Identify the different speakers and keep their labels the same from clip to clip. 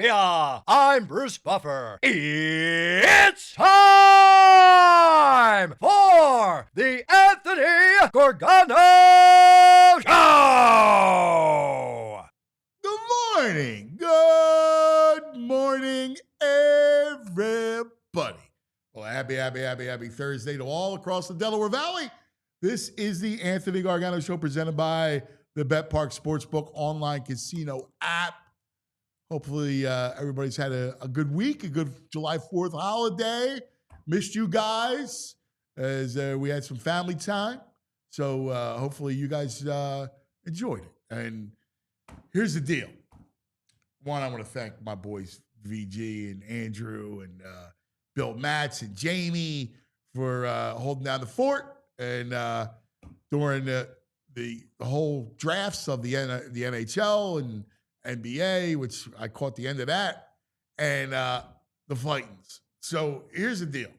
Speaker 1: Philadelphia. I'm Bruce Buffer. It's time for the Anthony Gorgano Show.
Speaker 2: Good morning, everybody. Well, happy Thursday to all across the Delaware Valley. This is the Anthony Gargano Show presented by the Bet Park Sportsbook online casino app. Hopefully, everybody's had a good week, a good July 4th holiday. Missed you guys as we had some family time. So hopefully you guys enjoyed it. And here's the deal. One, I want to thank my boys VG and Andrew and Bill Matz and Jamie for holding down the fort and during the whole drafts of the NHL and NBA, which I caught the end of that, and the Fightins. So here's the deal.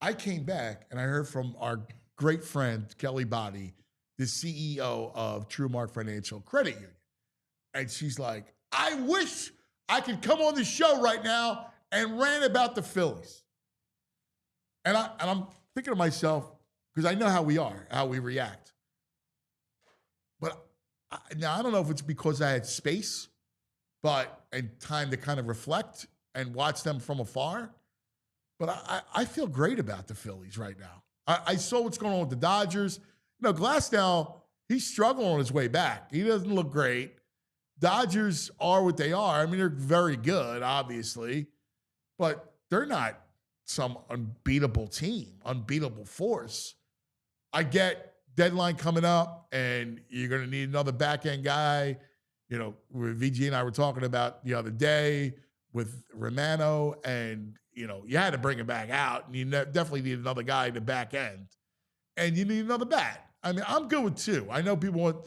Speaker 2: I came back and I heard from our great friend, Kelly Body, the CEO of TrueMark Financial Credit Union. And she's like, I wish I could come on the show right now and rant about the Phillies. And I'm thinking to myself, because I know how we are, how we react. But now I don't know if it's because I had space, and time to kind of reflect and watch them from afar. But I feel great about the Phillies right now. I saw what's going on with the Dodgers. Glasnow, he's struggling on his way back. He doesn't look great. Dodgers are what they are. I mean, they're very good, obviously, but they're not some unbeatable team, unbeatable force. I get deadline coming up, and you're going to need another back-end guy. VG and I were talking about the other day with Romano, and, you had to bring him back out, and you definitely need another guy in the back end, and you need another bat. I mean, I'm good with two. I know people want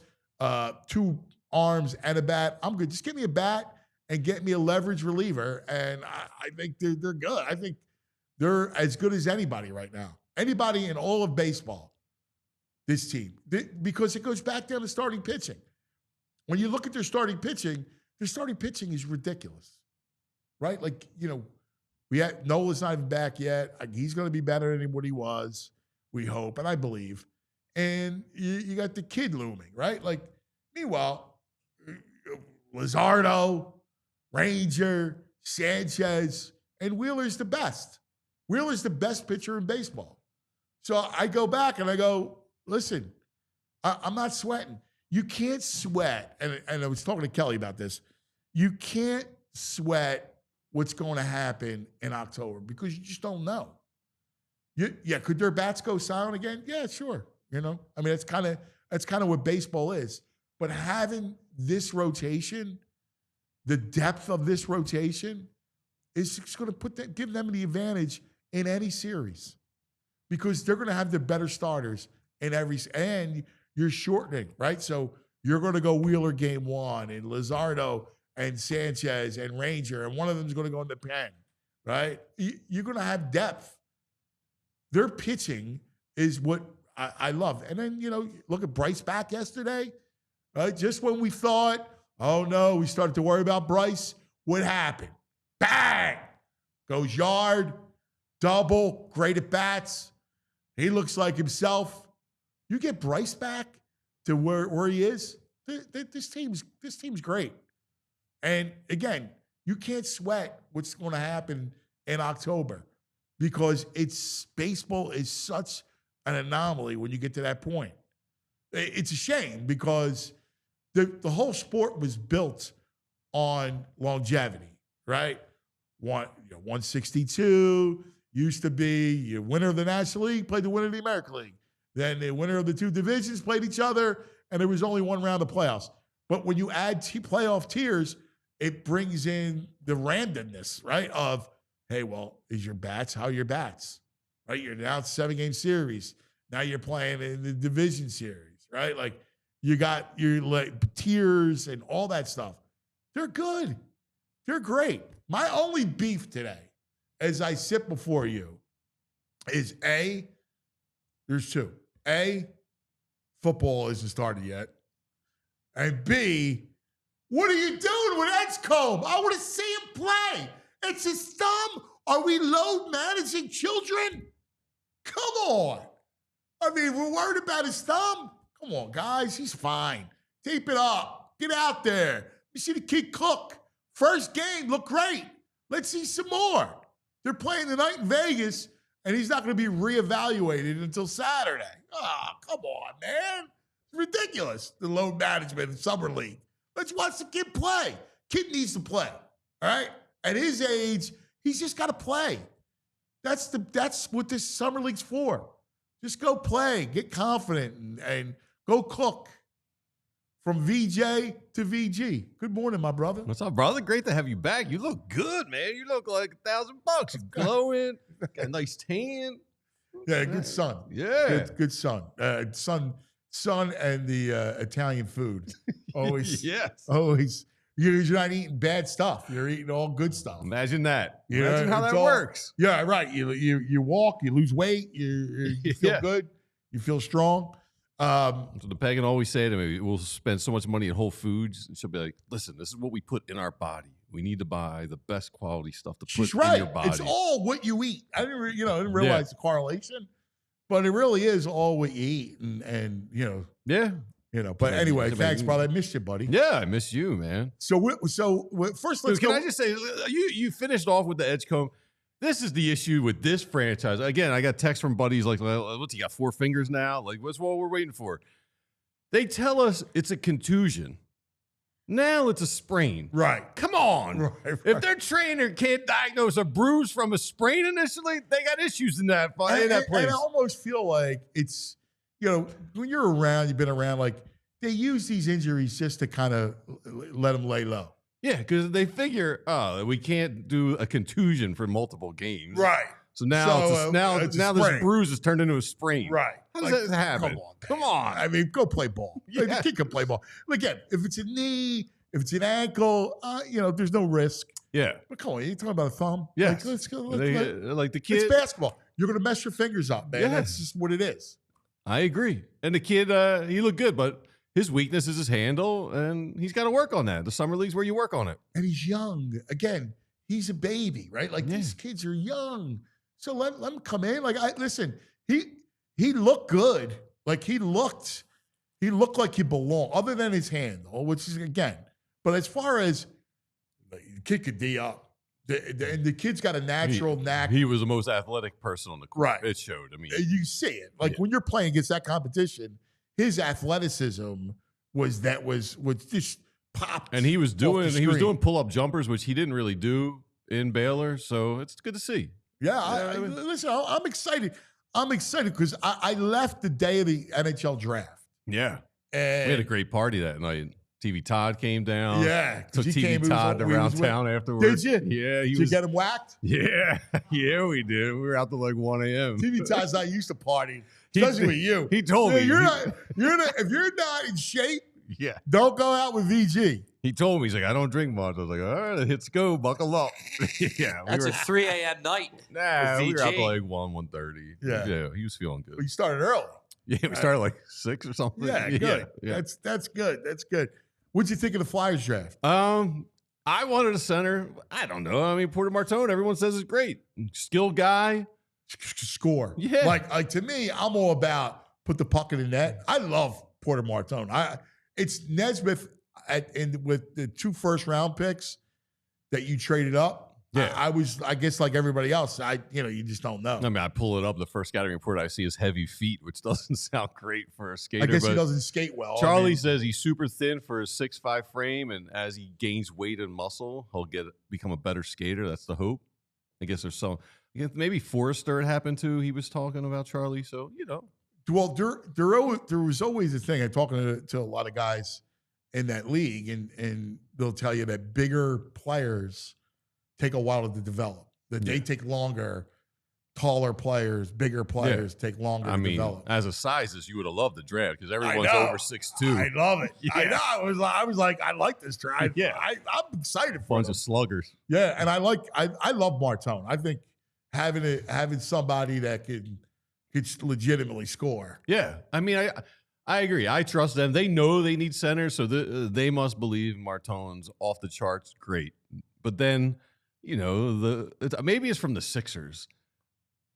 Speaker 2: two arms and a bat. I'm good. Just give me a bat and get me a leverage reliever, and I think they're good. I think they're as good as anybody right now. Anybody in all of baseball, this team. Because it goes back down to starting pitching. When you look at their starting pitching is ridiculous, right? Nola's not even back yet. He's going to be better than what he was, we hope, and I believe. And you got the kid looming, right? Meanwhile, Luzardo, Ranger, Sanchez, and Wheeler's the best. Wheeler's the best pitcher in baseball. So I go back and I go, listen, I'm not sweating. You can't sweat, and I was talking to Kelly about this. You can't sweat what's going to happen in October because you just don't know. Could their bats go silent again? Yeah, sure. I mean, that's kind of what baseball is. But having this rotation, the depth of this rotation, is going to give them the advantage in any series because they're going to have the better starters in and you're shortening, right? So you're going to go Wheeler game one and Luzardo and Sanchez and Ranger, and one of them is going to go in the pen, right? You're going to have depth. Their pitching is what I love. And then, look at Bryce back yesterday. Right? Just when we thought, oh no, we started to worry about Bryce, what happened? Bang! Goes yard, double, great at bats. He looks like himself. You get Bryce back to where he is, this team's great. And again, you can't sweat what's going to happen in October because baseball is such an anomaly when you get to that point. It's a shame because the whole sport was built on longevity, right? 162 used to be your winner of the National League played the winner of the American League. Then the winner of the two divisions played each other, and there was only one round of playoffs. But when you add playoff tiers, it brings in the randomness, right? Of, hey, well, how are your bats? Right? You're now 7-game series. Now you're playing in the division series, right? You got your tiers and all that stuff. They're good. They're great. My only beef today, as I sit before you, is there's two. A, football isn't started yet. And B, What are you doing with Edgecombe? I want to see him play. It's his thumb. Are we load managing children? Come on. I mean, we're worried about his thumb. Come on, guys. He's fine. Tape it up. Get out there. You see the kid cook. First game, look great. Let's see some more. They're playing tonight in Vegas, and he's not going to be reevaluated until Saturday. Oh, come on, man. It's ridiculous, the load management in Summer League. Let's watch the kid play. Kid needs to play, all right? At his age, he's just got to play. That's what this Summer League's for. Just go play, get confident, and go cook. From VJ to VG. Good morning, my brother.
Speaker 3: What's up, brother? Great to have you back. You look good, man. You look like $1,000. You're glowing. Got a nice tan.
Speaker 2: Yeah, good son.
Speaker 3: Yeah.
Speaker 2: Good son. Son and the Italian food. Always.
Speaker 3: Yes.
Speaker 2: Always. You're not eating bad stuff. You're eating all good stuff.
Speaker 3: Imagine that.
Speaker 2: You
Speaker 3: Imagine
Speaker 2: know,
Speaker 3: how that
Speaker 2: all,
Speaker 3: works.
Speaker 2: Yeah, right. You walk, you lose weight, you feel good, you feel strong.
Speaker 3: So the pagan always say to me, we'll spend so much money at Whole Foods. And she'll be like, listen, this is what we put in our body. We need to buy the best quality stuff to put in your body.
Speaker 2: It's all what you eat. I didn't realize the correlation, but it really is all what you eat. And
Speaker 3: Yeah.
Speaker 2: But anyway, thanks, brother. I missed you, buddy.
Speaker 3: Yeah, I miss you, man.
Speaker 2: So first, let's
Speaker 3: Dude,
Speaker 2: go.
Speaker 3: can I just say, you finished off with the Edgecombe. This is the issue with this franchise. Again, I got texts from buddies like, what's he got, 4 fingers now? Like, what's what we're waiting for? They tell us it's a contusion. Now it's a sprain.
Speaker 2: Right.
Speaker 3: Come on.
Speaker 2: Right.
Speaker 3: If their trainer can't diagnose a bruise from a sprain initially, they got issues in that place.
Speaker 2: And I almost feel like it's, when you're around, you've been around, like they use these injuries just to kind of let them lay low.
Speaker 3: Yeah, because they figure, we can't do a contusion for multiple games.
Speaker 2: Right.
Speaker 3: So now, now this bruise is turned into a sprain.
Speaker 2: Right.
Speaker 3: How does that happen? Come on.
Speaker 2: I mean, go play ball.
Speaker 3: Yeah.
Speaker 2: The kid can play ball. Again, if it's a knee, if it's an ankle, there's no risk.
Speaker 3: Yeah.
Speaker 2: But come on, you're talking about a thumb?
Speaker 3: Yeah.
Speaker 2: Like, let's go.
Speaker 3: Like the kid.
Speaker 2: It's basketball. You're going to mess your fingers up, man.
Speaker 3: Yeah.
Speaker 2: That's just what it is.
Speaker 3: I agree. And the kid, he looked good, but his weakness is his handle, and he's got to work on that. The summer league's where you work on it.
Speaker 2: And he's young. Again, he's a baby, right? Like these kids are young. So let him come in. Like, listen, he looked good. Like he looked like he belonged, other than his handle, which is, again, but as far as the kid could D up, and the kid's got a natural knack.
Speaker 3: He was the most athletic person on the court.
Speaker 2: Right.
Speaker 3: It showed. I mean,
Speaker 2: you see it. Like when you're playing against that competition, his athleticism was just popped.
Speaker 3: And he was doing pull-up jumpers, which he didn't really do in Baylor. So it's good to see.
Speaker 2: Yeah, listen, I'm excited. I'm excited because I left the day of the NHL draft.
Speaker 3: Yeah.
Speaker 2: And
Speaker 3: we had a great party that night. TV Todd came down.
Speaker 2: Yeah.
Speaker 3: Took TV Todd around town afterwards.
Speaker 2: Did you?
Speaker 3: Yeah.
Speaker 2: Did you get him whacked?
Speaker 3: Yeah. Yeah, we did. We were out till like 1 a.m.
Speaker 2: TV Todd's not used to partying, especially with you.
Speaker 3: He told me.
Speaker 2: If you're not in shape,
Speaker 3: yeah,
Speaker 2: don't go out with VG.
Speaker 3: He told me, he's like, I don't drink much. I was like, all right, let's go, buckle up. Yeah,
Speaker 4: that's a 3 a.m. night.
Speaker 3: Nah, we were out till like 1:30.
Speaker 2: Yeah,
Speaker 3: he was feeling good.
Speaker 2: Well, you started early.
Speaker 3: Yeah, we started like 6 or something.
Speaker 2: Yeah, good.
Speaker 3: Yeah.
Speaker 2: That's good. That's good. What'd you think of the Flyers draft?
Speaker 3: I wanted a center. I don't know. I mean, Porter Martone, everyone says is great. Skilled guy.
Speaker 2: Score.
Speaker 3: Yeah.
Speaker 2: Like to me, I'm all about put the puck in the net. I love Porter Martone. It's Nesmith with the 2 first-round picks that you traded up. Yeah. I guess like everybody else, you just don't know.
Speaker 3: I mean, I pull it up. The first scouting report I see is heavy feet, which doesn't sound great for a skater.
Speaker 2: I guess he doesn't skate well.
Speaker 3: Charlie says he's super thin for his 6'5" frame, and as he gains weight and muscle, he'll become a better skater. That's the hope. I guess there's maybe Forrester it happened to. He was talking about Charlie, so
Speaker 2: Well, there was always a thing. I'm talking to a lot of guys in that league, and they'll tell you that bigger players take a while to develop. That they take longer. Taller players, bigger players take longer to develop.
Speaker 3: As a sizes, you would have loved the draft because everyone's over 6'2".
Speaker 2: I love it.
Speaker 3: Yeah.
Speaker 2: I know. I was like, I like this draft. Yeah, I'm excited for
Speaker 3: bunch of sluggers.
Speaker 2: Yeah, and I love Martone. I think having somebody that could legitimately score.
Speaker 3: Yeah, I mean, I agree. I trust them. They know they need center, so they must believe Martone's off the charts. Great. But then, maybe it's from the Sixers.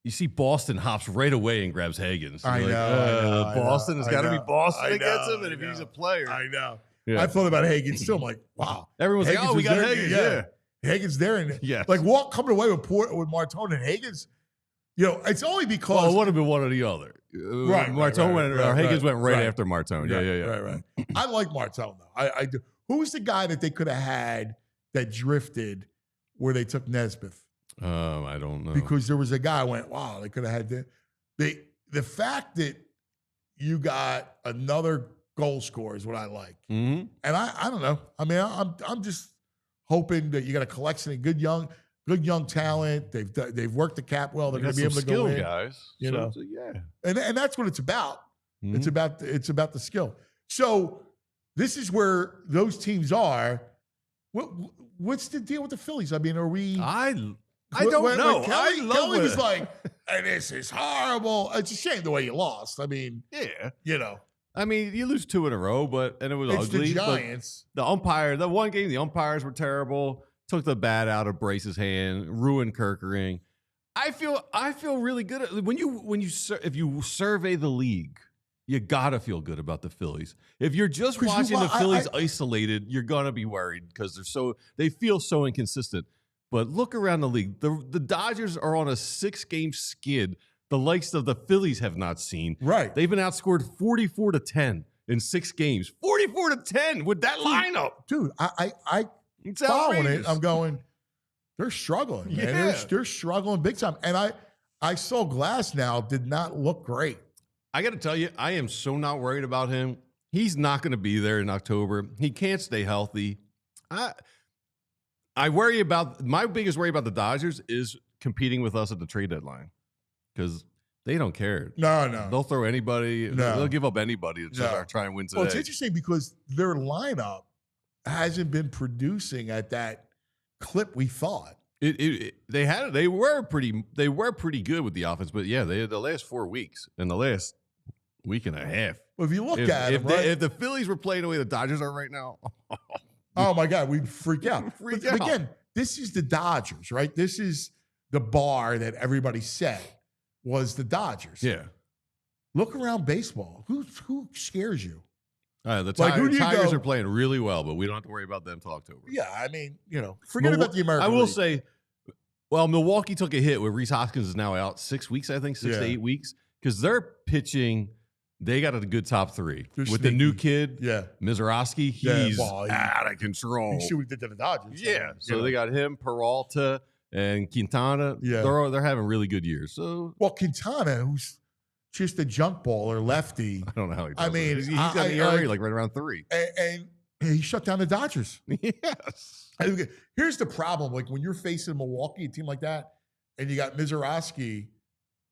Speaker 3: You see Boston hops right away and grabs Higgins.
Speaker 2: I know.
Speaker 3: Boston has got to be Boston that gets him, and if he's a player.
Speaker 2: I know.
Speaker 3: Yeah.
Speaker 2: I thought about Higgins still. I'm like, wow.
Speaker 3: Everyone's
Speaker 2: Higgins
Speaker 3: like, we got
Speaker 2: there.
Speaker 3: Higgins.
Speaker 2: Yeah. Higgins there. And like, what coming away with Martone and Higgins? It's only because.
Speaker 3: Well, it would have been one or the other.
Speaker 2: Right.
Speaker 3: Martone or Higgins went right after Martone. Yeah.
Speaker 2: Right. I like Martone, though. I do. Who was the guy that they could have had that drifted where they took Nesbitt?
Speaker 3: I don't know.
Speaker 2: Because there was a guy who went, wow, they could have had the fact that you got another goal scorer is what I like.
Speaker 3: Mm-hmm.
Speaker 2: And I don't know. I mean, I'm just hoping that you got a collection of good young talent. They've worked the cap well. They're going to be able to go in,
Speaker 3: guys.
Speaker 2: Yeah. And that's what it's about.
Speaker 3: Mm-hmm.
Speaker 2: It's about the skill. So this is where those teams are. What's the deal with the Phillies? I mean, are we?
Speaker 3: I don't know.
Speaker 2: Kelly was like, and this is horrible. It's a shame the way you lost. I mean,
Speaker 3: yeah. I mean, you lose 2 in a row, and it was
Speaker 2: it's
Speaker 3: ugly.
Speaker 2: The Giants.
Speaker 3: The one game, the umpires were terrible. Took the bat out of Bryce's hand, ruined Kerkering. I feel really good if you survey the league, you gotta feel good about the Phillies. If you're just watching the Phillies isolated, you're gonna be worried because they feel so inconsistent. But look around the league. The Dodgers are on a 6-game skid, the likes of the Phillies have not seen.
Speaker 2: Right.
Speaker 3: They've been outscored 44-10 in 6 games. 44-10 with that lineup.
Speaker 2: Dude, I
Speaker 3: it's
Speaker 2: following
Speaker 3: outrageous.
Speaker 2: it. I'm going, they're struggling, man.
Speaker 3: Yeah.
Speaker 2: They're struggling big time. And I saw Glass now did not look great.
Speaker 3: I got to tell you, I am so not worried about him. He's not going to be there in October. He can't stay healthy. My biggest worry about the Dodgers is competing with us at the trade deadline because they don't care.
Speaker 2: No.
Speaker 3: They'll throw anybody.
Speaker 2: No.
Speaker 3: They'll give up anybody to just try and win today.
Speaker 2: Well, it's interesting because their lineup hasn't been producing at that clip we thought.
Speaker 3: They were pretty good with the offense, but yeah, they had the last 4 weeks and the last week and a half.
Speaker 2: Well, if you look at it,
Speaker 3: if the Phillies were playing the way the Dodgers are right now,
Speaker 2: oh my God, we'd freak out.
Speaker 3: But
Speaker 2: again, this is the Dodgers, right? This is the bar that everybody said was the Dodgers.
Speaker 3: Yeah.
Speaker 2: Look around baseball. Who scares you?
Speaker 3: The
Speaker 2: Tigers
Speaker 3: are playing really well, but we don't have to worry about them until October.
Speaker 2: Yeah, I mean, forget about the American
Speaker 3: I will
Speaker 2: League.
Speaker 3: say, well, Milwaukee took a hit where Rhys Hoskins is now out 6 weeks, I think, 6 to 8 weeks, because they're pitching. They got a good top 3 with the new kid, Mizorowski. He's out of control.
Speaker 2: You see what we did to the Dodgers.
Speaker 3: Yeah, so they got him, Peralta, and Quintana.
Speaker 2: Yeah,
Speaker 3: they're having really good years. So,
Speaker 2: Quintana, who's just a junk baller, lefty.
Speaker 3: I don't know how he does
Speaker 2: I mean,
Speaker 3: he's got the ERA like right around 3.
Speaker 2: And he shut down the Dodgers.
Speaker 3: Yes.
Speaker 2: Here's the problem. Like when you're facing Milwaukee, a team like that, and you got Mizorowski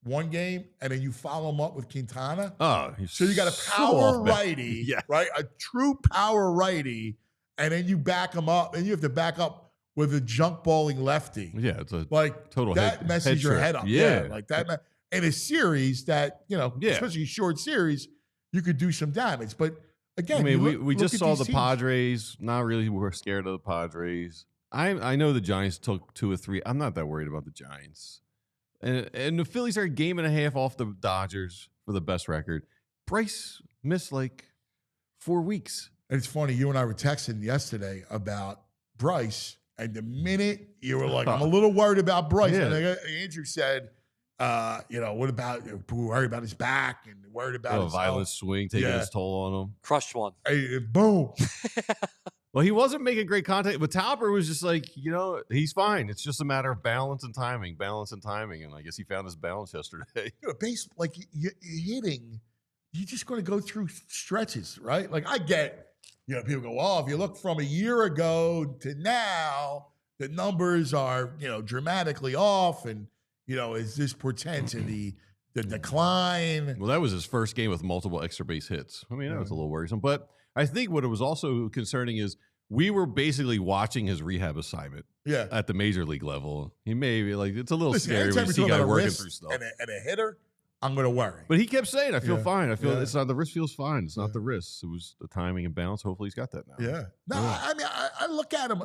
Speaker 2: one game, and then you follow him up with Quintana.
Speaker 3: Oh,
Speaker 2: so you got a power righty, right? A true power righty, and then you back him up, and you have to back up with a junk balling lefty.
Speaker 3: Yeah, it's a
Speaker 2: like
Speaker 3: total
Speaker 2: that messes your head up.
Speaker 3: Yeah,
Speaker 2: like that. In a series that especially a short series, you could do some damage. But again,
Speaker 3: I mean, we just saw the Padres. Not really, we're scared of the Padres. I know the Giants took 2 or 3. I'm not that worried about the Giants. And the Phillies are a game and a half off the Dodgers for the best record. Bryce missed like 4 weeks.
Speaker 2: And it's funny, you and I were texting yesterday about Bryce, and the minute you were like, I'm a little worried about Bryce. And Andrew said, what about worried about his back and worried about his
Speaker 3: violent swing taking its toll on him.
Speaker 4: Crushed one.
Speaker 2: Hey, boom.
Speaker 3: Well, he wasn't making great contact, but Tauber was just like, he's fine. It's just a matter of balance and timing. And I guess he found his balance yesterday.
Speaker 2: Base, like you're hitting, you're just going to go through stretches, right? Like I get, people go, oh, if you look from a year ago to now, the numbers are, dramatically off. And, is this portends in the decline?
Speaker 3: Well, that was his first game with multiple extra base hits. I mean, that was a little worrisome. But I think what it was also concerning is we were basically watching his rehab assignment at the major league level. He may be like, it's a little scary when you see guys working through stuff.
Speaker 2: And a hitter, I'm going to worry.
Speaker 3: But he kept saying, I feel fine. I feel
Speaker 2: Yeah.
Speaker 3: it's not, the wrist feels fine. It's not the wrist. It was the timing and balance. Hopefully he's got that now.
Speaker 2: Yeah. No, I mean, I look at him.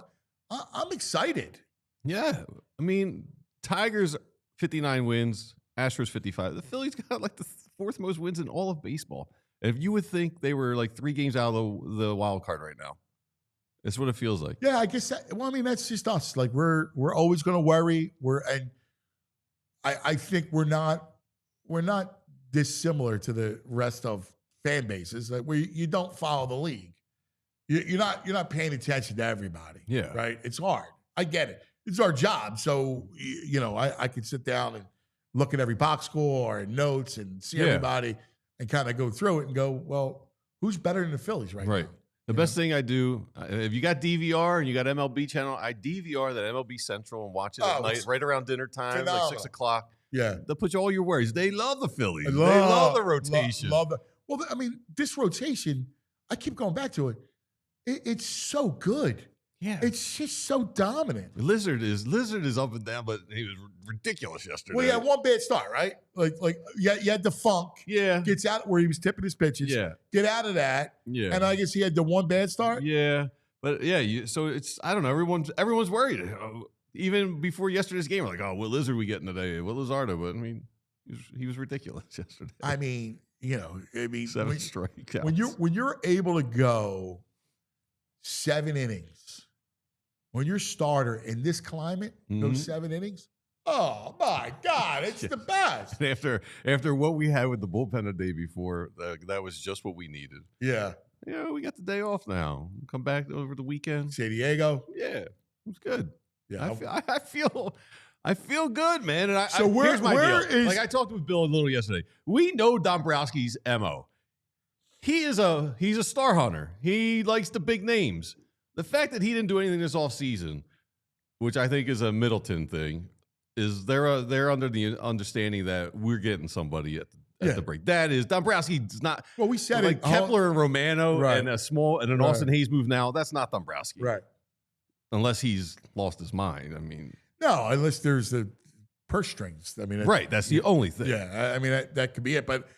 Speaker 2: I'm excited.
Speaker 3: Yeah. I mean, Tigers 59 wins, Astros 55. The Phillies got like the fourth most wins in all of baseball. And if you would think they were like 3 games out of the wild card right now, that's what it feels like.
Speaker 2: Yeah, I guess. I mean, that's just us. Like we're always going to worry. I think we're not dissimilar to the rest of fan bases. Like you don't follow the league. You're not paying attention to everybody.
Speaker 3: Yeah.
Speaker 2: Right. It's hard. I get it. It's our job. So I could sit down and look at every box score and notes and see everybody and kind of go through it and go, well, who's better than the Phillies right now?
Speaker 3: The best thing I do, if you got DVR and you got MLB channel, I DVR that MLB Central and watch it at night, right around dinner time, like 6 o'clock.
Speaker 2: Yeah.
Speaker 3: They'll put you all your worries. They love the Phillies. They love the rotation.
Speaker 2: Love it. Well, I mean, this rotation, I keep going back to it. It's so good.
Speaker 3: Yeah.
Speaker 2: It's just so dominant.
Speaker 3: Lizard is up and down, but he was ridiculous yesterday.
Speaker 2: Well, he had one bad start, right? Like you had the funk.
Speaker 3: Yeah.
Speaker 2: Gets out where he was tipping his pitches.
Speaker 3: Yeah.
Speaker 2: Get out of that.
Speaker 3: Yeah.
Speaker 2: And I guess he had the one bad start.
Speaker 3: Yeah. But yeah, so it's, I don't know. Everyone's worried. Even before yesterday's game, we're like, oh, what Lizard we getting today? What Luzardo? But I mean, he was ridiculous yesterday.
Speaker 2: I mean, 7
Speaker 3: strikeouts.
Speaker 2: When you're able to go 7 innings, when your starter in this climate goes 7 innings, oh my God, it's the best.
Speaker 3: After what we had with the bullpen the day before, that was just what we needed.
Speaker 2: Yeah.
Speaker 3: Yeah, we got the day off now. Come back over the weekend.
Speaker 2: San Diego.
Speaker 3: Yeah, it was good.
Speaker 2: Yeah.
Speaker 3: I feel good, man. And
Speaker 2: here's my deal.
Speaker 3: Like I talked with Bill a little yesterday. We know Dombrowski's MO. He's a star hunter. He likes the big names. The fact that he didn't do anything this offseason, which I think is a Middleton thing, is they're under the understanding that we're getting somebody at the break. That is, Dombrowski's not.
Speaker 2: Well, we said
Speaker 3: like
Speaker 2: it.
Speaker 3: Kepler and Romano and an Austin
Speaker 2: Right.
Speaker 3: Hayes move now. That's not Dombrowski.
Speaker 2: Right.
Speaker 3: Unless he's lost his mind. I mean.
Speaker 2: No, unless there's the purse strings. I mean.
Speaker 3: Right. That's the only thing.
Speaker 2: Yeah. I mean, that could be it. But,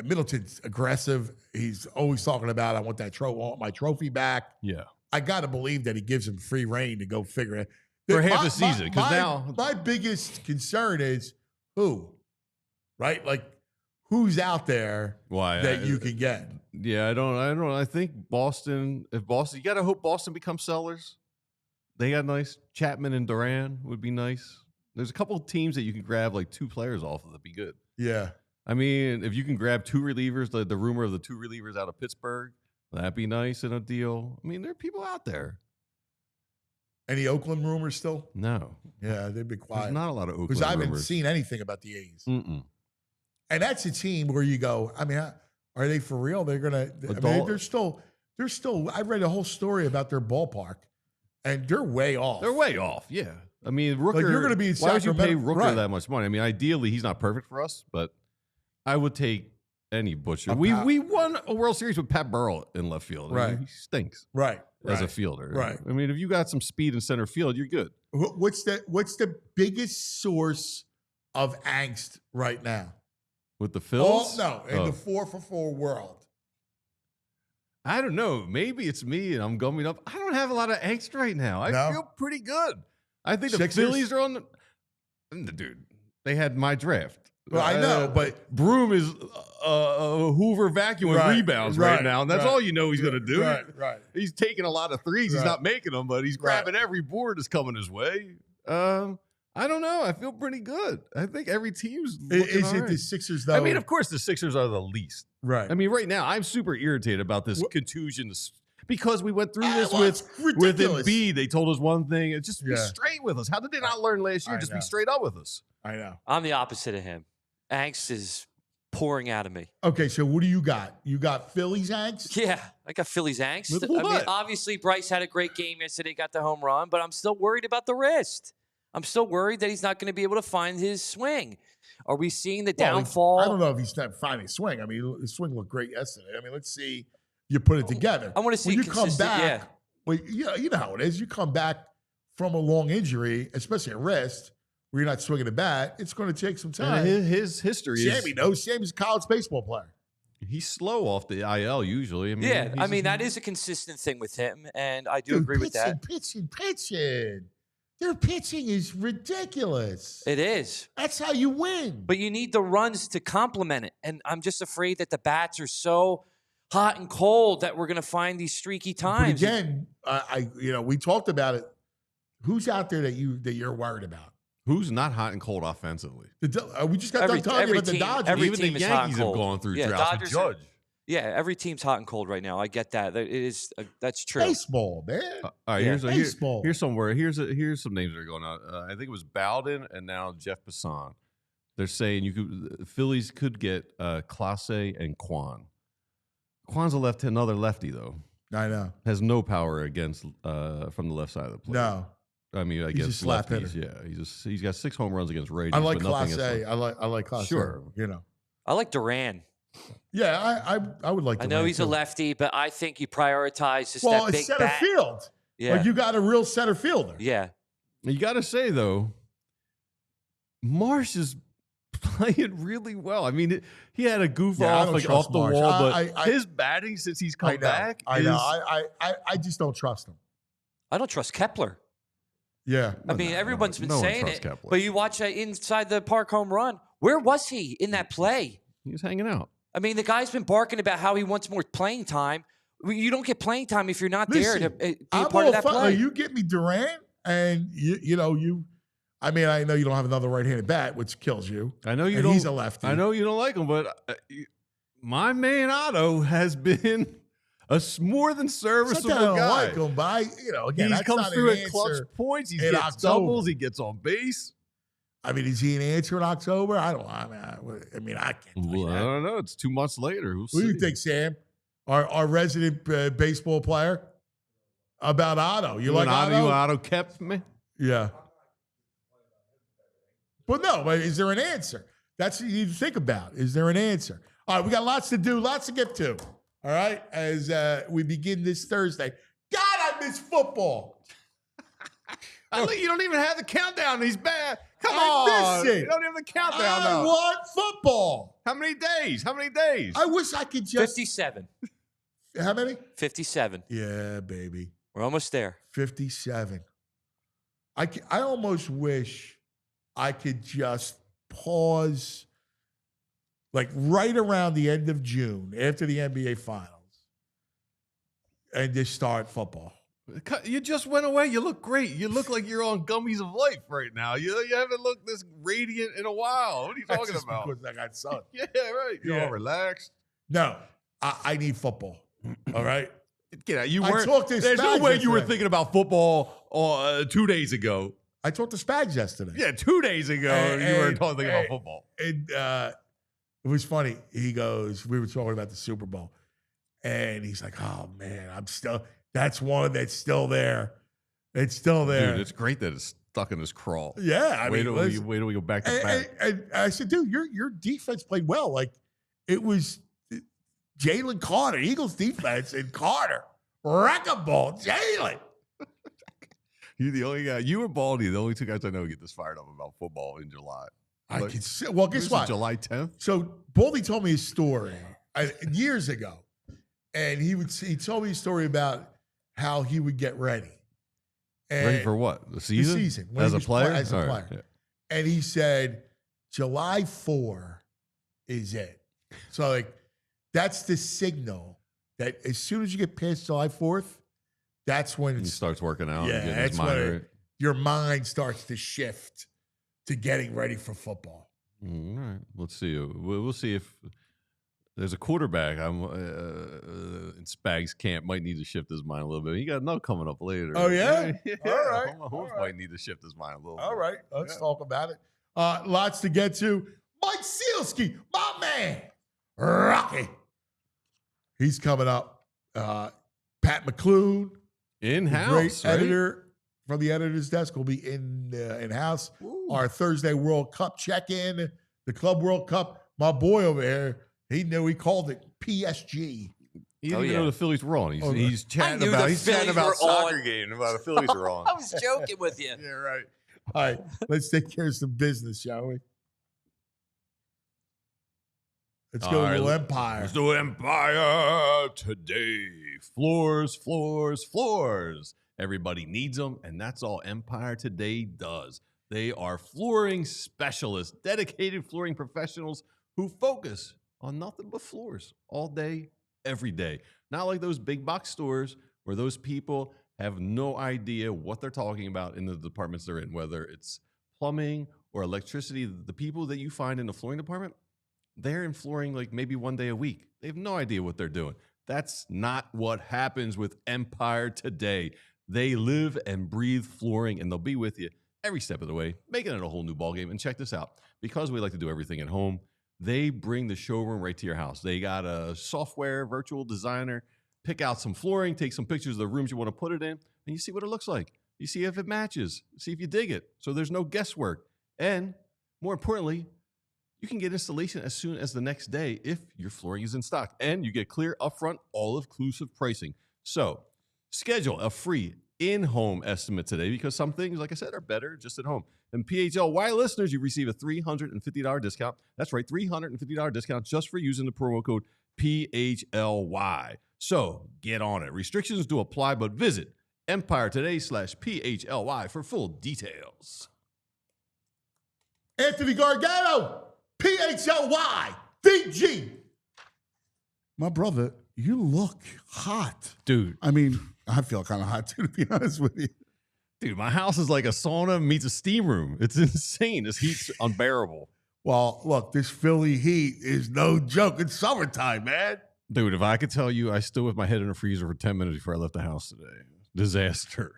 Speaker 2: Middleton's aggressive. He's always talking about, I want my trophy back.
Speaker 3: Yeah.
Speaker 2: I got to believe that he gives him free reign to go figure it
Speaker 3: for half the season. Because now.
Speaker 2: My biggest concern is who? Right? Like, who's out there that you can get?
Speaker 3: Yeah, I don't. I think Boston. You got to hope Boston becomes sellers. They got nice. Chapman and Duran would be nice. There's a couple of teams that you can grab like 2 players off of that'd be good.
Speaker 2: Yeah.
Speaker 3: I mean, if you can grab 2 relievers, the rumor of the 2 relievers out of Pittsburgh, that'd be nice in a deal. I mean, there are people out there.
Speaker 2: Any Oakland rumors still?
Speaker 3: No.
Speaker 2: Yeah, they've been quiet.
Speaker 3: There's not a lot of Oakland
Speaker 2: because I haven't
Speaker 3: rumors.
Speaker 2: seen anything about the A's.
Speaker 3: Mm-mm.
Speaker 2: And that's a team where you go, I mean, are they for real? They're gonna. I mean, they're still. I read a whole story about their ballpark, and they're way off.
Speaker 3: They're way off. Yeah. I mean, Rooker.
Speaker 2: Like you're going to be in
Speaker 3: why would you pay
Speaker 2: Sacramento-
Speaker 3: Rooker
Speaker 2: right.
Speaker 3: that much money? I mean, ideally, he's not perfect for us, but I would take any butcher. We won a World Series with Pat Burrell in left field. I mean,
Speaker 2: Right.
Speaker 3: he stinks.
Speaker 2: Right.
Speaker 3: As a fielder.
Speaker 2: Right.
Speaker 3: I mean, if you got some speed in center field, you're good.
Speaker 2: What's the biggest source of angst right now?
Speaker 3: With the Phils?
Speaker 2: In the 4-for-4 world.
Speaker 3: I don't know. Maybe it's me and I'm gumming up. I don't have a lot of angst right now. I feel pretty good. I think the
Speaker 2: Sixers?
Speaker 3: Phillies are on the dude. They had my draft.
Speaker 2: Well, I know, but
Speaker 3: Broom is a Hoover vacuum with rebounds right now, and that's all you know he's going to do.
Speaker 2: Right.
Speaker 3: He's taking a lot of threes. He's not making them, but he's grabbing every board that's coming his way. I don't know. I feel pretty good. I think every team's looking
Speaker 2: Is
Speaker 3: all
Speaker 2: it
Speaker 3: right.
Speaker 2: the Sixers, though?
Speaker 3: I mean, of course, the Sixers are the least.
Speaker 2: Right.
Speaker 3: I mean, right now, I'm super irritated about this contusion because we went through this
Speaker 2: it's
Speaker 3: with
Speaker 2: ridiculous.
Speaker 3: Embiid. They told us one thing. It's just be
Speaker 2: Yeah.
Speaker 3: straight with us. How did they not learn last year?
Speaker 2: I
Speaker 3: Just
Speaker 2: know.
Speaker 3: be straight up with us.
Speaker 2: I know.
Speaker 4: I'm the opposite of him. Angst is pouring out of me.
Speaker 2: Okay, so what do you got? You got Phillies angst?
Speaker 4: Yeah, I got Phillies angst.
Speaker 3: With
Speaker 4: I mean,
Speaker 3: what?
Speaker 4: obviously, Bryce had a great game yesterday, got the home run, but I'm still worried about the wrist. I'm still worried that he's not going to be able to find his swing. Are we seeing the downfall?
Speaker 2: I don't know if he's not finding his swing. I mean, his swing looked great yesterday. I mean, let's see you put it together.
Speaker 4: I want to see
Speaker 2: when you come
Speaker 4: consistent-
Speaker 2: back.
Speaker 4: yeah.
Speaker 2: Well, you know how it is. You come back from a long injury, especially a wrist. where you're not swinging a bat, it's going to take some time.
Speaker 3: And his history
Speaker 2: Sammy knows. Sammy's a college baseball player.
Speaker 3: He's slow off the IL usually.
Speaker 4: That is a consistent thing with him, and I do agree with that.
Speaker 2: Pitching. Their pitching is ridiculous.
Speaker 4: It is.
Speaker 2: That's how you win.
Speaker 4: But you need the runs to complement it, and I'm just afraid that the bats are so hot and cold that we're going to find these streaky times.
Speaker 2: But again, we talked about it. Who's out there that you're worried about?
Speaker 3: Who's not hot and cold offensively?
Speaker 2: We just got done talking about the Dodgers.
Speaker 3: Even the Yankees have gone through droughts with Judge.
Speaker 4: Every team's hot and cold right now. I get that. That's true.
Speaker 2: Baseball, man.
Speaker 3: All right,
Speaker 2: baseball.
Speaker 3: Here's some names that are going out. I think it was Bowden and now Jeff Passan. They're saying Phillies could get Clase and Kwan. Kwan's another lefty though.
Speaker 2: I know.
Speaker 3: Has no power against from the left side of the plate.
Speaker 2: No.
Speaker 3: I mean, I guess lefties. Yeah, he's got 6 home runs against Rangers.
Speaker 2: I like
Speaker 3: but
Speaker 2: Clase. I like Clase.
Speaker 3: Sure.
Speaker 4: I like Duran.
Speaker 2: Yeah, I would like Duran.
Speaker 4: I know he's a lefty, but I think you prioritize just
Speaker 2: that
Speaker 4: big
Speaker 2: it's center
Speaker 4: bat.
Speaker 2: field.
Speaker 4: Yeah.
Speaker 2: Like you got a real center fielder.
Speaker 4: Yeah.
Speaker 3: You got to say though, Marsh is playing really well. I mean, he had a goof off the
Speaker 2: Marsh.
Speaker 3: wall, but his batting since he's come back.
Speaker 2: I know. I just don't trust him.
Speaker 4: I don't trust Kepler.
Speaker 2: Yeah.
Speaker 4: I mean, everyone's been saying it,
Speaker 3: Kepler.
Speaker 4: but you watch that inside the park home run. Where was he in that play?
Speaker 3: He was hanging out.
Speaker 4: I mean, the guy's been barking about how he wants more playing time. You don't get playing time if you're not there to be a part of that play.
Speaker 2: You get me Durant, and I mean, I know you don't have another right-handed bat, which kills you.
Speaker 3: I know you don't.
Speaker 2: He's a lefty.
Speaker 3: I know you don't like him, but my man Otto has been more than serviceable
Speaker 2: I don't
Speaker 3: guy.
Speaker 2: like him, but again,
Speaker 3: he comes through at clutch points. He gets doubles. He gets on base.
Speaker 2: I mean, is he an answer in October? I can't.
Speaker 3: Well, I don't know. It's 2 months later.
Speaker 2: What do you think, Sam? Our resident baseball player about Otto? You like Otto?
Speaker 3: You Otto kept me?
Speaker 2: Yeah. But no, but is there an answer? That's what you need to think about. Is there an answer? All right, we got lots to do, lots to get to. All right, as we begin this Thursday. God, I miss football.
Speaker 3: You don't even have the countdown. He's bad. Come
Speaker 2: on.
Speaker 3: You don't have the countdown
Speaker 2: I want football.
Speaker 3: How many days?
Speaker 2: I wish I could just.
Speaker 4: 57.
Speaker 2: How many?
Speaker 4: 57.
Speaker 2: Yeah, baby.
Speaker 4: We're almost there.
Speaker 2: 57. I almost wish I could just pause like right around the end of June after the NBA Finals and just start football.
Speaker 3: You just went away. You look great. You look like you're on gummies of life right now. You haven't looked this radiant in a while. What are you talking about?
Speaker 2: Because I got sun.
Speaker 3: Yeah, right. You're all relaxed.
Speaker 2: No, I need football. All right.
Speaker 3: Get out. You weren't. There's no way you were thinking about football 2 days ago.
Speaker 2: I talked to Spags yesterday.
Speaker 3: Yeah, 2 days ago you weren't thinking about football.
Speaker 2: And it was funny. He goes, we were talking about the Super Bowl, and he's like, "Oh man, that's one that's still there. It's still there.
Speaker 3: Dude, it's great that it's stuck in his crawl.
Speaker 2: Yeah,
Speaker 3: wait till we go back to back.
Speaker 2: And I said, dude, your defense played well. Like it was Jalen Carter, Eagles defense, and Carter. Wreck-a-ball, Jalen.
Speaker 3: You're the only guy. You and Baldy, the only 2 guys I know who get this fired up about football in July.
Speaker 2: Well, guess what?
Speaker 3: July 10th.
Speaker 2: So Baldy told me his story years ago, and he told me a story about how he would get ready.
Speaker 3: Ready for what? The season?
Speaker 2: The season.
Speaker 3: As a player?
Speaker 2: As a player. Yeah. And he said, July 4 is it. So, like, that's the signal that as soon as you get past July 4th, that's when
Speaker 3: he starts working out.
Speaker 2: Yeah, that's when your mind starts to shift to getting ready for football.
Speaker 3: All right. Let's see. We'll see if there's a quarterback in Spags' camp might need to shift his mind a little bit. He got another coming up later.
Speaker 2: Oh, yeah?
Speaker 3: Yeah.
Speaker 2: All right.
Speaker 3: Holmes might need to shift his mind a little bit.
Speaker 2: All right. Let's talk about it. Lots to get to. Mike Sielski, my man. Rocky. He's coming up. Pat McClune.
Speaker 3: In-house,
Speaker 2: great
Speaker 3: right?
Speaker 2: editor from the editor's desk will be in-house. Our Thursday World Cup check-in, the Club World Cup. My boy over here, he called it PSG.
Speaker 3: He didn't even know the Phillies were on. He's chatting
Speaker 4: I knew
Speaker 3: about
Speaker 4: the
Speaker 3: he's chatting
Speaker 4: Phillies
Speaker 3: about
Speaker 4: were
Speaker 3: soccer
Speaker 4: on.
Speaker 3: game about the Phillies are on.
Speaker 4: I was joking with you.
Speaker 3: Yeah, right.
Speaker 2: All right, let's take care of some business, shall we? Let's go to Empire.
Speaker 3: Let's do Empire today. Floors, floors, floors. Everybody needs them, and that's all Empire Today does. They are flooring specialists, dedicated flooring professionals who focus on nothing but floors all day, every day. Not like those big box stores where those people have no idea what they're talking about in the departments they're in, whether it's plumbing or electricity. The people that you find in the flooring department, they're in flooring like maybe one day a week. They have no idea what they're doing. That's not what happens with Empire Today. They live and breathe flooring, and they'll be with you every step of the way, making it a whole new ballgame. And check this out. Because we like to do everything at home, they bring the showroom right to your house. They got a software virtual designer, pick out some flooring, take some pictures of the rooms you want to put it in, and you see what it looks like. You see if it matches, see if you dig it. So there's no guesswork. And more importantly, you can get installation as soon as the next day if your flooring is in stock. And you get clear, upfront, all-inclusive pricing. So schedule a free in-home estimate today because some things, like I said, are better just at home. And PHLY listeners, you receive a $350 discount. That's right, $350 discount just for using the promo code PHLY. So get on it. Restrictions do apply, but visit EmpireToday.com/PHLY for full details.
Speaker 2: Anthony Gargano, PHLY, VG. My brother, you look hot.
Speaker 3: Dude.
Speaker 2: I mean, I feel kind of hot too, to be honest with you.
Speaker 3: Dude, my house is like a sauna meets a steam room. It's insane. This heat's unbearable.
Speaker 2: Well, look, this Philly heat is no joke. It's summertime, man.
Speaker 3: Dude, if I could tell you, I stood with my head in the freezer for 10 minutes before I left the house today. Disaster.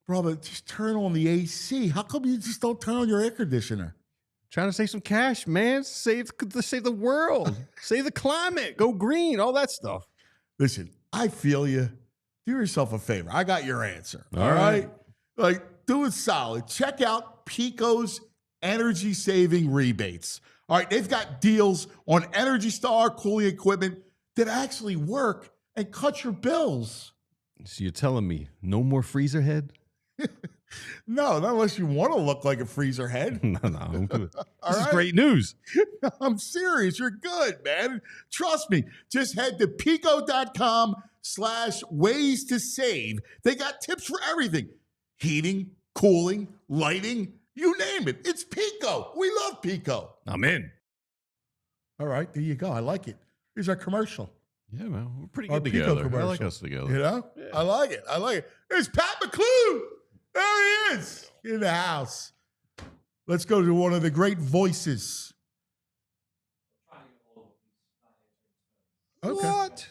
Speaker 2: Brother, just turn on the AC. How come you just don't turn on your air conditioner?
Speaker 3: Trying to save some cash, man. Save the world. Save the climate. Go green. All that stuff.
Speaker 2: Listen, I feel you. Do yourself a favor. I got your answer.
Speaker 3: All right.
Speaker 2: Like, do it solid. Check out Pico's energy saving rebates. All right. They've got deals on Energy Star cooling equipment that actually work and cut your bills.
Speaker 3: So you're telling me no more freezer head?
Speaker 2: No, not unless you want to look like a freezer head.
Speaker 3: No. This is great news.
Speaker 2: I'm serious. You're good, man. Trust me. Just head to pico.com/ways to save. They got tips for everything. Heating, cooling, lighting, you name it. It's Pico. We love Pico.
Speaker 3: I'm in.
Speaker 2: All right, there you go. I like it. Here's our commercial.
Speaker 3: Yeah, man. We're pretty
Speaker 2: Our
Speaker 3: good
Speaker 2: Pico
Speaker 3: together. I
Speaker 2: commercial.
Speaker 3: like us together.
Speaker 2: You know?
Speaker 3: Yeah.
Speaker 2: I like it. There's Pat McClue. There he is in the house. Let's go to one of the great voices. Okay.
Speaker 3: What?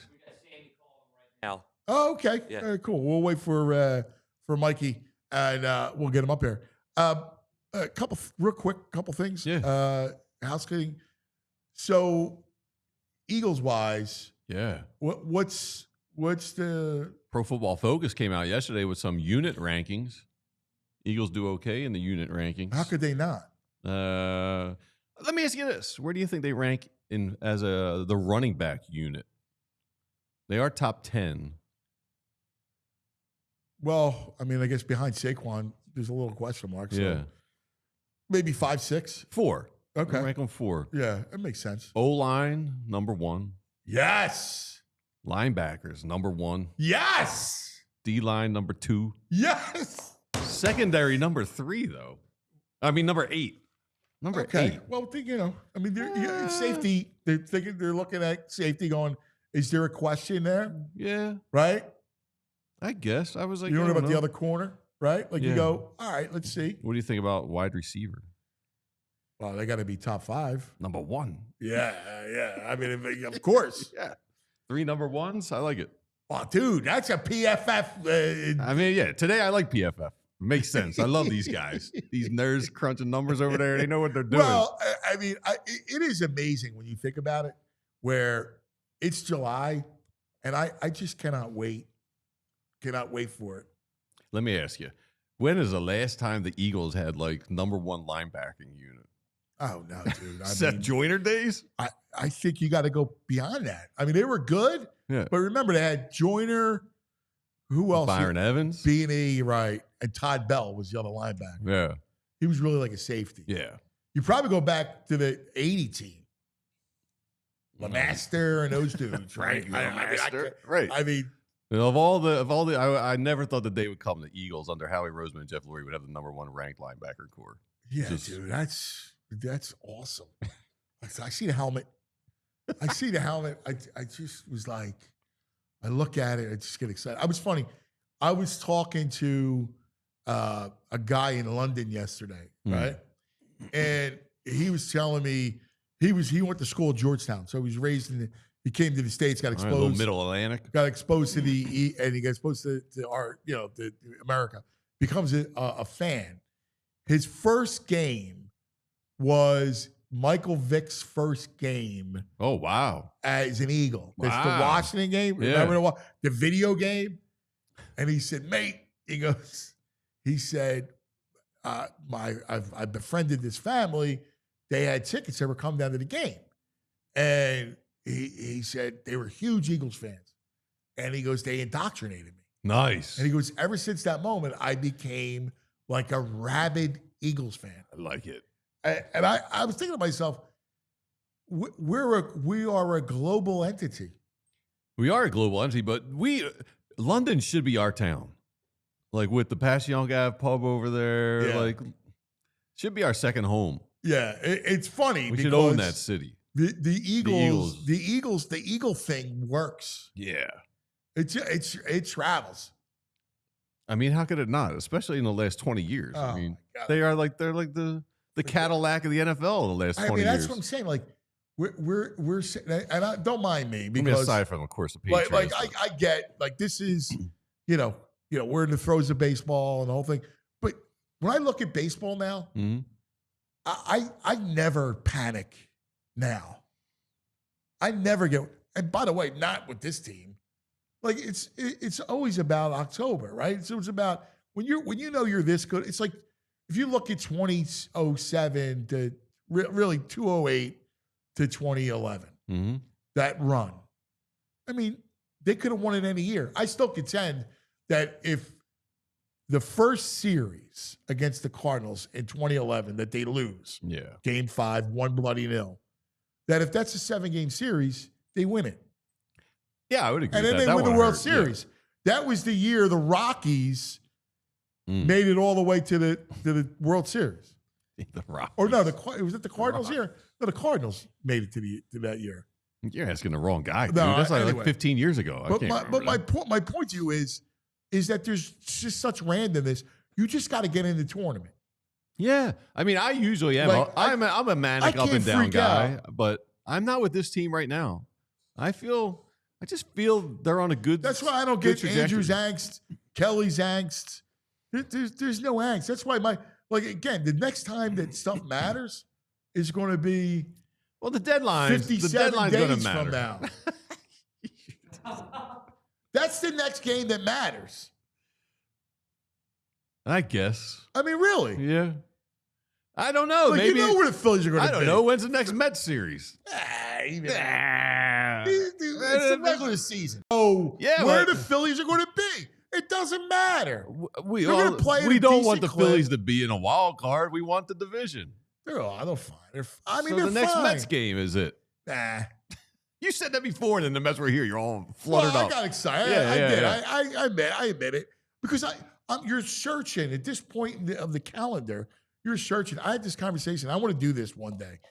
Speaker 4: Now,
Speaker 2: Oh, okay.
Speaker 4: Yeah.
Speaker 2: All right, cool. We'll wait for Mikey and we'll get him up here. A couple things.
Speaker 3: Yeah.
Speaker 2: Housekeeping. So, Eagles wise,
Speaker 3: Yeah.
Speaker 2: what's the
Speaker 3: Pro Football Focus came out yesterday with some unit rankings. Eagles do okay in the unit rankings.
Speaker 2: how could they not?
Speaker 3: Let me ask you this: where do you think they rank in as the running back unit? They are top 10.
Speaker 2: Well, I mean, I guess behind Saquon, there's a little question mark. So
Speaker 3: Yeah,
Speaker 2: maybe 5, 6.
Speaker 3: 4.
Speaker 2: Okay.
Speaker 3: I rank them 4.
Speaker 2: Yeah, that makes sense.
Speaker 3: O-line number 1.
Speaker 2: Yes.
Speaker 3: Linebackers number 1.
Speaker 2: Yes.
Speaker 3: D-line number 2.
Speaker 2: Yes.
Speaker 3: Secondary number 3 though. I mean number 8. Number 8.
Speaker 2: Well, I mean, safety. They're looking at safety, going, is there a question there?
Speaker 3: Yeah,
Speaker 2: Right.
Speaker 3: I guess I was like,
Speaker 2: You don't
Speaker 3: I
Speaker 2: know
Speaker 3: don't
Speaker 2: about the other corner, right? Like you
Speaker 3: Yeah.
Speaker 2: go, all right, let's see.
Speaker 3: What do you think about wide receiver?
Speaker 2: Well, they got to be top 5.
Speaker 3: Number 1.
Speaker 2: Yeah. I mean, of course.
Speaker 3: Yeah, 3 number 1s. I like it.
Speaker 2: Oh, dude, that's a PFF.
Speaker 3: I mean, yeah, today I like PFF. Makes sense. I love these guys. These nerds crunching numbers over there. They know what they're doing.
Speaker 2: Well, I mean, it is amazing when you think about it, where it's July, and I just cannot wait. Cannot wait for it.
Speaker 3: Let me ask you, when is the last time the Eagles had like number 1 linebacking unit?
Speaker 2: Oh, no, dude.
Speaker 3: Seth Joyner days?
Speaker 2: I think you got to go beyond that. I mean, they were good,
Speaker 3: Yeah.
Speaker 2: but remember, they had Joyner. Who else?
Speaker 3: Byron Evans?
Speaker 2: Beanie, right. And Todd Bell was the other linebacker.
Speaker 3: Yeah.
Speaker 2: he was really like a safety.
Speaker 3: Yeah.
Speaker 2: You probably go back to the 80 team. LeMaster and those dudes, right?
Speaker 3: Right.
Speaker 2: I mean,
Speaker 3: of all the, I never thought the day would come the Eagles under Howie Roseman and Jeff Lurie would have the #1 ranked linebacker core.
Speaker 2: Yeah, dude, that's awesome. I see the helmet. I just was like, I look at it, I just get excited. I was talking to a guy in London yesterday, right? And he was telling me he went to school at Georgetown, so he was raised he came to the States, got exposed,
Speaker 3: little Middle Atlantic,
Speaker 2: got exposed to and he got exposed to our, to America. Becomes a fan. His first game was Michael Vick's first game.
Speaker 3: Oh, wow.
Speaker 2: As an Eagle.
Speaker 3: Wow.
Speaker 2: It's the Washington game.
Speaker 3: Yeah.
Speaker 2: Remember the video game? And he said, mate, he said, I've befriended this family. They had tickets. They were coming down to the game. And he said they were huge Eagles fans. And he goes, they indoctrinated me.
Speaker 3: Nice.
Speaker 2: And he goes, ever since that moment, I became like a rabid Eagles fan.
Speaker 3: I like it.
Speaker 2: And I was thinking to myself, we are a global entity.
Speaker 3: We are a global entity, but London should be our town. Like with the Passyunk Ave pub over there, like should be our second home.
Speaker 2: Yeah, it's funny.
Speaker 3: We should own that city.
Speaker 2: The Eagle thing works.
Speaker 3: Yeah,
Speaker 2: it travels.
Speaker 3: I mean, how could it not? Especially in the last 20 years.
Speaker 2: Oh,
Speaker 3: I mean, they're like the Cadillac of the NFL in the last 20 years.
Speaker 2: That's what I'm saying. Like we're and don't mind me because
Speaker 3: I mean, aside from of course the Patriots,
Speaker 2: like I get like this is we're in the throes of baseball and the whole thing. But when I look at baseball now, I never panic now. I never get, and by the way, not with this team. Like it's always about October, right? So it's about when you know you're this good. It's like if you look at 2007 to really 2008 to 2011, that run. I mean, they could have won it any year. I still contend that if the first series against the Cardinals in 2011 that they lose, Game 5, 1 bloody nil, that if that's a 7-game series, they win it.
Speaker 3: Yeah, I would agree.
Speaker 2: And then they win the World Series. Yeah. That was the year the Rockies made it all the way to the World Series.
Speaker 3: The Rockies.
Speaker 2: Or no, was it the Cardinals year? No, the Cardinals made it to that year.
Speaker 3: You're asking the wrong guy, dude.
Speaker 2: No,
Speaker 3: That's
Speaker 2: anyway.
Speaker 3: like 15 years ago.
Speaker 2: But my point to you is that there's just such randomness. You just got to get in the tournament.
Speaker 3: Yeah, I mean, I usually am.
Speaker 2: Like,
Speaker 3: I'm a manic up and down guy, but I'm not with this team right now. I just feel they're on a good.
Speaker 2: That's why I don't get Andrew's angst, Kelly's angst. There's no angst. That's why again, the next time that stuff matters is going to be
Speaker 3: the deadline.
Speaker 2: 57 days from now. That's the next game that matters.
Speaker 3: I guess.
Speaker 2: I mean, really?
Speaker 3: Yeah. I don't know. Maybe
Speaker 2: you know where the Phillies are going to be.
Speaker 3: I don't know. When's the next Mets series?
Speaker 2: It's the regular season. Oh,
Speaker 3: yeah,
Speaker 2: where the Phillies are going to be. It doesn't matter.
Speaker 3: We don't want the Phillies to be in a wild card. We want the division.
Speaker 2: They're fine. They're
Speaker 3: the next Mets game is it?
Speaker 2: Nah.
Speaker 3: You said that before, and then the Mets were here. You're all fluttered up.
Speaker 2: I got excited. I admit it. Because you're searching at this point of the calendar. You're searching. I had this conversation. I want to do this one day,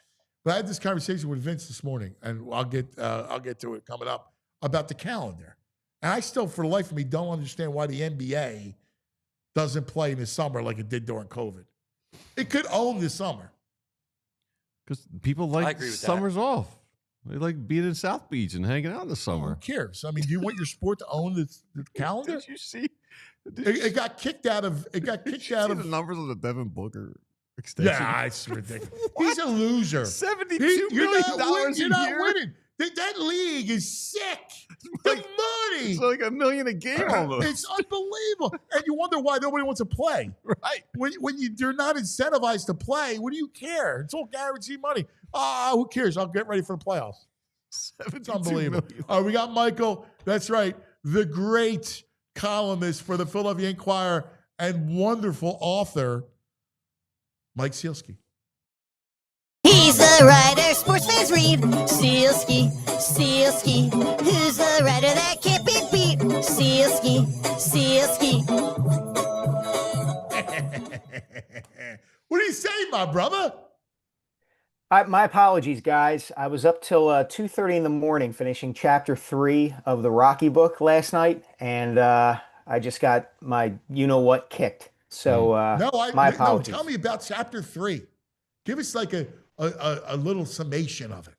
Speaker 2: but I had this conversation with Vince this morning, and I'll get to it coming up about the calendar. And I still, for the life of me, don't understand why the NBA doesn't play in the summer like it did during COVID. It could own the summer
Speaker 3: because people like summers off. They like being in South Beach and hanging out in the summer.
Speaker 2: Who cares? I mean, do you want your sport to own the calendar?
Speaker 3: Did you see?
Speaker 2: It got kicked out of. It got kicked out of
Speaker 3: the numbers of the Devin Booker extension.
Speaker 2: Yeah, it's ridiculous. He's a loser.
Speaker 3: $72 million
Speaker 2: You're not winning. That league is sick. The money.
Speaker 3: It's like $1 million a game almost.
Speaker 2: It's unbelievable. And you wonder why nobody wants to play.
Speaker 3: Right.
Speaker 2: When you're not incentivized to play, what do you care? It's all guaranteed money. Who cares? I'll get ready for the playoffs. It's unbelievable. We got Michael. That's right. The great columnist for the Philadelphia Inquirer and wonderful author Mike Sielski.
Speaker 5: He's the writer sports fans read. Sielski, Sielski. Who's the writer that can't be beat? Sielski, Sielski.
Speaker 2: What do you say, my brother?
Speaker 6: My apologies, guys. I was up till 2:30 in the morning finishing chapter 3 of the Rocky book last night, and I just got my you-know-what kicked. So my apologies.
Speaker 2: No, tell me about chapter 3. Give us like a little summation of it.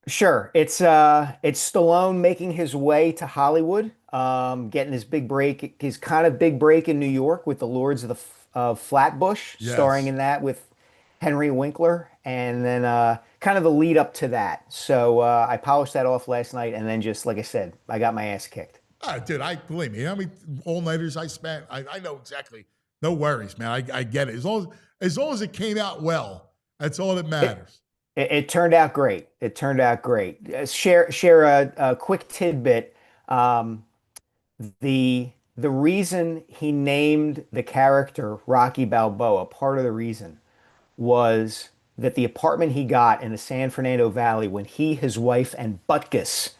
Speaker 6: Sure. It's Stallone making his way to Hollywood, getting his big break, his kind of big break in New York with the Lords of Flatbush,
Speaker 2: Yes.
Speaker 6: starring in that with Henry Winkler, and then kind of the lead up to that. So I polished that off last night, and then just like I said, I got my ass kicked.
Speaker 2: Dude, believe me, how many all-nighters I spent? I know exactly. No worries, man. I get it. As long as it came out well, that's all that matters.
Speaker 6: It turned out great. It turned out great. Share a quick tidbit. The reason he named the character Rocky Balboa, part of the reason was that the apartment he got in the San Fernando Valley when he, his wife, and Butkus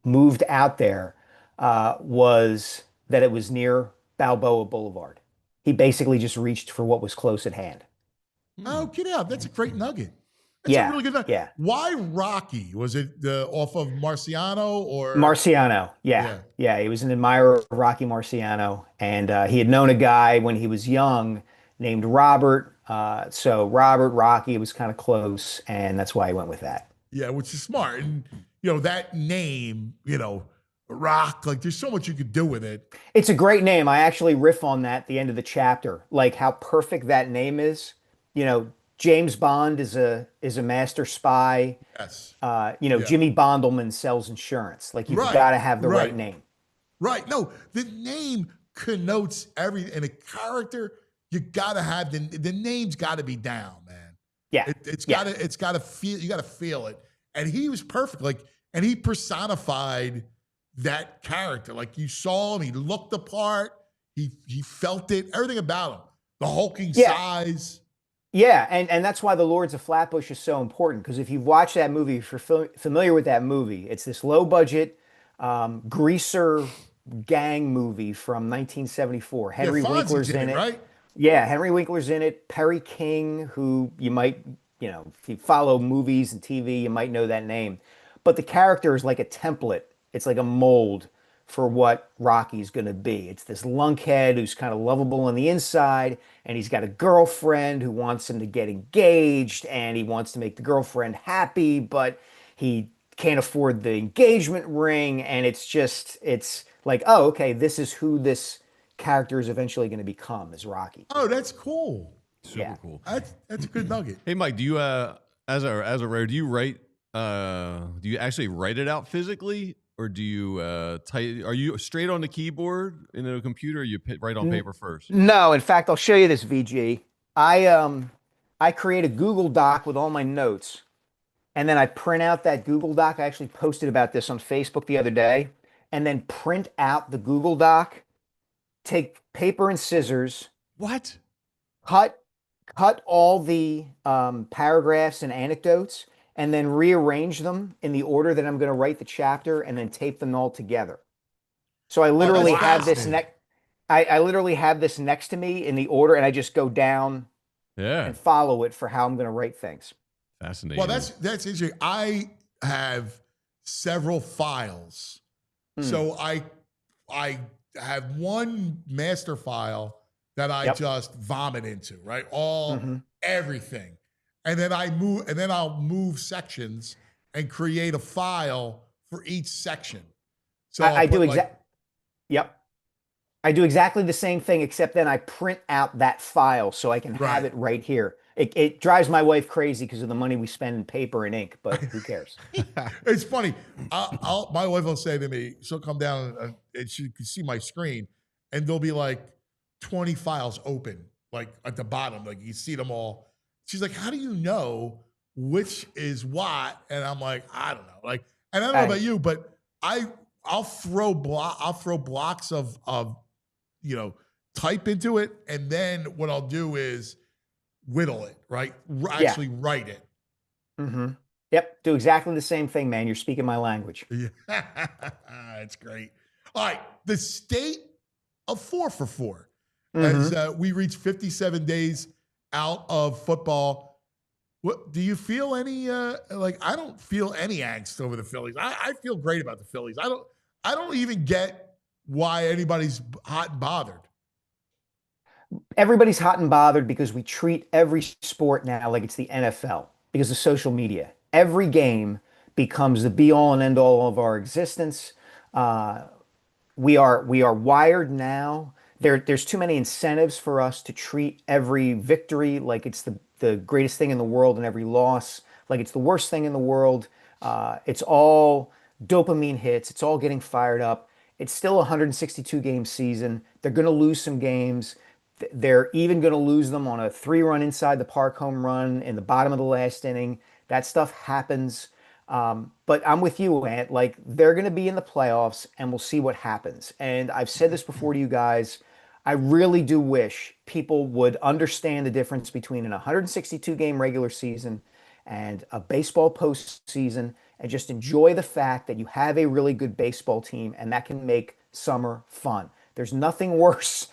Speaker 6: moved out there was that it was near Balboa Boulevard. He basically just reached for what was close at hand.
Speaker 2: Oh, get out. That's a great nugget. That's a really good nugget.
Speaker 6: Yeah.
Speaker 2: Why Rocky? Was it off of Marciano or?
Speaker 6: Marciano. Yeah. He was an admirer of Rocky Marciano. And he had known a guy when he was young named Robert. So Robert, Rocky, it was kind of close. And that's why he went with that.
Speaker 2: Yeah, which is smart. And, that name, Rock, like there's so much you could do with it.
Speaker 6: It's a great name. I actually riff on that at the end of the chapter, like how perfect that name is. James Bond is a master spy.
Speaker 2: Yes.
Speaker 6: Jimmy Bondelman sells insurance. Like you've got to have the right name.
Speaker 2: Right. No, the name connotes everything. And a character, you got to have the name's got to be down, man.
Speaker 6: Yeah.
Speaker 2: It's got to feel. You got to feel it. And he was perfect. And he personified that character. Like you saw him, he looked the part. He felt it. Everything about him. The hulking size.
Speaker 6: Yeah, and that's why the Lords of Flatbush is so important, because if you've watched that movie, if you're familiar with that movie, it's this low-budget greaser gang movie from 1974. Henry Winkler's in it.
Speaker 2: Right?
Speaker 6: Yeah, Henry Winkler's in it. Perry King, who you might, if you follow movies and TV, you might know that name. But the character is like a template. It's like a mold for what Rocky's going to be. It's this lunkhead who's kind of lovable on the inside, and he's got a girlfriend who wants him to get engaged, and he wants to make the girlfriend happy, but he can't afford the engagement ring, and it's like, oh, okay, this is who this character is eventually going to become, is Rocky.
Speaker 2: Oh, that's cool.
Speaker 3: Super cool.
Speaker 2: That's a good nugget.
Speaker 3: Hey, Mike, do you as a writer, do you write? Do you actually write it out physically? Or do you are you straight on the keyboard in a computer, or you write on paper first?
Speaker 6: No, in fact, I'll show you this, VG. I create a Google Doc with all my notes, and then I print out that Google Doc. I actually posted about this on Facebook the other day, and then print out the Google Doc, take paper and scissors.
Speaker 3: What?
Speaker 6: Cut all the paragraphs and anecdotes, and then rearrange them in the order that I'm going to write the chapter, and then tape them all together. So I literally have this I literally have this next to me in the order, and I just go down and follow it for how I'm going to write things.
Speaker 3: Fascinating.
Speaker 2: Well, that's interesting. I have several files. So I have one master file that I just vomit into, right? Everything. And then I'll move sections and create a file for each section. So I do
Speaker 6: exactly the same thing, except then I print out that file so I can have it right here. It drives my wife crazy because of the money we spend in paper and ink, but who cares?
Speaker 2: It's funny. My wife will say to me, she'll come down and she can see my screen, and there'll be like 20 files open, like at the bottom, like you see them all. She's like, how do you know which is what? And I'm like, I don't know. Like, and I don't know about you, but I'll throw blocks of type into it, and then what I'll do is whittle it, right?
Speaker 6: Yeah.
Speaker 2: Actually write it.
Speaker 6: Mm-hmm. Yep. Do exactly the same thing, man. You're speaking my language.
Speaker 2: Yeah. That's great. All right. The state of 4 for 4. As we reach 57 days out of football. What do you feel any like? I don't feel any angst over the Phillies. I feel great about the Phillies. I don't even get why anybody's hot and bothered.
Speaker 6: Everybody's hot and bothered because we treat every sport now like it's the NFL because of social media. Every game becomes the be all and end all of our existence. We are wired now. There's too many incentives for us to treat every victory like it's the greatest thing in the world and every loss like it's the worst thing in the world. It's all dopamine hits. It's all getting fired up. It's still a 162 game season. They're going to lose some games. They're even going to lose them on a 3-run inside the park home run in the bottom of the last inning. That stuff happens. But I'm with you, Ant. Like, they're going to be in the playoffs and we'll see what happens. And I've said this before to you guys. I really do wish people would understand the difference between an 162 game regular season and a baseball postseason and just enjoy the fact that you have a really good baseball team and that can make summer fun. There's nothing worse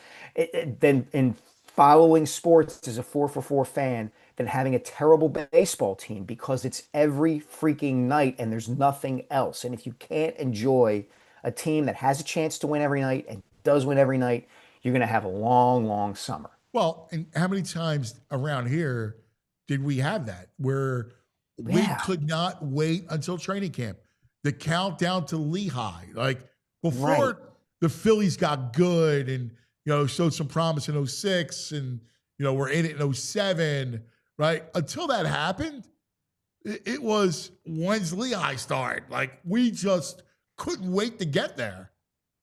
Speaker 6: than in following sports as a 4 for 4 fan than having a terrible baseball team because it's every freaking night and there's nothing else. And if you can't enjoy a team that has a chance to win every night and does win every night, you're going to have a long, long summer.
Speaker 2: Well, and how many times around here did we have that where we could not wait until training camp? The countdown to Lehigh, like before the Phillies got good and, you know, showed some promise in 06 and, you know, we're in it in 07, right? Until that happened, it was when's Lehigh start? Like we just couldn't wait to get there.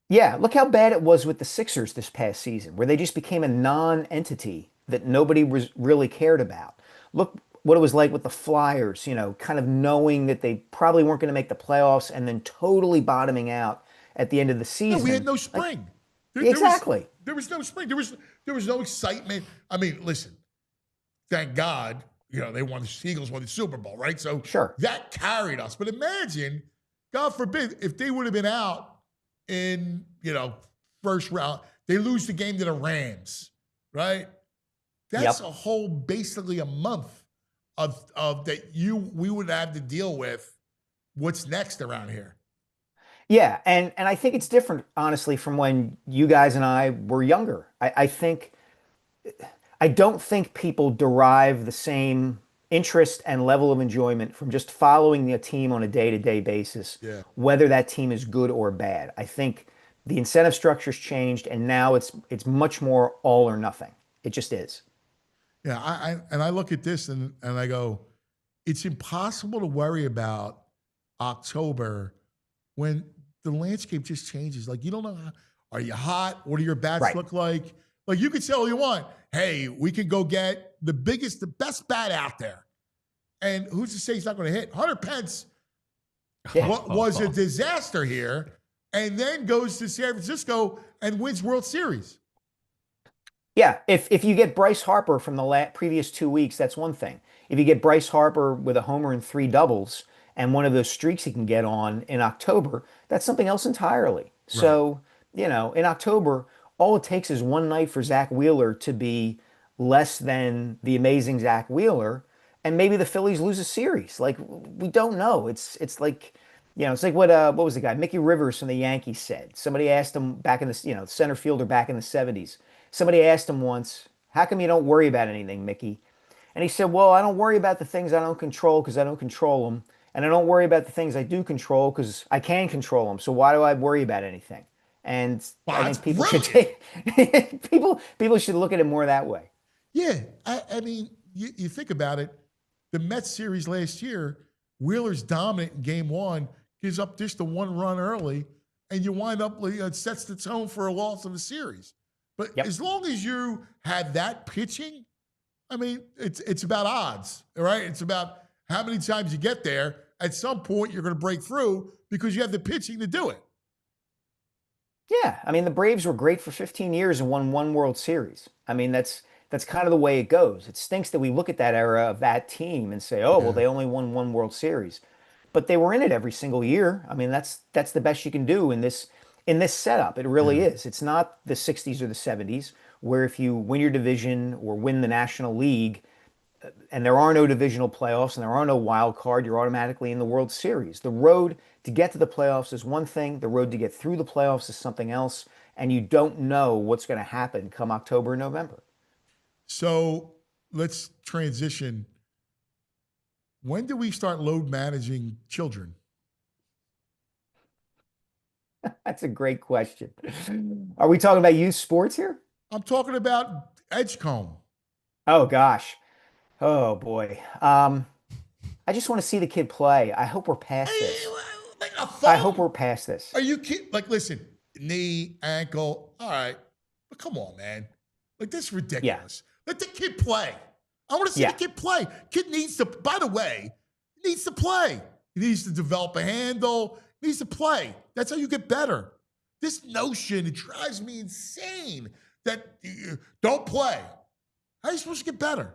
Speaker 6: Yeah, look how bad it was with the Sixers this past season, where they just became a non-entity that nobody was really cared about. Look what it was like with the Flyers, you know, kind of knowing that they probably weren't going to make the playoffs and then totally bottoming out at the end of the season.
Speaker 2: No, we had no spring.
Speaker 6: Exactly.
Speaker 2: There was no spring. There was no excitement. I mean, listen, thank God, you know, the Eagles won the Super Bowl, right? So that carried us. But imagine, God forbid, if they would have been out in, you know, first round, they lose the game to the Rams, right? That's a whole, basically a month of that we would have to deal with what's next around here.
Speaker 6: Yeah, and I think it's different, honestly, from when you guys and I were younger. I don't think people derive the same interest and level of enjoyment from just following the team on a day-to-day basis, whether that team is good or bad. I think the incentive structure's changed, and now it's much more all or nothing. It just is.
Speaker 2: Yeah, I look at this and I go, it's impossible to worry about October when the landscape just changes. Like, you don't know, are you hot? What do your bats look like? Like, you can say all you want. Hey, we can go get the best bat out there. And who's to say he's not going to hit? Hunter Pence was a disaster here and then goes to San Francisco and wins World Series.
Speaker 6: Yeah, if you get Bryce Harper from the previous 2 weeks, that's one thing. If you get Bryce Harper with a homer and 3 doubles and one of those streaks he can get on in October, that's something else entirely. Right. So, you know, in October, all it takes is one night for Zach Wheeler to be less than the amazing Zach Wheeler, and maybe the Phillies lose a series. Like, we don't know. It's like, you know, it's like what was the guy, Mickey Rivers from the Yankees said. Somebody asked him back in the, you know, center fielder back in the 70s. Somebody asked him once, how come you don't worry about anything, Mickey? And he said, well, I don't worry about the things I don't control because I don't control them. And I don't worry about the things I do control because I can control them. So why do I worry about anything? And I think people should people should look at it more that way.
Speaker 2: Yeah, I mean, you think about it. The Mets series last year, Wheeler's dominant in game 1, gives up just the 1 run early, and you wind up, it sets the tone for a loss of a series. But as long as you have that pitching, I mean, it's about odds, right? It's about how many times you get there. At some point, you're going to break through because you have the pitching to do it. Yeah,
Speaker 6: I mean, the Braves were great for 15 years and won 1 World Series. I mean, that's that's kind of the way it goes. It stinks that we look at that era of that team and say, oh, well, they only won one World Series, but they were in it every single year. I mean, that's the best you can do in this setup. It really is. It's not the 60s or the 70s where if you win your division or win the National League and there are no divisional playoffs and there are no wild card, you're automatically in the World Series. The road to get to the playoffs is one thing. The road to get through the playoffs is something else. And you don't know what's going to happen come October and November.
Speaker 2: So let's transition. When do we start load managing children?
Speaker 6: That's a great question. Are we talking about youth sports here?
Speaker 2: I'm talking about Edgecombe.
Speaker 6: Oh, gosh. Oh, boy. I just want to see the kid play. I hope we're past this.
Speaker 2: Like a
Speaker 6: I
Speaker 2: thumb?
Speaker 6: hope we're past this.
Speaker 2: Are you kidding? Like, listen, knee, ankle, all right. But come on, man. Like, this is ridiculous. Let the kid play. I want to see the kid play. Kid needs to, by the way, needs to play. He needs to develop a handle. He needs to play. That's how you get better. This notion, it drives me insane that you don't play. How are you supposed to get better?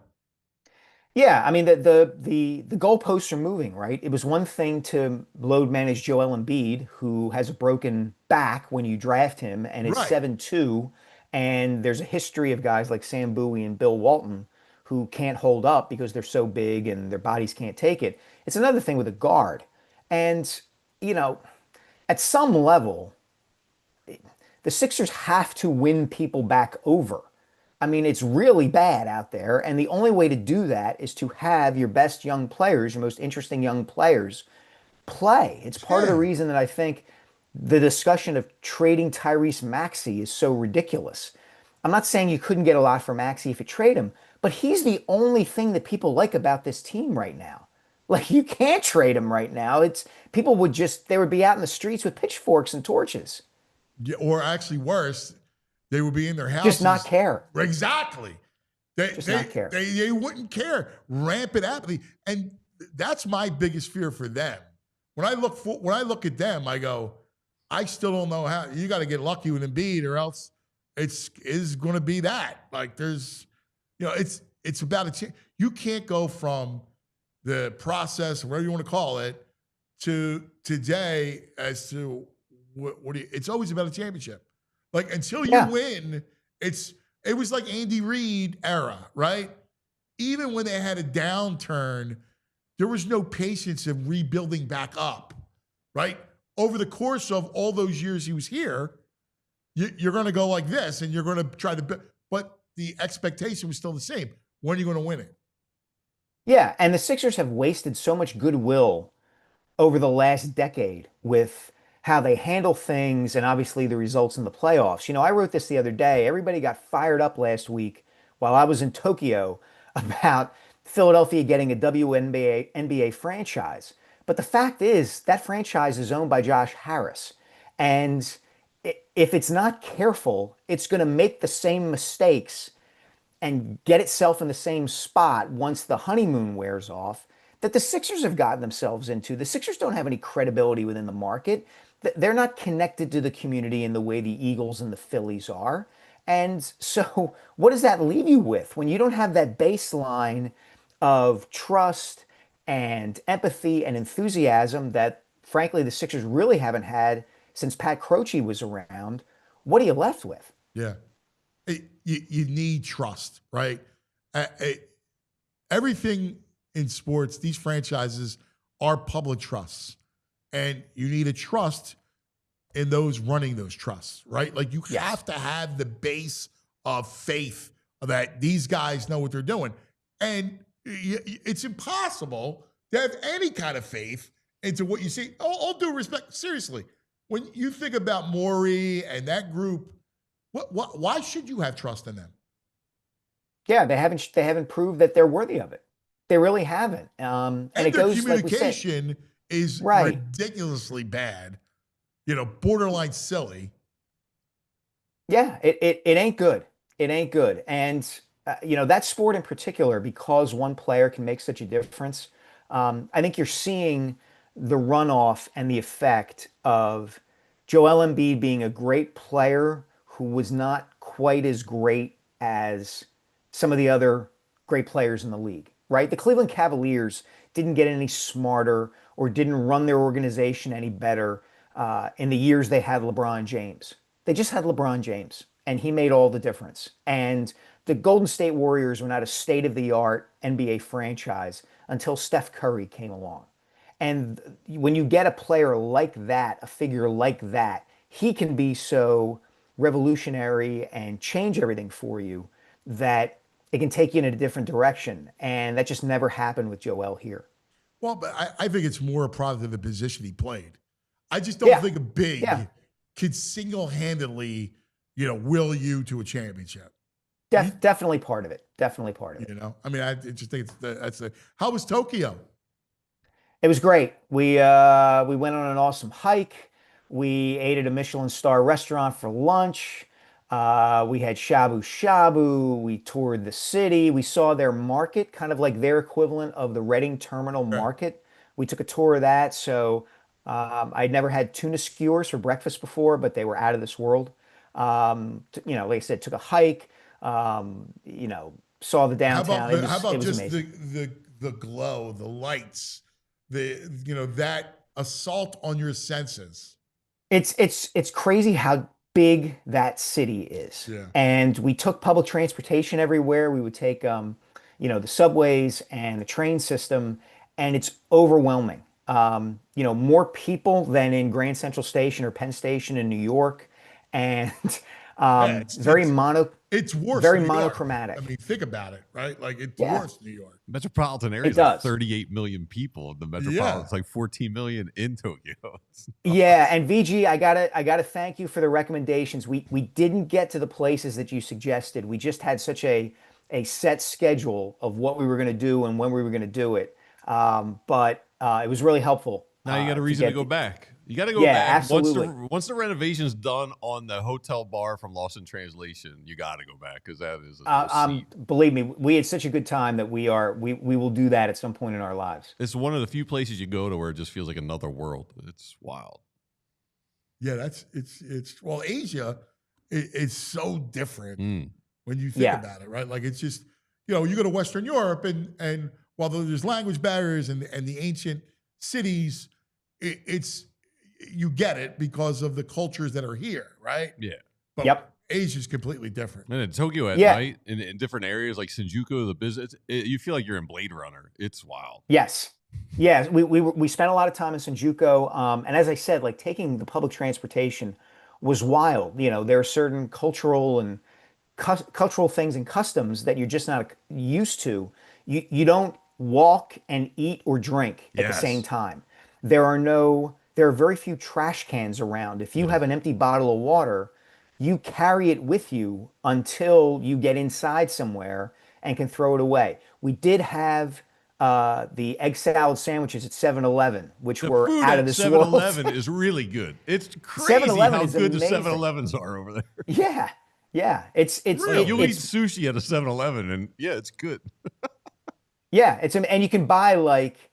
Speaker 6: Yeah, I mean the goalposts are moving, right? It was one thing to load manage Joel Embiid, who has a broken back when you draft him, and is 7'2", and there's a history of guys like Sam Bowie and Bill Walton who can't hold up because they're so big and their bodies can't take it. It's another thing with a guard, and you know, at some level, the Sixers have to win people back over. I mean, it's really bad out there, and the only way to do that is to have your best young players, your most interesting young players, play. It's part of the reason that I think the discussion of trading Tyrese Maxey is so ridiculous. I'm not saying you couldn't get a lot for Maxey if you trade him, but he's the only thing that people like about this team right now. Like, you can't trade him right now. It's people would they would be out in the streets with pitchforks and torches.
Speaker 2: Yeah, or actually worse, they would be in their houses.
Speaker 6: Just not care.
Speaker 2: Exactly.
Speaker 6: Not care.
Speaker 2: They wouldn't care. Rampant apathy. And that's my biggest fear for them. When I look at them, I go, I still don't know how. You got to get lucky with Embiid, or else is going to be that. Like, there's, it's about a chance. You can't go from the process, whatever you want to call it, to today as to what do you, it's always about a championship. Like, until you win, it was like Andy Reid era, right? Even when they had a downturn, there was no patience in rebuilding back up, right? Over the course of all those years he was here, you're going to go like this, and you're going to try to, but the expectation was still the same. When are you going to win it?
Speaker 6: Yeah, and the Sixers have wasted so much goodwill over the last decade with how they handle things and obviously the results in the playoffs. You know, I wrote this the other day. Everybody got fired up last week while I was in Tokyo about Philadelphia getting a WNBA franchise. But the fact is that franchise is owned by Josh Harris. And if it's not careful, it's going to make the same mistakes and get itself in the same spot once the honeymoon wears off that the Sixers have gotten themselves into. The Sixers don't have any credibility within the market. They're not connected to the community in the way the Eagles and the Phillies are. And so what does that leave you with when you don't have that baseline of trust and empathy and enthusiasm that, frankly, the Sixers really haven't had since Pat Croce was around? What are you left with?
Speaker 2: Yeah. You need trust, right? Everything in sports, these franchises are public trusts. And you need a trust in those running those trusts, right? Like, you have to have the base of faith that these guys know what they're doing. And it's impossible to have any kind of faith into what you see. All due respect, seriously, when you think about Morey and that group, why should you have trust in them?
Speaker 6: Yeah, they haven't proved that they're worthy of it. They really haven't. And it
Speaker 2: their
Speaker 6: goes,
Speaker 2: communication
Speaker 6: like we said,
Speaker 2: is ridiculously bad, borderline silly.
Speaker 6: Yeah, it ain't good. It ain't good. And, that sport in particular, because one player can make such a difference, I think you're seeing the runoff and the effect of Joel Embiid being a great player who was not quite as great as some of the other great players in the league, right? The Cleveland Cavaliers didn't get any smarter or didn't run their organization any better in the years they had LeBron James. They just had LeBron James, and he made all the difference. And the Golden State Warriors were not a state-of-the-art NBA franchise until Steph Curry came along. And when you get a player like that, a figure like that, he can be so revolutionary and change everything for you that it can take you in a different direction. And that just never happened with Joel here.
Speaker 2: Well, but I think it's more a product of the position he played. I just don't think a big could single-handedly, will you to a championship.
Speaker 6: Definitely part of it. Definitely part of it.
Speaker 2: I mean, I just think how was Tokyo?
Speaker 6: It was great. We went on an awesome hike. We ate at a Michelin star restaurant for lunch. We had shabu shabu. We toured the city. We saw their market, kind of like their equivalent of the Reading Terminal Market. We took a tour of that. So I'd never had tuna skewers for breakfast before, but they were out of this world. Like I said, took a hike. Saw the downtown.
Speaker 2: How about just
Speaker 6: amazing.
Speaker 2: the glow, the lights, that assault on your senses?
Speaker 6: It's crazy how big that city is.
Speaker 2: Yeah.
Speaker 6: And we took public transportation everywhere. We would take the subways and the train system, and it's overwhelming. More people than in Grand Central Station or Penn Station in New York, and
Speaker 2: It's worse.
Speaker 6: very
Speaker 2: New York.
Speaker 6: monochromatic.
Speaker 2: I mean, think about it, right? Like it's worse New York.
Speaker 3: Metropolitan area is like 38 million people. The metropolitan is like 14 million in Tokyo.
Speaker 6: Yeah, and VG, I gotta thank you for the recommendations. We didn't get to the places that you suggested. We just had such a set schedule of what we were going to do and when we were going to do it. But it was really helpful.
Speaker 3: Now you got a reason to go back. You got to go back.
Speaker 6: Absolutely.
Speaker 3: Once the renovation's done on the hotel bar from Lost in Translation, you got to go back because that is
Speaker 6: believe me, we had such a good time that we will do that at some point in our lives.
Speaker 3: It's one of the few places you go to where it just feels like another world. It's wild.
Speaker 2: Yeah, well, Asia is so different when you think about it, right? Like it's just, you go to Western Europe and while there's language barriers and the ancient cities, you get it because of the cultures that are here, right?
Speaker 3: Yeah.
Speaker 6: But
Speaker 2: Asia's completely different.
Speaker 3: And in Tokyo at night, in different areas like Shinjuku, the business, you feel like you're in Blade Runner. It's wild.
Speaker 6: Yes. We spent a lot of time in Shinjuku, and as I said, like taking the public transportation was wild. There are certain cultural things and customs that you're just not used to. You don't walk and eat or drink at the same time. There are very few trash cans around. If you have an empty bottle of water, you carry it with you until you get inside somewhere and can throw it away. We did have the egg salad sandwiches at 7-Eleven, which were out of this world.
Speaker 3: 7-Eleven is really good. It's crazy how good the 7-Elevens are over there.
Speaker 6: Yeah. It's
Speaker 3: you'll eat sushi at a 7-Eleven, and it's good.
Speaker 6: And you can buy like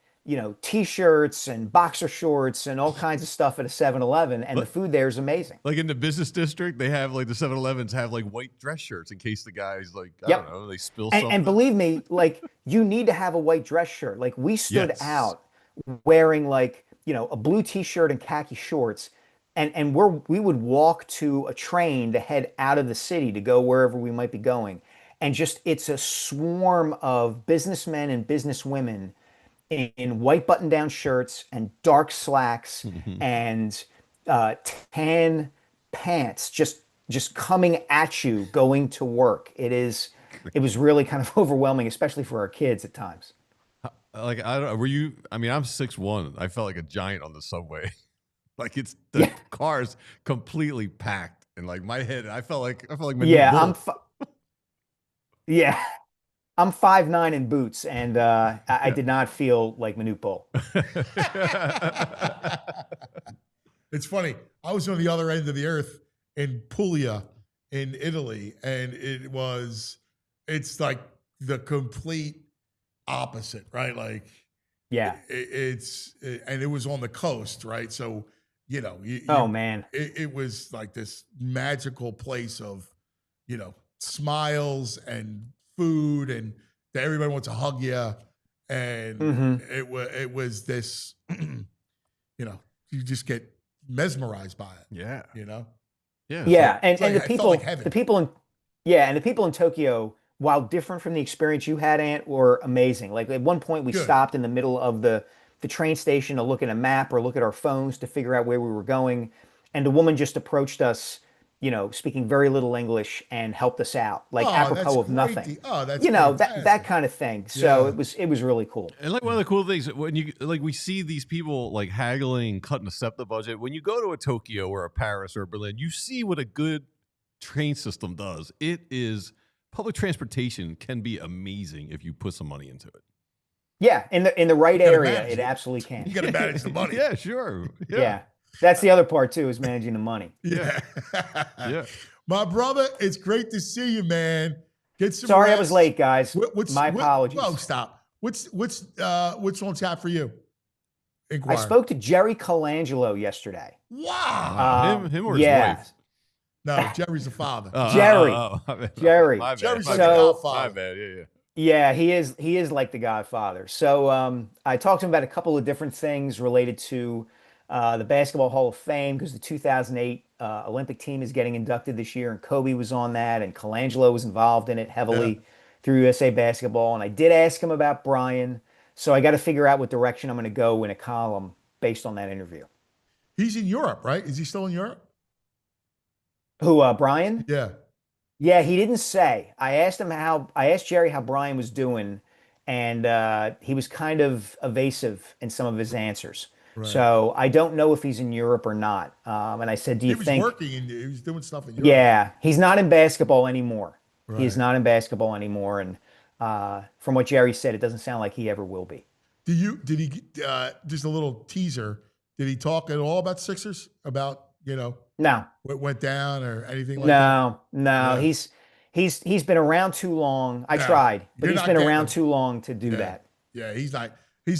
Speaker 6: T-shirts and boxer shorts and all kinds of stuff at a 7-Eleven, and the food there is amazing.
Speaker 3: Like in the business district, they have like the 7-Elevens have like white dress shirts in case the guys like, I don't know, they spill something.
Speaker 6: And believe me, like you need to have a white dress shirt. Like we stood out wearing like, a blue T-shirt and khaki shorts, and we would walk to a train to head out of the city to go wherever we might be going. And just, it's a swarm of businessmen and businesswomen in white button-down shirts and dark slacks and tan pants, just coming at you going to work. It was really kind of overwhelming, especially for our kids at times.
Speaker 3: Like I don't. Were you? I mean, I'm 6'1". I felt like a giant on the subway. Like the car's completely packed, and like my head, I felt like I'm 5'9" in boots, and I did not feel like Manute Bol.
Speaker 2: It's funny. I was on the other end of the earth in Puglia in Italy, and it's like the complete opposite, right? Like, and it was on the coast, right? So, man, it was like this magical place of, smiles and food and that everybody wants to hug you. And it was this, you just get mesmerized by it.
Speaker 3: Yeah.
Speaker 2: Yeah.
Speaker 6: And
Speaker 2: like,
Speaker 6: the
Speaker 2: it felt
Speaker 6: people,
Speaker 2: like heaven.
Speaker 6: the people in Tokyo, while different from the experience you had, Ant, were amazing. Like at one point we stopped in the middle of the train station to look at a map or look at our phones to figure out where we were going. And the woman just approached us, speaking very little English and helped us out, like apropos of nothing.
Speaker 2: That's
Speaker 6: that kind of thing. So it was really cool.
Speaker 3: And like one of the cool things when we see these people like haggling, cutting a SEPTA budget. When you go to a Tokyo or a Paris or a Berlin, you see what a good train system does. It is public transportation can be amazing if you put some money into it.
Speaker 6: Yeah, in the right area, it absolutely can.
Speaker 2: You got to manage the money.
Speaker 3: Yeah, sure.
Speaker 6: Yeah. That's the other part too, is managing the money.
Speaker 2: Yeah.
Speaker 3: Yeah.
Speaker 2: My brother, it's great to see you, man. Get some
Speaker 6: Sorry
Speaker 2: rest.
Speaker 6: I was late, guys. My apologies.
Speaker 2: Whoa, stop. What's on tap for you?
Speaker 6: I spoke to Jerry Colangelo yesterday.
Speaker 2: Wow.
Speaker 3: Him or his wife?
Speaker 2: No, Jerry's the father.
Speaker 6: Jerry. Jerry.
Speaker 3: My bad.
Speaker 2: Jerry's
Speaker 3: My
Speaker 2: like
Speaker 3: bad.
Speaker 2: the godfather.
Speaker 3: My bad. Yeah.
Speaker 6: Yeah, he is like the Godfather. So I talked to him about a couple of different things related to the Basketball Hall of Fame, because the 2008 Olympic team is getting inducted this year, and Kobe was on that, and Colangelo was involved in it heavily through USA Basketball. And I did ask him about Brian, so I got to figure out what direction I'm going to go in a column based on that interview.
Speaker 2: He's in Europe, right? Is he still in Europe?
Speaker 6: Who, Brian?
Speaker 2: Yeah.
Speaker 6: Yeah, he didn't say. I asked Jerry how Brian was doing, and he was kind of evasive in some of his answers. Right. So I don't know if he's in Europe or not. And I said, he was
Speaker 2: working he was doing stuff in Europe.
Speaker 6: Yeah, he's not in basketball anymore.
Speaker 2: Right.
Speaker 6: He is not in basketball anymore. And from what Jerry said, it doesn't sound like he ever will be.
Speaker 2: Did he just a little teaser? Did he talk at all about Sixers? About,
Speaker 6: no,
Speaker 2: what went down or anything like that?
Speaker 6: No. He's been around too long. I tried, but he's been around too long to do that.
Speaker 2: Yeah, he's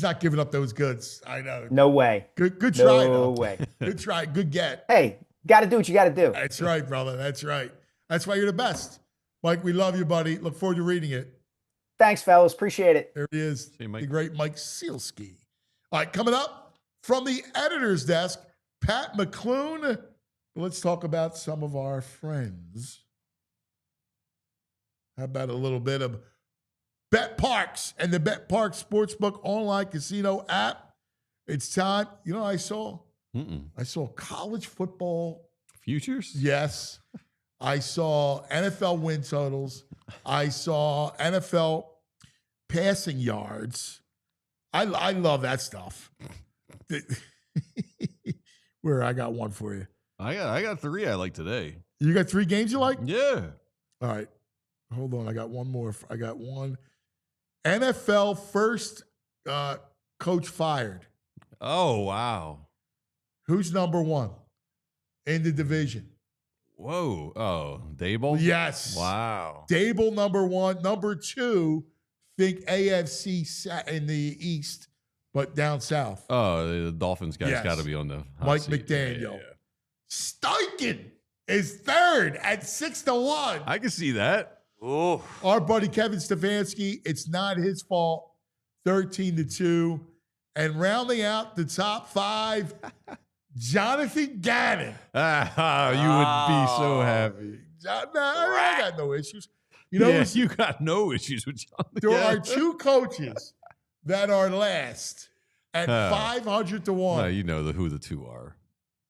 Speaker 2: not giving up those goods. I know.
Speaker 6: No way.
Speaker 2: Good try.
Speaker 6: No way.
Speaker 2: Good try. Good get.
Speaker 6: Hey, got to do what you got to do.
Speaker 2: That's right, brother. That's right. That's why you're the best. Mike, we love you, buddy. Look forward to reading it.
Speaker 6: Thanks, fellas. Appreciate it.
Speaker 2: There he is,
Speaker 3: hey,
Speaker 2: the great Mike Sielski. All right, coming up from the editor's desk, Pat McClune. Let's talk about some of our friends. How about a little bit of Bet Parks and the Bet Parks Sportsbook online casino app? It's time. I saw college football
Speaker 3: futures.
Speaker 2: Yes. I saw NFL win totals. I saw NFL passing yards. I love that stuff. Where I got one for you.
Speaker 3: I got 3 I like today.
Speaker 2: You got 3 games you like?
Speaker 3: Yeah.
Speaker 2: All right. Hold on. I got one more. I got one. NFL first coach fired.
Speaker 3: Oh, wow.
Speaker 2: Who's number 1 in the division?
Speaker 3: Whoa. Oh, Dable?
Speaker 2: Yes.
Speaker 3: Wow.
Speaker 2: Dable, number 1. Number 2, think AFC in the East, but down south.
Speaker 3: Oh, the Dolphins guys got to be on the hot
Speaker 2: Mike
Speaker 3: seat.
Speaker 2: McDaniel.
Speaker 3: Yeah.
Speaker 2: Steichen is 3rd at 6-1.
Speaker 3: I can see that.
Speaker 4: Oh,
Speaker 2: Our buddy Kevin Stefanski, it's not his fault, 13-2. And rounding out the top 5, Jonathan Gannon.
Speaker 3: You would be so happy.
Speaker 2: I got no issues.
Speaker 3: You got no issues with Jonathan.
Speaker 2: There are 2 coaches that are last at 500-1.
Speaker 3: No, you know who the 2 are.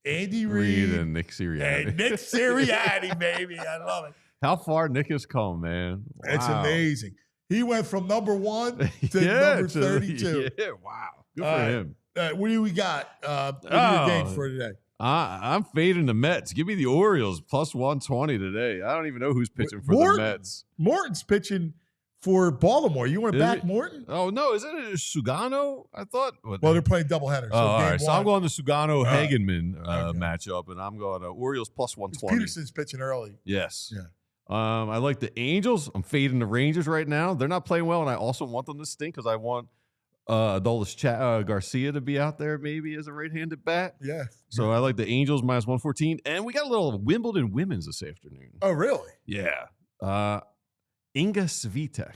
Speaker 2: Andy Reid
Speaker 3: and Nick Sirianni.
Speaker 2: And Nick Sirianni, baby. I love it.
Speaker 3: How far Nick has come, man. Wow.
Speaker 2: It's amazing. He went from number 1 to number 32.
Speaker 3: Yeah, wow. Good for him.
Speaker 2: What do we got? What are your games for today?
Speaker 3: I'm fading the Mets. Give me the Orioles plus 120 today. I don't even know who's pitching for the Mets.
Speaker 2: Morton's pitching for Baltimore. You want to back Morton?
Speaker 3: Oh, no. Isn't it Sugano? I thought.
Speaker 2: Well, they're playing doubleheader.
Speaker 3: All right. So I'm going to Sugano Hagenman matchup, and I'm going to Orioles plus 120.
Speaker 2: Peterson's pitching early.
Speaker 3: Yes.
Speaker 2: Yeah.
Speaker 3: I like the Angels. I'm fading the Rangers right now. They're not playing well, and I also want them to stink because I want Adolis Garcia to be out there maybe as a right-handed bat.
Speaker 2: Yeah.
Speaker 3: So I like the Angels minus 114. And we got a little Wimbledon women's this afternoon.
Speaker 2: Oh, really?
Speaker 3: Yeah. Inga Swiatek.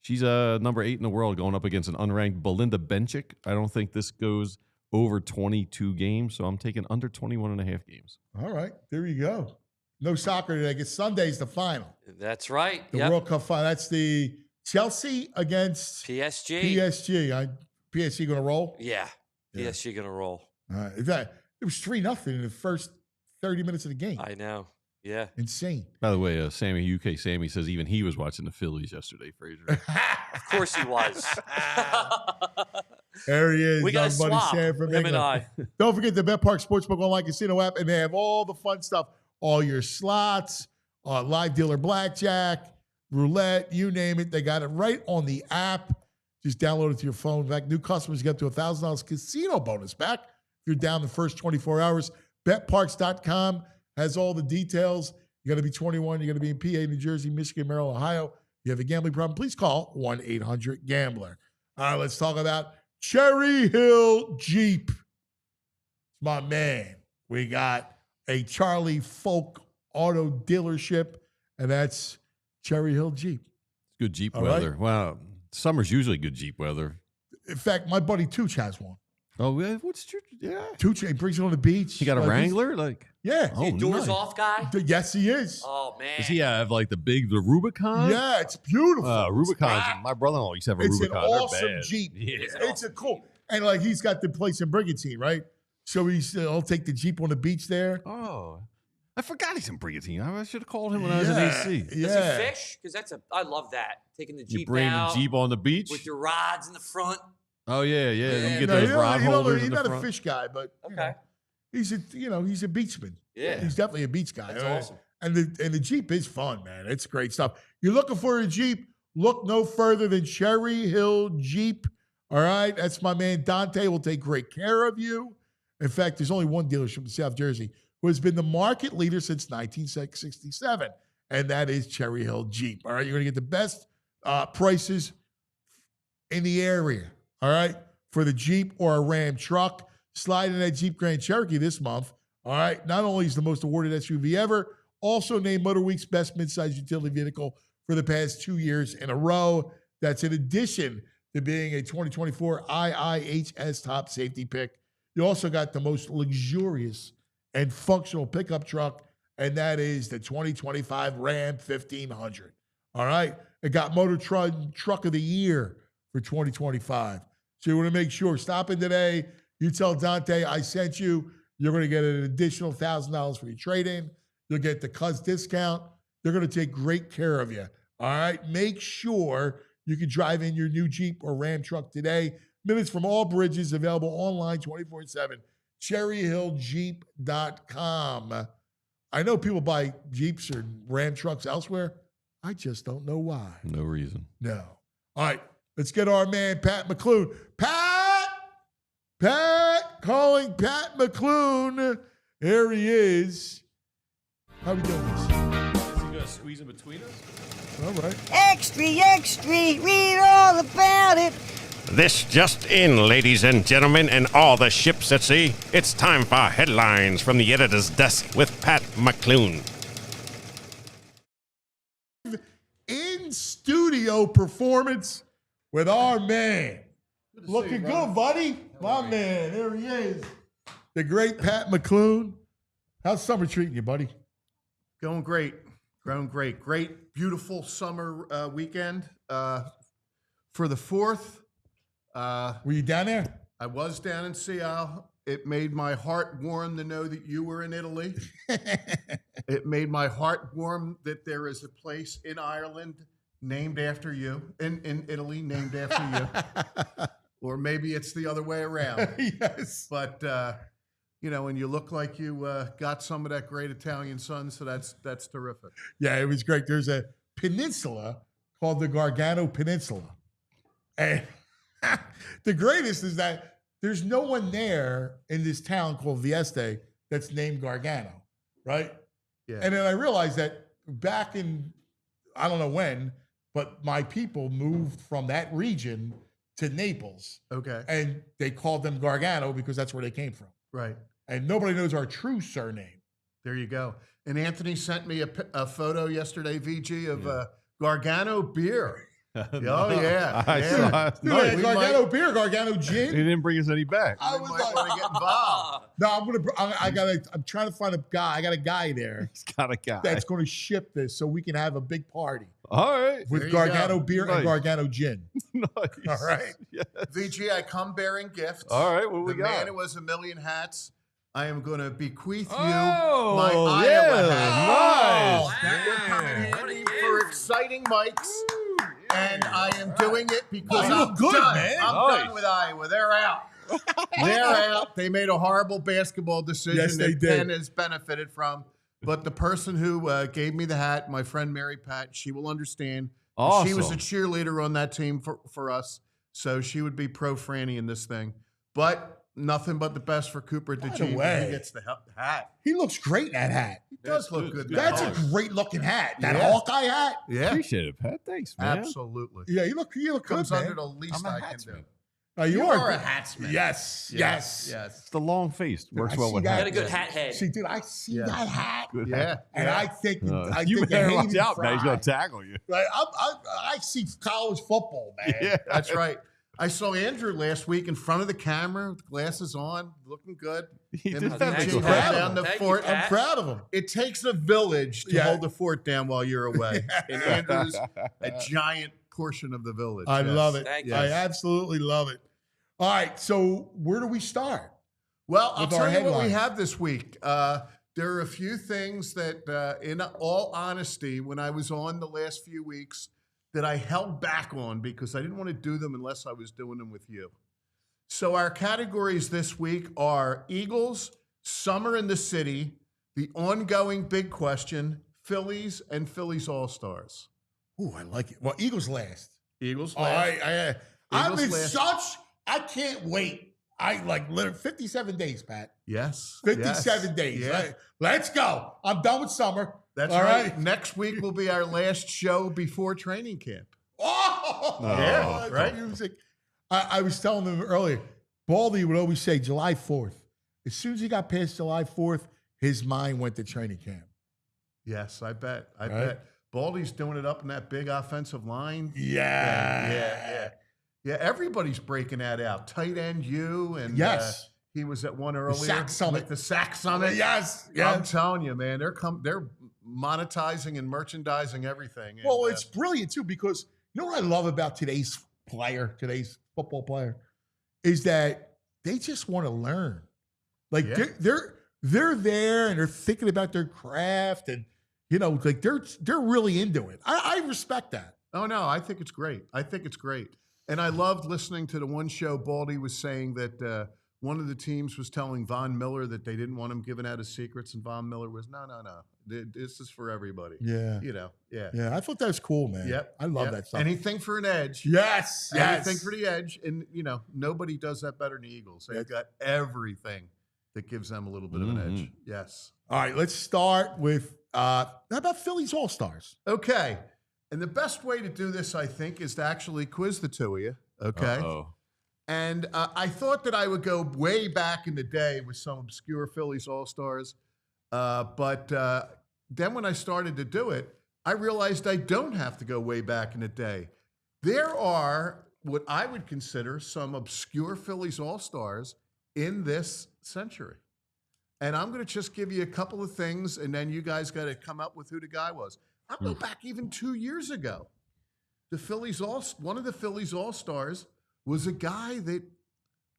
Speaker 3: She's number 8 in the world going up against an unranked Belinda Bencic. I don't think this goes over 22 games, so I'm taking under 21.5 games.
Speaker 2: All right, there you go. No soccer today. I guess Sunday's the final.
Speaker 4: That's right.
Speaker 2: The World Cup final. That's the Chelsea against
Speaker 4: PSG.
Speaker 2: PSG going to roll?
Speaker 4: Yeah. PSG going to roll.
Speaker 2: All right. It was 3-0 in the first 30 minutes of the game.
Speaker 4: I know. Yeah.
Speaker 2: Insane.
Speaker 3: By the way, Sammy says even he was watching the Phillies yesterday, Fraser.
Speaker 4: Of course he was.
Speaker 2: There he is.
Speaker 4: We got a swap,
Speaker 2: Sam from
Speaker 4: him and
Speaker 2: England.
Speaker 4: I.
Speaker 2: Don't forget the Bet Park Sportsbook online casino app, and they have all the fun stuff, all your slots, live dealer blackjack, roulette, you name it. They got it right on the app. Just download it to your phone. In fact, new customers get to $1,000 casino bonus back if you're down the first 24 hours. BetParks.com has all the details. You got to be 21. You got to be in PA, New Jersey, Michigan, Maryland, Ohio. You have a gambling problem, please call 1-800-GAMBLER. All right, let's talk about Cherry Hill Jeep. It's my man. We got a Charlie Folk auto dealership, and that's Cherry Hill Jeep.
Speaker 3: Good Jeep
Speaker 2: All
Speaker 3: weather.
Speaker 2: right.
Speaker 3: Wow. Summer's usually good Jeep weather.
Speaker 2: In fact, my buddy Tooch has one.
Speaker 3: Oh, what's your,
Speaker 2: Tooch, he brings it on the beach.
Speaker 3: He got a Wrangler?
Speaker 2: Yeah.
Speaker 4: Is he a doors off guy?
Speaker 2: Yes, he is.
Speaker 4: Oh, man.
Speaker 3: Does he have like the Rubicon?
Speaker 2: Yeah, it's beautiful.
Speaker 3: Rubicons. My brother-in-law used to have a
Speaker 2: It's
Speaker 3: Rubicon.
Speaker 2: an
Speaker 3: They're
Speaker 2: awesome
Speaker 3: bad.
Speaker 2: Jeep.
Speaker 3: Yeah.
Speaker 2: It's a cool. And like he's got the place in Brigantine, right? So he'll take the Jeep on the beach there.
Speaker 3: Oh, I forgot he's in Brigantine. I should have called him when I was in AC.
Speaker 2: Yeah.
Speaker 4: Does he fish? Because I love that. Taking the Jeep
Speaker 3: You bring
Speaker 4: out
Speaker 3: the Jeep on the beach?
Speaker 4: with your rods in the front.
Speaker 3: Oh, yeah. You get
Speaker 2: No,
Speaker 3: those rod holders
Speaker 2: he's
Speaker 3: in the
Speaker 2: not
Speaker 3: front.
Speaker 2: a fish guy, but
Speaker 4: Okay.
Speaker 2: he's a beachman.
Speaker 4: Yeah.
Speaker 2: He's definitely a beach guy.
Speaker 4: That's awesome.
Speaker 2: And the Jeep is fun, man. It's great stuff. You're looking for a Jeep? Look no further than Cherry Hill Jeep. All right, that's my man Dante. Will take great care of you. In fact, there's only one dealership in South Jersey who has been the market leader since 1967, and that is Cherry Hill Jeep. All right, you're going to get the best prices in the area. All right, for the Jeep or a Ram truck. Slide in that Jeep Grand Cherokee this month. All right, not only is the most awarded SUV ever, also named MotorWeek's best midsize utility vehicle for the past 2 years in a row. That's in addition to being a 2024 IIHS top safety pick. You also got the most luxurious and functional pickup truck, and that is the 2025 Ram 1500. All right, it got Motor Truck of the Year for 2025. So you want to make sure, stop in today. You tell Dante I sent you. You're going to get an additional $1,000 for your trade-in. You'll get the Cuz discount. They're going to take great care of you. All right, make sure you can drive in your new Jeep or Ram truck today. Minutes from all bridges, available online 24/7. CherryHillJeep.com. I know people buy Jeeps or Ram trucks elsewhere. I just don't know why.
Speaker 3: No reason.
Speaker 2: No. All right, let's get our man, Pat McClune. Pat, calling Pat McClune. Here he is. How we doing this?
Speaker 3: Is he going to squeeze in between us?
Speaker 2: All right.
Speaker 5: Extra, read all about it.
Speaker 7: This just in, ladies and gentlemen, and all the ships at sea. It's time for headlines from the editor's desk with Pat McClune.
Speaker 2: In studio performance with our man. Looking good, buddy. My man. There he is. The great Pat McClune. How's summer treating you, buddy?
Speaker 8: Going great. Great, beautiful summer weekend. For the 4th,
Speaker 2: Were you down there?
Speaker 8: I was down in Seattle. It made my heart warm to know that you were in Italy. It made my heart warm that there is a place in Ireland named after you, in Italy named after you. Or maybe it's the other way around.
Speaker 2: Yes.
Speaker 8: But, and you look like you got some of that great Italian sun, so that's terrific.
Speaker 2: Yeah, it was great. There's a peninsula called the Gargano Peninsula. And the greatest is that there's no one there in this town called Vieste that's named Gargano, right?
Speaker 8: Yeah.
Speaker 2: And then I realized that back in, I don't know when, but my people moved from that region to Naples.
Speaker 8: Okay.
Speaker 2: And they called them Gargano because that's where they came from.
Speaker 8: Right.
Speaker 2: And nobody knows our true surname.
Speaker 8: There you go. And Anthony sent me a photo yesterday, VG, of Gargano beer. Oh, yeah.
Speaker 3: I saw.
Speaker 2: Dude,
Speaker 3: No, he
Speaker 2: Gargano beer, Gargano gin.
Speaker 3: didn't bring us any back.
Speaker 2: I
Speaker 8: We
Speaker 2: was
Speaker 8: might
Speaker 2: like,
Speaker 8: want to get involved.
Speaker 2: no, I'm trying to find a guy. I got a guy there
Speaker 3: He's got a guy.
Speaker 2: that's going to ship this so we can have a big party
Speaker 3: All right.
Speaker 8: There
Speaker 2: with
Speaker 8: you
Speaker 2: Gargano
Speaker 8: go.
Speaker 2: beer
Speaker 3: Nice.
Speaker 2: and Gargano gin.
Speaker 3: Nice.
Speaker 2: All right.
Speaker 3: Yes.
Speaker 8: VG, I come bearing gifts.
Speaker 3: All right. What
Speaker 8: The
Speaker 3: we got?
Speaker 8: man who was a million hats. I am going to bequeath you
Speaker 3: Oh,
Speaker 8: my
Speaker 3: yeah,
Speaker 8: Iowa hat.
Speaker 3: nice.
Speaker 8: That will come in handy for exciting mics. And I am doing it because
Speaker 2: you
Speaker 8: I'm
Speaker 2: look good,
Speaker 8: done.
Speaker 2: man.
Speaker 8: I'm
Speaker 3: Nice.
Speaker 8: done with Iowa. They're out. They're out. They made a horrible basketball decision
Speaker 2: Yes, they
Speaker 8: that
Speaker 2: did.
Speaker 8: Penn has benefited from. But the person who gave me the hat, my friend Mary Pat, she will understand. She was a
Speaker 3: Awesome.
Speaker 8: cheerleader on that team for us. So she would be pro Franny in this thing. But nothing but the best for Cooper DeGene.
Speaker 2: way.
Speaker 8: He gets the hat.
Speaker 2: He looks great in that hat.
Speaker 8: He does look good. in
Speaker 2: That's
Speaker 8: that
Speaker 2: a
Speaker 8: hat.
Speaker 2: great looking hat. That
Speaker 8: Yeah.
Speaker 2: Hawkeye hat.
Speaker 8: Yeah,
Speaker 3: Appreciate it, Pat. Thanks, man.
Speaker 8: absolutely.
Speaker 2: Yeah, you look good,
Speaker 8: Comes
Speaker 2: man.
Speaker 8: under the least
Speaker 3: I'm a
Speaker 8: I can
Speaker 3: hatsman.
Speaker 8: do.
Speaker 2: You
Speaker 8: are a hatsman.
Speaker 2: Yes, yes.
Speaker 8: Yes.
Speaker 3: It's the long face. Works
Speaker 2: I
Speaker 3: well
Speaker 2: see
Speaker 3: with
Speaker 2: that.
Speaker 4: Got a
Speaker 3: hats.
Speaker 4: good hat head.
Speaker 2: See, dude, I see
Speaker 8: Yeah.
Speaker 2: that hat,
Speaker 3: Good
Speaker 8: Yeah.
Speaker 3: hat.
Speaker 2: and I think
Speaker 3: You
Speaker 2: think
Speaker 3: better
Speaker 2: of
Speaker 3: watch
Speaker 2: Hayden
Speaker 3: out, man. He's
Speaker 2: Fry.
Speaker 3: going to tackle you.
Speaker 2: Like, I see college football, man.
Speaker 3: Yeah.
Speaker 8: That's right. I saw Andrew last week in front of the camera with glasses on, looking good.
Speaker 3: He
Speaker 8: Him
Speaker 3: did
Speaker 8: and
Speaker 3: that
Speaker 8: DG
Speaker 3: make
Speaker 8: hold
Speaker 3: a hat.
Speaker 8: down the
Speaker 4: Thank you,
Speaker 8: fort.
Speaker 4: Pat.
Speaker 2: I'm proud of him.
Speaker 8: It takes a village to
Speaker 2: Yeah.
Speaker 8: hold the fort down while you're away. And Andrew's a giant portion of the village.
Speaker 2: I
Speaker 8: Yes.
Speaker 2: love it.
Speaker 4: Thank you.
Speaker 2: I absolutely love it. All right, so where do we start?
Speaker 8: Well, I'll
Speaker 2: With our
Speaker 8: tell you what we
Speaker 2: headlines.
Speaker 8: have this week. There are a few things that, in all honesty, when I was on the last few weeks, that I held back on because I didn't want to do them unless I was doing them with you. So our categories this week are Eagles, Summer in the City, the ongoing big question, Phillies, and Phillies All-Stars.
Speaker 2: Ooh, I like it. Well, Eagles last.
Speaker 8: Eagles
Speaker 2: Oh,
Speaker 8: last.
Speaker 2: I'm in
Speaker 8: last.
Speaker 2: I can't wait. I like literally 57 days, Pat.
Speaker 8: Yes.
Speaker 2: 57
Speaker 8: yes,
Speaker 2: days.
Speaker 8: Yeah.
Speaker 2: Right? Let's go. I'm done with summer.
Speaker 8: That's
Speaker 2: All
Speaker 8: right.
Speaker 2: right.
Speaker 8: Next week will be our last show before training camp.
Speaker 2: Oh,
Speaker 8: Yeah,
Speaker 2: the
Speaker 8: right?
Speaker 2: music. I was telling them earlier, Baldy would always say July 4th. As soon as he got past July 4th, his mind went to training camp.
Speaker 8: Yes, I bet. I
Speaker 2: Right?
Speaker 8: bet. Baldy's doing it up in that big offensive line.
Speaker 2: Yeah.
Speaker 8: Yeah, everybody's breaking that out. Tight end you and
Speaker 2: Yes.
Speaker 8: he was at one earlier.
Speaker 2: Sack Summit.
Speaker 8: Like the Sack Summit.
Speaker 2: Yes.
Speaker 8: I'm
Speaker 2: Yes.
Speaker 8: telling you, man, they're monetizing and merchandising everything. And,
Speaker 2: Well, it's brilliant too because you know what I love about today's football player, is that they just want to learn. Like
Speaker 8: Yeah.
Speaker 2: they're there and they're thinking about their craft and like they're really into it. I respect that.
Speaker 8: Oh no, I think it's great. And I loved listening to the one show Baldy was saying that one of the teams was telling Von Miller that they didn't want him giving out his secrets, and Von Miller was, no. This is for everybody.
Speaker 2: Yeah.
Speaker 8: Yeah.
Speaker 2: Yeah, I thought that was cool, man.
Speaker 8: Yep.
Speaker 2: I love
Speaker 8: Yep.
Speaker 2: that stuff.
Speaker 8: Anything for an edge.
Speaker 2: Yes.
Speaker 8: Anything for the edge. And, nobody does that better than the Eagles. They've got everything that gives them a little bit of an edge. Yes.
Speaker 2: All right, let's start with how about Phillies All-Stars?
Speaker 8: Okay. And the best way to do this, I think, is to actually quiz the two of you. Okay.
Speaker 3: Uh-oh.
Speaker 8: And I thought that I would go way back in the day with some obscure Phillies All-Stars. But then when I started to do it, I realized I don't have to go way back in the day. There are what I would consider some obscure Phillies All-Stars in this century. And I'm going to just give you a couple of things, and then you guys got to come up with who the guy was. I'll go back even 2 years ago. One of the Phillies All-Stars was a guy that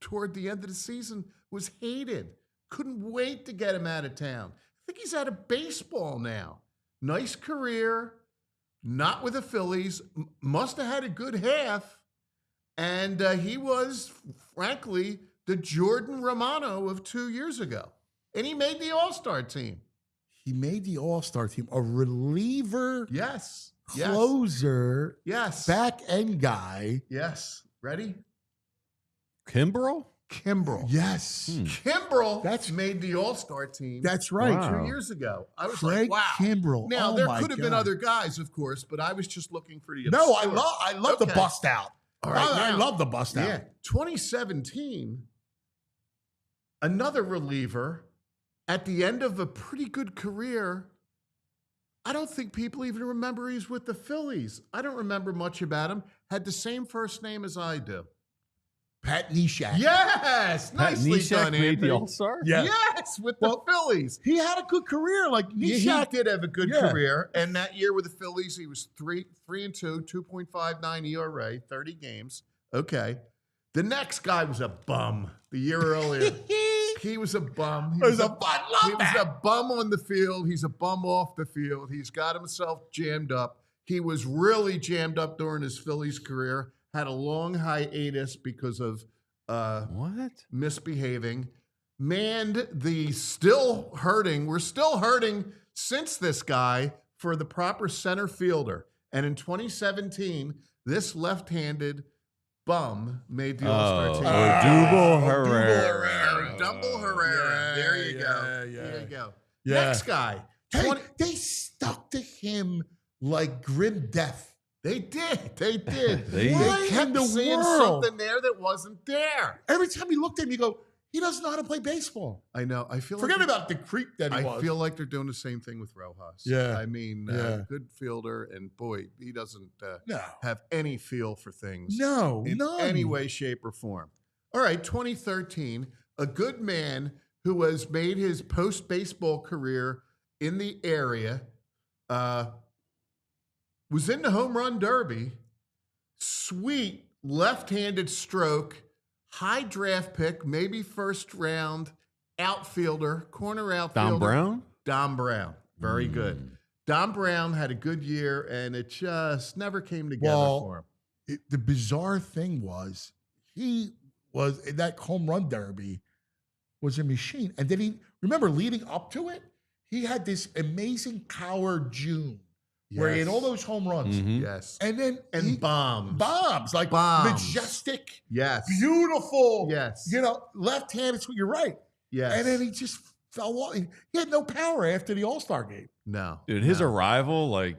Speaker 8: toward the end of the season was hated. Couldn't wait to get him out of town. I think he's out of baseball now. Nice career, not with the Phillies, must have had a good half. And he was, frankly, the Jordan Romano of 2 years ago. And he made the All-Star team.
Speaker 2: He made the All-Star team, a reliever,
Speaker 8: Yes.
Speaker 2: closer,
Speaker 8: Yes.
Speaker 2: back end guy.
Speaker 8: Yes. Ready?
Speaker 3: Kimbrel?
Speaker 8: Kimbrel.
Speaker 2: Yes.
Speaker 8: Kimbrel
Speaker 2: That's-
Speaker 8: made the All-Star team
Speaker 2: That's right.
Speaker 3: Wow.
Speaker 8: 2 years ago. I was
Speaker 2: Craig
Speaker 8: like, wow.
Speaker 2: Kimbrel.
Speaker 8: Now,
Speaker 2: Oh
Speaker 8: there
Speaker 2: my
Speaker 8: could have been
Speaker 2: God.
Speaker 8: other guys, of course, but I was just looking for the
Speaker 2: No,
Speaker 8: obscure.
Speaker 2: I love the
Speaker 8: Okay.
Speaker 2: bust out.
Speaker 8: All right,
Speaker 2: I
Speaker 8: now-
Speaker 2: love the bust out.
Speaker 8: Yeah. 2017, another reliever at the end of a pretty good career, I don't think people even remember he's with the Phillies. I don't remember much about him. Had the same first name as I do.
Speaker 2: Pat Neshek.
Speaker 8: Yes,
Speaker 3: Pat
Speaker 8: nicely
Speaker 3: Neshek
Speaker 8: done,
Speaker 3: made
Speaker 8: Anthony.
Speaker 3: the All-Star?
Speaker 2: Yeah.
Speaker 8: Yes, with the Phillies.
Speaker 2: He had a good career. Like
Speaker 8: He
Speaker 2: Neshek.
Speaker 8: did have a good
Speaker 2: Yeah.
Speaker 8: career, and that year with the Phillies, he was 3-2, 2.59 ERA, 30 games. Okay. The next guy was a bum. The year earlier, he was a bum. He was a bum on the field. He's a bum off the field. He's got himself jammed up. He was really jammed up during his Phillies career. Had a long hiatus because of misbehaving. Manned the still hurting. We're still hurting since this guy for the proper center fielder. And in 2017, this left-handed bum made the All-Star team.
Speaker 3: Odubel Herrera.
Speaker 8: Odubel Herrera. There you go. There you go. Next guy.
Speaker 2: They stuck to him like grim death.
Speaker 8: They did. They did.
Speaker 3: They
Speaker 2: kept
Speaker 8: seeing
Speaker 2: world?
Speaker 8: something there that wasn't there.
Speaker 2: Every time you looked at him, you go, he doesn't know how to play baseball.
Speaker 8: I know. I feel
Speaker 2: Forget
Speaker 8: like
Speaker 2: about the creep that he was.
Speaker 8: I feel like they're doing the same thing with Rojas.
Speaker 2: Yeah.
Speaker 8: I mean,
Speaker 2: Yeah.
Speaker 8: good fielder, and boy, he doesn't
Speaker 2: No.
Speaker 8: have any feel for things.
Speaker 2: No,
Speaker 8: in
Speaker 2: none.
Speaker 8: any way, shape, or form. All right, 2013, a good man who has made his post-baseball career in the area, was in the home run derby, sweet left-handed stroke, high draft pick, maybe first round, outfielder, corner outfielder.
Speaker 3: Don Brown?
Speaker 8: Don Brown. Very good. Don Brown had a good year, and it just never came together for him.
Speaker 2: The bizarre thing was, he was in that home run derby was a machine. And then remember, leading up to it, he had this amazing power June where he had all those home runs.
Speaker 8: Yes.
Speaker 2: And then
Speaker 8: bombs.
Speaker 2: Bombs, like
Speaker 8: Bombs.
Speaker 2: majestic,
Speaker 8: Yes.
Speaker 2: beautiful.
Speaker 8: Yes.
Speaker 2: Left-handed, you're right.
Speaker 8: Yes.
Speaker 2: And then he just fell off. He had no power after the All-Star game.
Speaker 8: No.
Speaker 3: Dude, his arrival, like,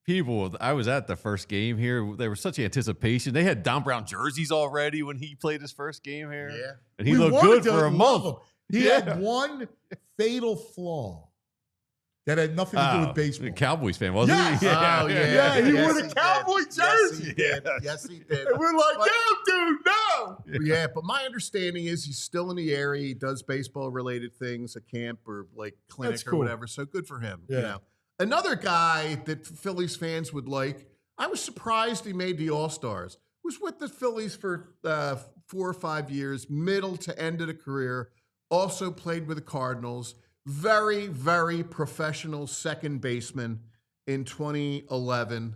Speaker 3: I was at the first game here. There was such anticipation. They had Don Brown jerseys already when he played his first game here.
Speaker 8: Yeah.
Speaker 3: And he
Speaker 2: We
Speaker 3: looked
Speaker 2: wanted
Speaker 3: good
Speaker 2: to
Speaker 3: for a
Speaker 2: love
Speaker 3: month.
Speaker 2: him. He had one fatal flaw that had nothing to do with baseball.
Speaker 3: A Cowboys fan, wasn't
Speaker 2: Yes.
Speaker 3: he?
Speaker 8: Oh,
Speaker 2: Yeah, he wore the
Speaker 8: did.
Speaker 2: Cowboy
Speaker 8: Yes, he
Speaker 2: jersey.
Speaker 8: did. Yes, he did.
Speaker 2: And we're like,
Speaker 8: But-
Speaker 2: no, dude, no.
Speaker 8: Yeah, but my understanding is he's still in the area. He does baseball-related things, a camp or like clinic
Speaker 2: That's
Speaker 8: or
Speaker 2: cool.
Speaker 8: whatever. So good for him.
Speaker 2: Yeah.
Speaker 8: You know, another guy that Phillies fans would like. I was surprised he made the All-Stars. Was with the Phillies for 4 or 5 years, middle to end of the career. Also played with the Cardinals. Very, very professional second baseman in 2011.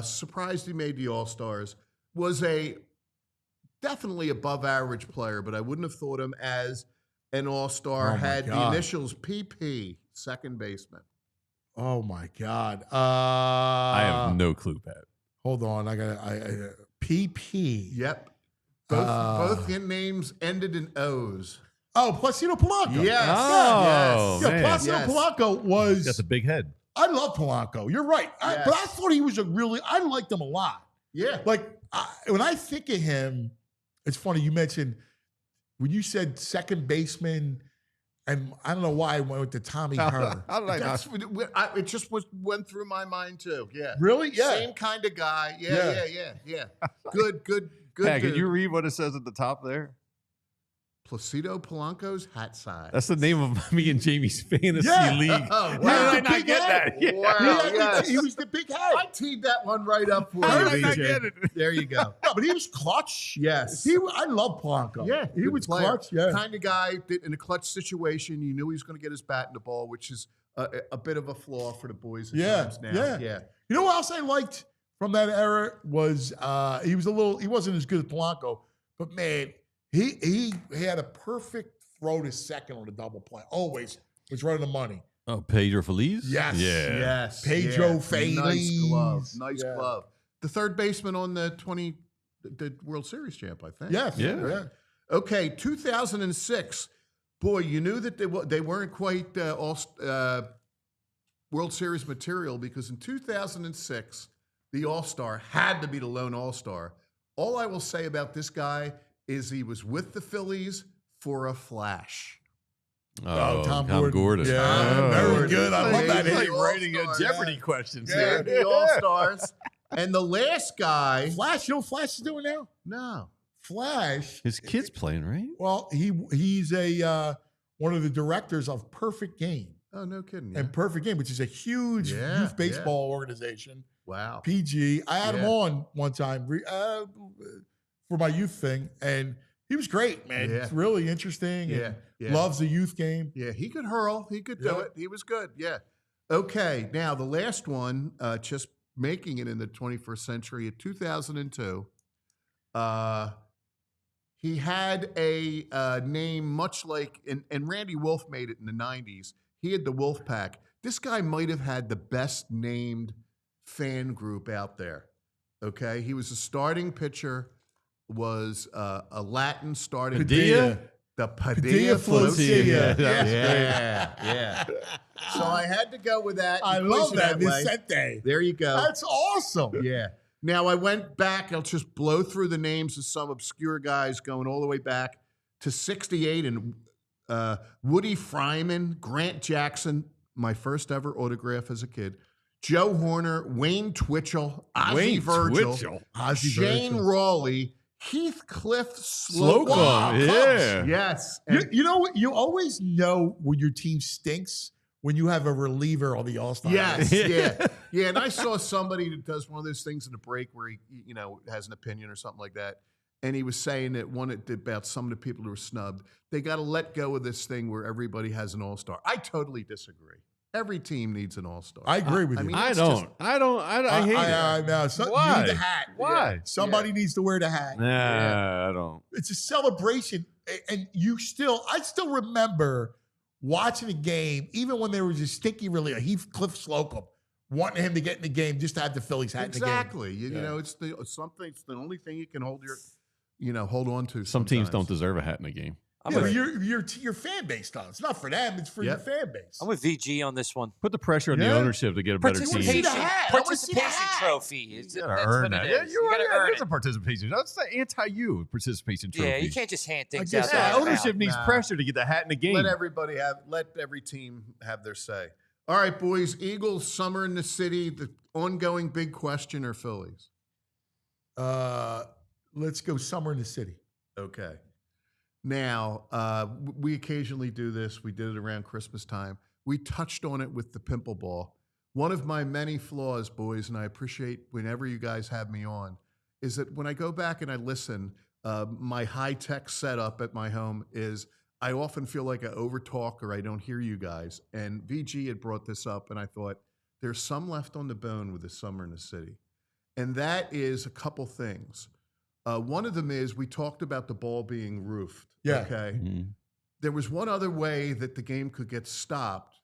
Speaker 8: Surprised he made the All-Stars. Was a definitely above average player, but I wouldn't have thought him as an All-Star.
Speaker 2: Oh, my
Speaker 8: Had the
Speaker 2: God.
Speaker 8: initials PP, second baseman.
Speaker 2: Oh, my God.
Speaker 3: I have no clue, Pat.
Speaker 2: Hold on. I PP.
Speaker 8: Yep. Both names ended in O's.
Speaker 2: Oh, Placido Polanco.
Speaker 8: Yes.
Speaker 3: Oh,
Speaker 8: yes.
Speaker 2: Yeah,
Speaker 3: man.
Speaker 2: Placido
Speaker 8: Yes.
Speaker 2: Polanco was.
Speaker 3: Got the big head.
Speaker 2: I love Polanco. You're right.
Speaker 8: Yes.
Speaker 2: But I thought he was I liked him a lot.
Speaker 8: Yeah.
Speaker 2: Like, when I think of him, it's funny. You mentioned when you said second baseman, and I don't know why I went with the Tommy Hearn.
Speaker 3: How did I
Speaker 8: That's
Speaker 3: not?
Speaker 8: it just went through my mind too. Yeah.
Speaker 2: Really? Yeah.
Speaker 8: Same kind of guy.
Speaker 2: Yeah.
Speaker 8: Yeah. Good.
Speaker 3: Pat, can
Speaker 8: dude.
Speaker 3: you read what it says at the top there?
Speaker 8: Placido Polanco's hat size.
Speaker 3: That's the name of me and Jamie's fantasy
Speaker 2: Yeah.
Speaker 3: league.
Speaker 8: Oh,
Speaker 3: How
Speaker 8: wow.
Speaker 3: did I not get that? Yeah.
Speaker 8: Wow.
Speaker 2: He was the big head.
Speaker 8: I teed that one right up for
Speaker 3: How
Speaker 8: you,
Speaker 3: did I not
Speaker 8: BJ.
Speaker 3: get it?
Speaker 8: There you go.
Speaker 2: No, but he was clutch.
Speaker 8: Yes.
Speaker 2: I love Polanco.
Speaker 8: Yeah,
Speaker 2: he
Speaker 8: good
Speaker 2: was
Speaker 8: player.
Speaker 2: clutch. Yeah.
Speaker 8: Kind of guy that in a clutch situation, you knew he was going to get his bat in the ball, which is a bit of a flaw for the boys at
Speaker 2: Yeah,
Speaker 8: times now.
Speaker 2: yeah. You know what else I liked from that era was he wasn't as good as Polanco, but man, he had a perfect throw to second on a double play. Always was right on the money.
Speaker 3: Oh, Pedro Feliz?
Speaker 2: Yes.
Speaker 3: Yeah.
Speaker 8: Yes.
Speaker 2: Pedro
Speaker 8: yeah.
Speaker 2: Feliz.
Speaker 8: Nice glove. Nice
Speaker 2: Yeah.
Speaker 8: glove. The third baseman on the World Series champ, I think.
Speaker 2: Yes.
Speaker 3: Yeah.
Speaker 8: Okay, 2006. Boy, you knew that they weren't quite World Series material because in 2006, the All-Star had to be the lone All-Star. All I will say about this guy is he was with the Phillies for a flash.
Speaker 3: Oh,
Speaker 2: Tom
Speaker 3: Gordon.
Speaker 2: Yeah, very good. I love that.
Speaker 3: He's like
Speaker 2: hit.
Speaker 3: writing a
Speaker 8: All-Stars.
Speaker 3: Jeopardy questions
Speaker 8: Yeah,
Speaker 3: here.
Speaker 8: the All-Stars. And the last guy.
Speaker 2: Flash, you know what Flash is doing now?
Speaker 8: No.
Speaker 2: Flash.
Speaker 3: His kid's playing, right?
Speaker 2: Well, he's a one of the directors of Perfect Game.
Speaker 8: Oh, no kidding. Yeah.
Speaker 2: And Perfect Game, which is a huge
Speaker 8: Yeah,
Speaker 2: youth baseball organization.
Speaker 8: Wow.
Speaker 2: PG. I had him
Speaker 8: Yeah.
Speaker 2: on one time for my youth thing, and he was great, man.
Speaker 8: Yeah.
Speaker 2: It's really interesting.
Speaker 8: Yeah,
Speaker 2: And
Speaker 8: yeah.
Speaker 2: loves the youth game.
Speaker 8: Yeah, he could hurl. He could do
Speaker 2: Yeah.
Speaker 8: it. He was good. Yeah. Okay. Now, the last one, just making it in the 21st century, in 2002, he had a name much like, and Randy Wolf made it in the 90s. He had the Wolf Pack. This guy might have had the best named fan group out there. Okay. He was a starting pitcher, was a Latin starting
Speaker 3: Padilla?
Speaker 8: The
Speaker 2: Padilla
Speaker 8: Padilla
Speaker 2: Flotilla.
Speaker 8: Flotilla. Yeah. So I had to go with that.
Speaker 2: I
Speaker 8: You
Speaker 2: love
Speaker 8: quiz it
Speaker 2: that.
Speaker 8: way.
Speaker 2: Vicente.
Speaker 8: There you go.
Speaker 2: That's awesome.
Speaker 8: Yeah. Now I went back. I'll just blow through the names of some obscure guys going all the way back to 68 and Woody Fryman, Grant Jackson, my first ever autograph as a kid, Joe Horner, Wayne Twitchell, Ozzie Virgil, Shane Rawley, Heathcliff Slocum.
Speaker 3: Slocum, yeah.
Speaker 8: Yes.
Speaker 2: You know what? You always know when your team stinks when you have a reliever on the All-Star.
Speaker 8: Yes,
Speaker 2: list.
Speaker 8: yeah. And I saw somebody that does one of those things in the break where he, has an opinion or something like that. And he was saying that about some of the people who were snubbed. They got to let go of this thing where everybody has an all-star. I totally disagree. Every team needs an all-star.
Speaker 2: I agree with you.
Speaker 8: mean,
Speaker 3: I
Speaker 8: it's
Speaker 3: don't.
Speaker 8: just-
Speaker 3: I hate
Speaker 2: I
Speaker 3: it.
Speaker 2: know. So,
Speaker 3: Why?
Speaker 2: You need the hat.
Speaker 3: Why?
Speaker 2: Somebody needs to wear the hat.
Speaker 3: Nah, I don't.
Speaker 2: It's a celebration. And I still remember watching a game, even when there was a stinky reliever, Heathcliff Slocum, wanting him to get in the game just to have the Phillies hat
Speaker 8: Exactly.
Speaker 2: in the game.
Speaker 8: You know, it's the only thing you can hold on to.
Speaker 3: Some teams
Speaker 8: sometimes.
Speaker 3: don't deserve a hat in a game.
Speaker 2: Yeah, but your fan base does. It's not for them. It's for your fan base.
Speaker 4: I'm with VG on this one.
Speaker 3: Put the pressure on the
Speaker 2: Yeah.
Speaker 3: ownership to get a better
Speaker 4: Participation,
Speaker 3: team.
Speaker 2: the hat. I wanna see the
Speaker 4: participation
Speaker 2: hat.
Speaker 4: trophy.
Speaker 3: You
Speaker 4: That's
Speaker 3: gotta
Speaker 4: what
Speaker 3: earn
Speaker 4: it
Speaker 3: that.
Speaker 4: is.
Speaker 3: Yeah,
Speaker 4: You gotta earn
Speaker 3: There's
Speaker 4: it.
Speaker 3: a participation. That's the anti-you participation trophy.
Speaker 4: Yeah, you can't just hand things
Speaker 2: guess
Speaker 4: out.
Speaker 2: so.
Speaker 4: there.
Speaker 3: Yeah, ownership needs
Speaker 8: Nah.
Speaker 3: pressure to get the hat in the game.
Speaker 8: Let every team have their say. All right, boys. Eagles, summer in the city. The ongoing big question are Phillies.
Speaker 2: Let's go summer in the city.
Speaker 8: Okay. Now, we occasionally do this. We did it around Christmas time. We touched on it with the pimple ball. One of my many flaws, boys, and I appreciate whenever you guys have me on, is that when I go back and I listen, my high-tech setup at my home is I often feel like I overtalk or I don't hear you guys. And VG had brought this up, and I thought, there's some left on the bone with the summer in the city. And that is a couple things. One of them is we talked about the ball being roofed.
Speaker 2: Yeah.
Speaker 8: Okay.
Speaker 3: Mhm.
Speaker 8: There was one other way that the game could get stopped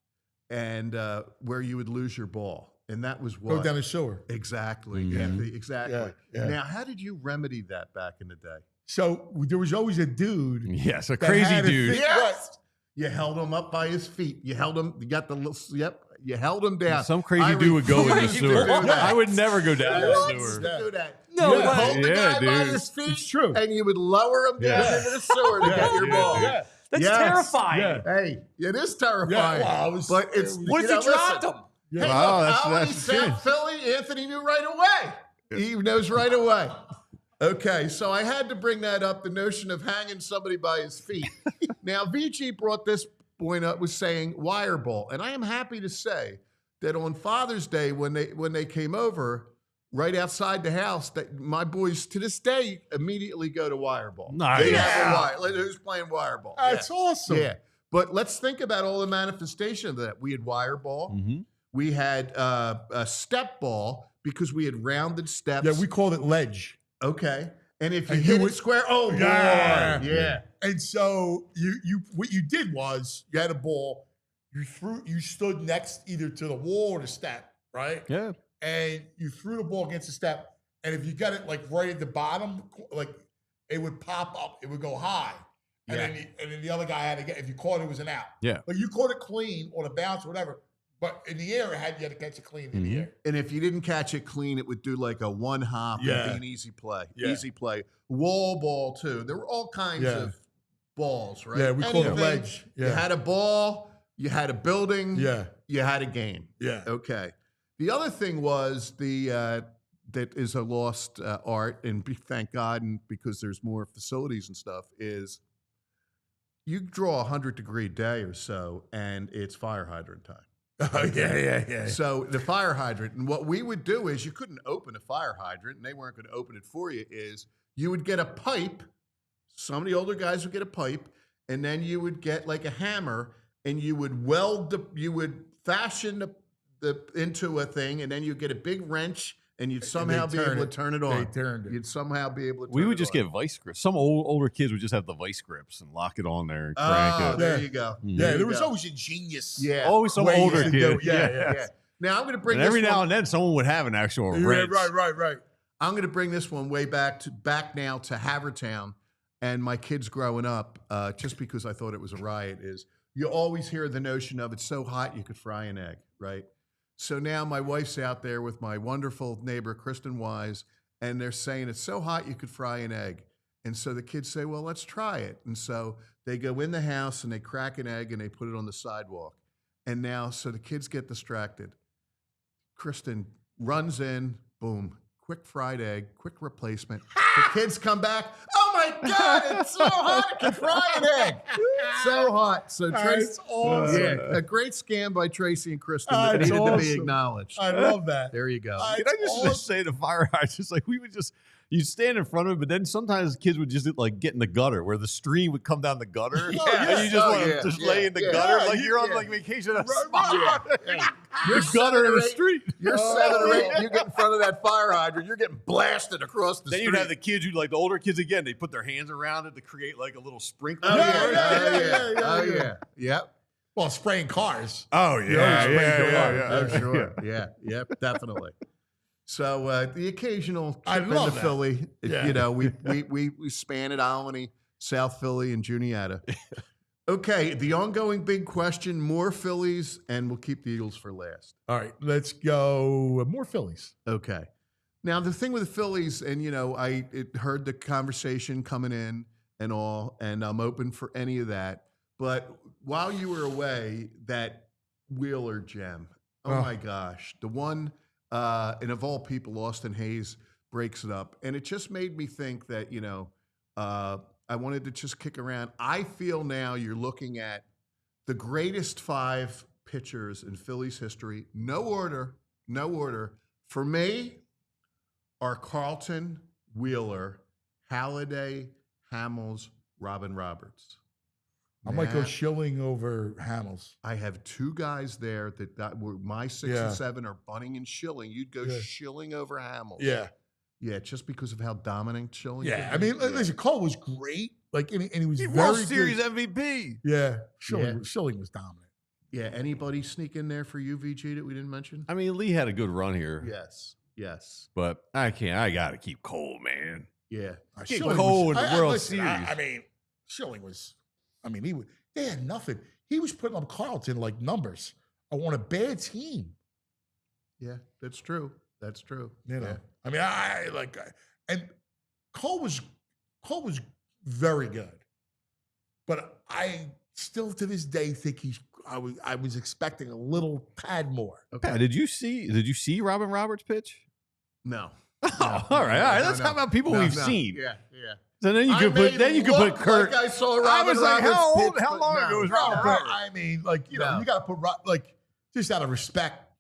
Speaker 8: and where you would lose your ball. And that was what?
Speaker 2: Go down the shore.
Speaker 8: Exactly.
Speaker 3: Mhm.
Speaker 8: Anthony, exactly.
Speaker 2: Yeah.
Speaker 8: Now, how did you remedy that back in the day?
Speaker 2: So there was always a dude.
Speaker 3: Yes, a
Speaker 2: that
Speaker 3: crazy
Speaker 2: had a
Speaker 3: dude.
Speaker 2: thing-
Speaker 8: Yes. You held him up by his feet. You held him. You got the little. Yep. You held him down.
Speaker 3: Some crazy
Speaker 8: I
Speaker 3: dude would go in the
Speaker 8: refuse to
Speaker 3: sewer.
Speaker 8: do that.
Speaker 3: I would never go down
Speaker 8: What?
Speaker 3: the sewer.
Speaker 8: Do that.
Speaker 4: No
Speaker 8: you would
Speaker 4: way.
Speaker 8: hold the
Speaker 3: Yeah,
Speaker 8: guy by
Speaker 3: dude.
Speaker 8: his feet.
Speaker 2: It's true.
Speaker 8: And you would lower him down
Speaker 2: Yeah.
Speaker 8: into the sewer to get your ball.
Speaker 2: Yeah.
Speaker 4: That's
Speaker 8: Yes.
Speaker 4: terrifying.
Speaker 2: Yeah.
Speaker 8: Hey, it is terrifying.
Speaker 2: Yeah, well, I was-
Speaker 8: but it's
Speaker 4: What if
Speaker 8: you
Speaker 4: he
Speaker 8: know,
Speaker 4: dropped
Speaker 8: listen.
Speaker 4: him?
Speaker 2: Yeah.
Speaker 8: Hey,
Speaker 3: Wow,
Speaker 8: look,
Speaker 3: that's-
Speaker 8: Albany,
Speaker 3: that's the kid.
Speaker 8: South Philly, Anthony knew right away. He knows right away. Okay, so I had to bring that up, the notion of hanging somebody by his feet. Now, VG brought this point up, was saying wire ball. And I am happy to say that on Father's Day, when they came over, right outside the house, that my boys to this day immediately go to wire ball.
Speaker 3: Nice.
Speaker 8: They have a wire. Like, who's playing wire ball?
Speaker 2: That's awesome.
Speaker 8: Yeah. But let's think about all the manifestation of that. We had wire ball.
Speaker 3: Mhm.
Speaker 8: We had a step ball because we had rounded steps.
Speaker 2: Yeah, we called it ledge.
Speaker 8: Okay. And if you
Speaker 2: And
Speaker 8: hit
Speaker 2: you
Speaker 8: it
Speaker 2: would-
Speaker 8: square, oh, boy.
Speaker 2: Yeah.
Speaker 8: Yeah.
Speaker 2: And so you what you did was you had a ball, you stood next either to the wall or the step, right?
Speaker 3: Yeah.
Speaker 2: And you threw the ball against the step. And if you got it like right at the bottom, like it would pop up, it would go high. And then the other guy had to get, if you caught it, it was an out.
Speaker 3: Yeah.
Speaker 2: But you caught it clean on a bounce or whatever. But in the air, you had to catch it clean in the air.
Speaker 8: And if you didn't catch it clean, it would do like a one hop
Speaker 2: Yeah.
Speaker 8: and be an easy play.
Speaker 2: Yeah.
Speaker 8: Easy play. Wall ball, too. There were all kinds
Speaker 2: Yeah.
Speaker 8: of balls, right?
Speaker 2: Yeah, we call it
Speaker 8: Anything.
Speaker 2: ledge.
Speaker 8: You
Speaker 2: Yeah.
Speaker 8: had a ball, you had a building,
Speaker 2: Yeah.
Speaker 8: you had a game.
Speaker 2: Yeah.
Speaker 8: Okay. The other thing was that is a lost art, and thank God, and because there's more facilities and stuff, is you draw a 100-degree day or so, and it's fire hydrant time.
Speaker 2: Oh, yeah.
Speaker 8: So the fire hydrant, and what we would do is you couldn't open a fire hydrant, and they weren't going to open it for you, is you would get a pipe. Some of the older guys would get a pipe, and then you would get like a hammer, and you would fashion the into a thing, and then you get a big wrench, and you'd somehow be able to turn it on.
Speaker 2: They turned it.
Speaker 8: You'd somehow be able to turn
Speaker 3: We would
Speaker 8: it
Speaker 3: just
Speaker 8: on.
Speaker 3: get vice grips. Some older kids would just have the vice grips and lock it on there and crank
Speaker 8: Oh,
Speaker 3: it.
Speaker 8: there you go.
Speaker 2: Yeah, there was
Speaker 8: go.
Speaker 2: always a genius.
Speaker 8: Yeah.
Speaker 3: Always some
Speaker 2: way
Speaker 3: older
Speaker 2: to do
Speaker 3: kid.
Speaker 2: it. Yeah.
Speaker 8: Now I'm going to bring
Speaker 3: And every
Speaker 8: this
Speaker 3: now
Speaker 8: one-
Speaker 3: and then someone would have an actual
Speaker 2: Yeah,
Speaker 3: wrench.
Speaker 2: right.
Speaker 8: I'm going to bring this one way back now to Havertown, and my kids growing up, just because I thought it was a riot, is you always hear the notion of it's so hot you could fry an egg, right? So now my wife's out there with my wonderful neighbor, Kristen Wise, and they're saying it's so hot you could fry an egg. And so the kids say, well, let's try it. And so they go in the house and they crack an egg and they put it on the sidewalk. And now, so the kids get distracted. Kristen runs in, boom, quick fried egg, quick replacement. The kids come back. Oh my God, it's so hot, I can fry an egg. So hot. So Tracy,
Speaker 2: That's awesome.
Speaker 8: yeah, a great scam by Tracy and Kristen that
Speaker 2: That's
Speaker 8: needed to be
Speaker 2: awesome.
Speaker 8: acknowledged.
Speaker 2: I love that.
Speaker 8: There you go.
Speaker 3: Can I just say the fire hydrants? Like we would just, you'd stand in front of it, but then sometimes kids would just like get in the gutter where the stream would come down the gutter. And you just want to just lay in the gutter like you're on like vacation at a spa.
Speaker 8: You're
Speaker 3: The gutter in the
Speaker 8: 7 or 8
Speaker 3: street.
Speaker 8: You're 7 or 8. You get in front of that fire hydrant. You're getting blasted across the
Speaker 3: Then
Speaker 8: street.
Speaker 3: you'd have the kids, like the older kids again, they put their hands around it to create like a little sprinkler.
Speaker 8: Oh yeah,
Speaker 2: Yeah.
Speaker 8: oh yeah, yep.
Speaker 2: Well, spraying cars.
Speaker 3: Oh
Speaker 8: Oh sure, yeah, definitely. So the occasional
Speaker 2: I
Speaker 8: trip
Speaker 2: love
Speaker 8: into
Speaker 2: that.
Speaker 8: Philly,
Speaker 2: Yeah.
Speaker 8: you know, we span at Albany, South Philly, and Juniata. Okay, the ongoing big question: more Phillies, and we'll keep the Eagles for last.
Speaker 2: All right, let's go. More Phillies.
Speaker 8: Okay. Now the thing with the Phillies, and you know, I heard the conversation coming in and all, and I'm open for any of that. But while you were away, that Wheeler gem, oh my gosh, the one, and of all people, Austin Hayes breaks it up, and it just made me think that, you know, I wanted to just kick around. I feel now you're looking at the greatest 5 pitchers in Phillies history. No order. For me, are Carlton, Wheeler, Halladay, Hamels, Robin Roberts.
Speaker 2: I might go
Speaker 8: Now,
Speaker 2: Schilling over Hamels.
Speaker 8: I have 2 guys there that were my 6
Speaker 2: Yeah.
Speaker 8: and 7 are Bunning and Schilling. You'd go
Speaker 2: Yeah.
Speaker 8: Schilling over Hamels.
Speaker 2: Yeah,
Speaker 8: just because of how dominant Schilling.
Speaker 2: yeah. I
Speaker 8: could be.
Speaker 2: mean, listen, Cole was great. Like, and he was
Speaker 3: He
Speaker 2: very
Speaker 3: World Series
Speaker 2: good.
Speaker 3: MVP.
Speaker 2: Yeah, Schilling was dominant.
Speaker 8: Yeah. Anybody sneak in there for UVG that we didn't mention?
Speaker 3: I mean, Lee had a good run here.
Speaker 8: Yes.
Speaker 3: But I can't. I got to keep Cole, man.
Speaker 8: Yeah.
Speaker 3: Keep
Speaker 2: Schilling
Speaker 3: Cole
Speaker 2: was-
Speaker 3: in the World
Speaker 2: listen,
Speaker 3: Series.
Speaker 2: I mean, Schilling was. I mean, they had nothing. He was putting up Carlton like numbers. I want a bad team.
Speaker 8: Yeah, that's true.
Speaker 2: You know,
Speaker 8: Yeah.
Speaker 2: I mean, and Cole was very good, but I still to this day think I was expecting a little tad more.
Speaker 3: Pat, did you see Robin Roberts pitch?
Speaker 8: No.
Speaker 3: Oh, all right. Let's talk about people we've
Speaker 8: No.
Speaker 3: seen.
Speaker 8: Yeah.
Speaker 3: So then you
Speaker 8: I
Speaker 3: could
Speaker 8: made
Speaker 3: put
Speaker 8: it look
Speaker 3: Kurt.
Speaker 8: Like I saw
Speaker 3: I
Speaker 8: Robin
Speaker 3: was like,
Speaker 8: Roberts
Speaker 3: how
Speaker 8: pitch, but
Speaker 3: long
Speaker 8: no.
Speaker 3: ago was
Speaker 2: No,
Speaker 3: Robin
Speaker 2: but
Speaker 3: Roberts?
Speaker 2: I mean, like, you know,
Speaker 8: No.
Speaker 2: you got to put just out of respect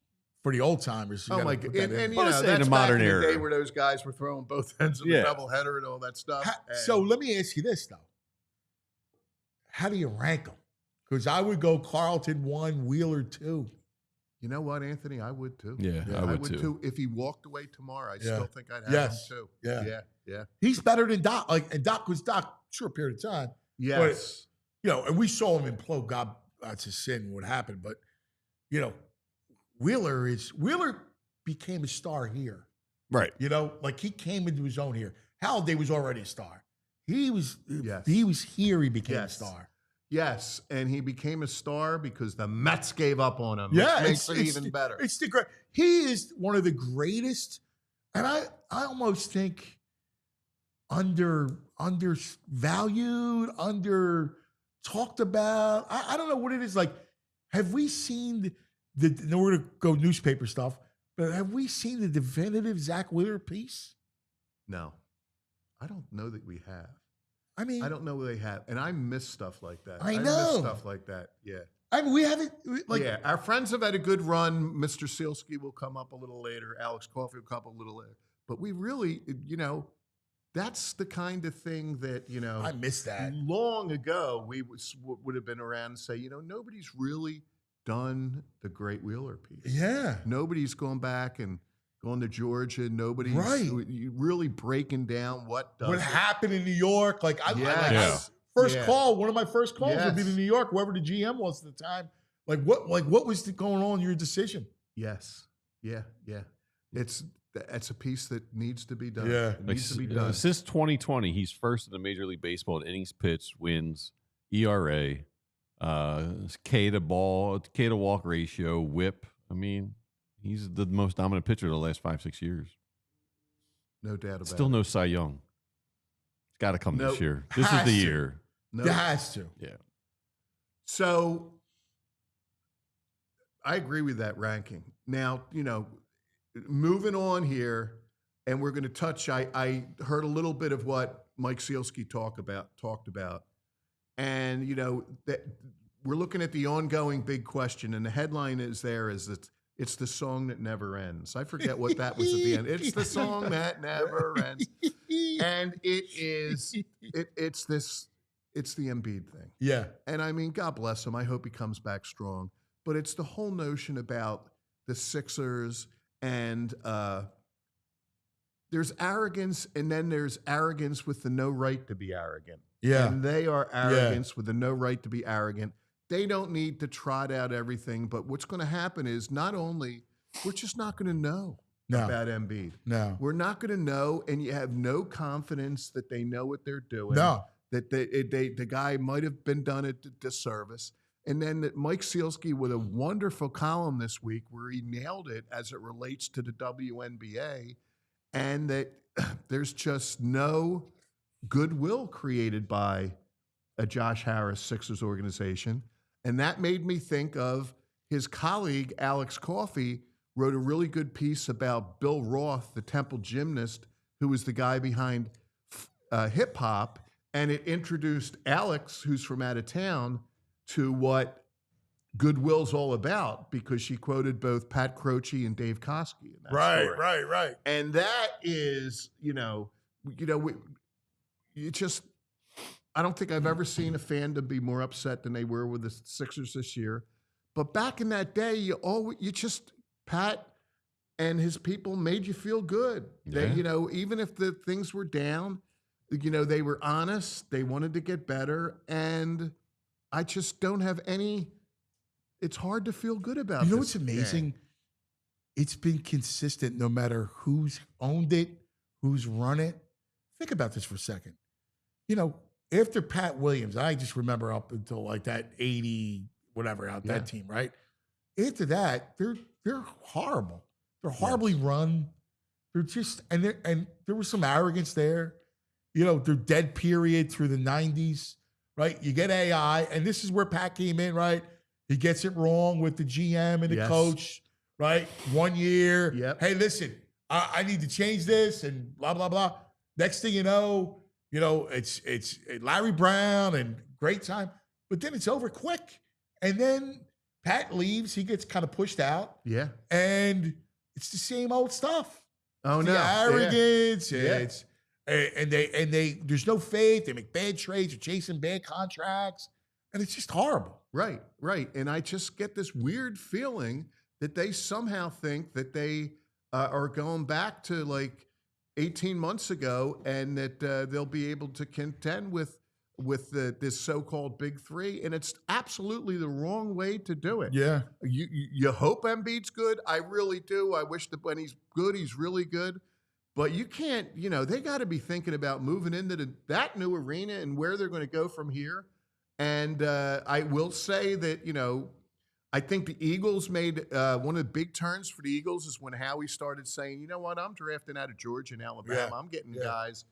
Speaker 2: for the old timers.
Speaker 8: Oh my god! And you
Speaker 3: Well,
Speaker 8: know,
Speaker 3: let's say
Speaker 8: that's
Speaker 3: in the
Speaker 8: back
Speaker 3: modern
Speaker 8: in the
Speaker 3: era.
Speaker 8: day where those guys were throwing both ends of
Speaker 3: Yeah.
Speaker 8: the doubleheader and all that stuff.
Speaker 2: So let me ask you this though: how do you rank them? Because I would go Carlton 1, Wheeler 2.
Speaker 8: you know what, Anthony? I would too.
Speaker 3: Yeah, I would too.
Speaker 8: If he walked away tomorrow, I
Speaker 2: Yeah.
Speaker 8: still think I'd have
Speaker 2: Yes.
Speaker 8: him too.
Speaker 2: Yeah.
Speaker 8: Yeah.
Speaker 2: He's better than Doc. Like, and Doc was Doc short period of time.
Speaker 8: Yes.
Speaker 2: You know, and we saw him implode. God, that's a sin. What happened? But you know, Wheeler became a star here.
Speaker 3: Right.
Speaker 2: You know, like he came into his own here. Halladay was already a star. He was
Speaker 8: Yes.
Speaker 2: here. He became
Speaker 8: Yes.
Speaker 2: a star.
Speaker 8: Yes, and he became a star because the Mets gave up on him.
Speaker 2: Yeah,
Speaker 8: which makes it even better.
Speaker 2: It's the great. He is one of the greatest, and I almost think undervalued, under talked about. I don't know what it is. Like, have we seen no, we're gonna go newspaper stuff, but have we seen the definitive Zach Wheeler piece?
Speaker 8: No, I don't know that we have.
Speaker 2: I mean,
Speaker 8: I don't know they have, and I miss stuff like that.
Speaker 2: I
Speaker 8: miss
Speaker 2: know.
Speaker 8: stuff like that. Yeah.
Speaker 2: I mean, we haven't
Speaker 8: Yeah, our friends have had a good run. Mr. Sielski will come up a little later. Alex Coffey will come up a little later. But we really, that's the kind of thing that,
Speaker 2: I miss that.
Speaker 8: Long ago, we would have been around and say, nobody's really done the Great Wheeler piece.
Speaker 2: Yeah.
Speaker 8: Nobody's gone back and gone to Georgia. Nobody's really breaking down what
Speaker 2: happened in New York. Like,
Speaker 8: First
Speaker 2: call, one of my first calls would be to
Speaker 8: Yes.
Speaker 2: New York, whoever the GM was at the time. What was going on in your decision?
Speaker 8: Yes. Yeah. It's a piece that needs to be done.
Speaker 2: Yeah.
Speaker 8: It needs to be done.
Speaker 3: Since 2020, he's first in the Major League Baseball in innings pitched, wins, ERA, K to walk ratio, WHIP. I mean, he's the most dominant pitcher of the last 5-6 years.
Speaker 8: No doubt about it.
Speaker 3: Still no Cy Young. It's got to come this year. This is
Speaker 2: Has
Speaker 3: the
Speaker 2: to.
Speaker 3: year.
Speaker 8: No.
Speaker 2: It has to.
Speaker 3: Yeah.
Speaker 8: So I agree with that ranking. Now, moving on here, and we're going to touch. I heard a little bit of what Mike Sielski talked about, and that we're looking at the ongoing big question, and the headline is that it's the song that never ends. I forget what that was at the end. It's the song that never ends, and it's the Embiid thing.
Speaker 2: Yeah.
Speaker 8: And I mean, God bless him. I hope he comes back strong. But it's the whole notion about the Sixers and there's arrogance, and then there's arrogance with the no right to be arrogant.
Speaker 2: Yeah.
Speaker 8: And they are arrogance with the no right to be arrogant. They don't need to trot out everything. But what's going to happen is not only we're just not going to know about Embiid.
Speaker 2: No.
Speaker 8: We're not going to know, and you have no confidence that they know what they're doing.
Speaker 2: No.
Speaker 8: That the guy might have been done a disservice. And then that Mike Sielski with a wonderful column this week where he nailed it as it relates to the WNBA, and that there's just no goodwill created by a Josh Harris Sixers organization. And that made me think of his colleague, Alex Coffey, wrote a really good piece about Bill Roth, the Temple gymnast, who was the guy behind hip hop. And it introduced Alex, who's from out of town, to what goodwill's all about, because she quoted both Pat Croce and Dave Koski in that story.
Speaker 2: Right.
Speaker 8: And that is, I don't think I've ever seen a fandom be more upset than they were with the Sixers this year. But back in that day, Pat and his people made you feel good.
Speaker 3: Yeah.
Speaker 8: They, even if the things were down, they were honest. They wanted to get better. And I just don't have any. It's hard to feel good about.
Speaker 2: You know
Speaker 8: this
Speaker 2: what's amazing?
Speaker 8: game.
Speaker 2: It's been consistent no matter who's owned it, who's run it. Think about this for a second. After Pat Williams, I just remember up until like that 80, whatever, that team, right? After that, they're horrible. They're horribly run. They're just, and there was some arrogance there. Their dead period through the 90s, right? You get AI, and this is where Pat came in, right? He gets it wrong with the GM and the coach, right? 1 year.
Speaker 8: Yep.
Speaker 2: Hey, listen, I need to change this and blah, blah, blah. Next thing you know, it's Larry Brown and great time, but then it's over quick. And then Pat leaves. He gets kind of pushed out.
Speaker 8: Yeah.
Speaker 2: And it's the same old stuff.
Speaker 8: Oh,
Speaker 2: It's
Speaker 8: no.
Speaker 2: the arrogance.
Speaker 8: Yeah.
Speaker 2: It's and they there's no faith. They make bad trades. They're chasing bad contracts, and it's just horrible.
Speaker 8: Right. And I just get this weird feeling that they somehow think that they are going back to like 18 months ago, and that they'll be able to contend with this so-called big three, and it's absolutely the wrong way to do it.
Speaker 2: Yeah.
Speaker 8: You hope Embiid's good. I really do. I wish that when he's good, he's really good. But you can't, they got to be thinking about moving into that new arena and where they're going to go from here. And I will say that, I think the Eagles made one of the big turns for the Eagles is when Howie started saying, you know what, I'm drafting out of Georgia and Alabama.
Speaker 2: Yeah.
Speaker 8: I'm getting guys.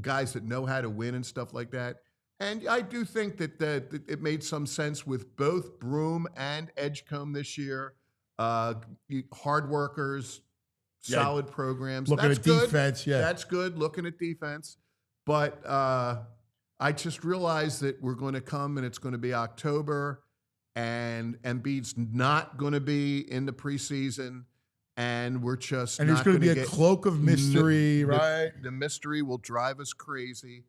Speaker 8: guys that know how to win and stuff like that. And I do think that it made some sense with both Broom and Edgecombe this year. Hard workers, solid programs.
Speaker 2: Looking
Speaker 8: That's
Speaker 2: at
Speaker 8: good.
Speaker 2: defense, yeah.
Speaker 8: That's good, looking at defense. But I just realized that we're going to come and it's going to be October and Embiid's not going to be in the preseason. And we're just
Speaker 2: and there's going to be a cloak of mystery, right?
Speaker 8: The mystery will drive us crazy,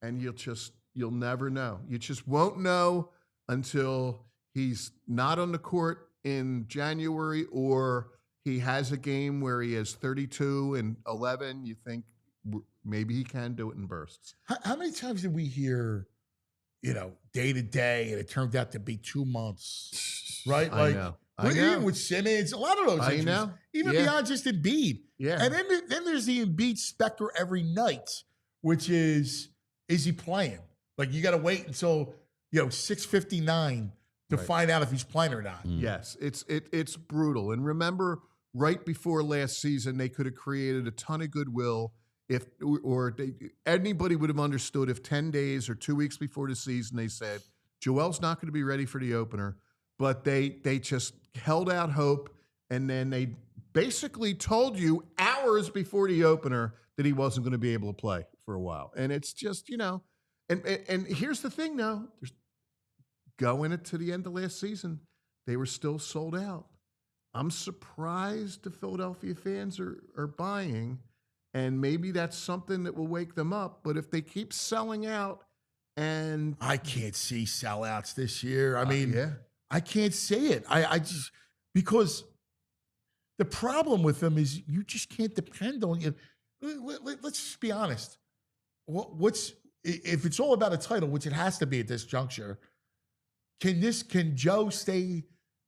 Speaker 8: and you'll never know. You just won't know until he's not on the court in January, or he has a game where he has 32 and 11. You think maybe he can do it in bursts.
Speaker 2: How many times did we hear, day to day, and it turned out to be 2 months, right?
Speaker 8: I know.
Speaker 2: Even with Simmons, a lot of those injuries,
Speaker 8: know.
Speaker 2: even beyond just Embiid.
Speaker 8: Yeah.
Speaker 2: And then there's the Embiid specter every night, which is he playing? Like, you got to wait until 6:59 to find out if he's playing or not.
Speaker 8: Yes, it's brutal. And remember, right before last season, they could have created a ton of goodwill anybody would have understood if 10 days or 2 weeks before the season they said Joel's not going to be ready for the opener. But they just held out hope, and then they basically told you hours before the opener that he wasn't going to be able to play for a while. And it's just, and here's the thing now, going into the end of last season, they were still sold out. I'm surprised the Philadelphia fans are buying, and maybe that's something that will wake them up. But if they keep selling out, and
Speaker 2: I can't see sellouts this year. I mean,
Speaker 8: yeah.
Speaker 2: I can't say it. I just, because the problem with them is you just can't depend on you. Let's just be honest. If it's all about a title, which it has to be at this juncture, can Joe stay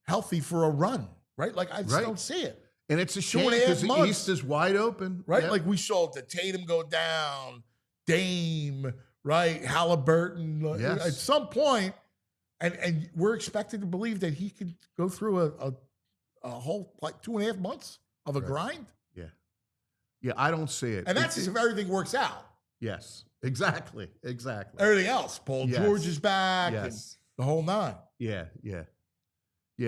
Speaker 2: healthy for a run? Right? Like, I just don't see it.
Speaker 8: And it's a shame because the East is wide open.
Speaker 2: Right?
Speaker 8: Yep.
Speaker 2: Like, we saw the Tatum go down, Dame, right? Halliburton.
Speaker 8: Yes.
Speaker 2: At some point, and we're expected to believe that he could go through a whole 2.5 months of a grind.
Speaker 8: Yeah. Yeah, I don't see it.
Speaker 2: And that's if everything works out.
Speaker 8: Yes, exactly.
Speaker 2: Everything else. Paul George is back.
Speaker 8: Yes.
Speaker 2: And the whole nine.
Speaker 8: Yeah,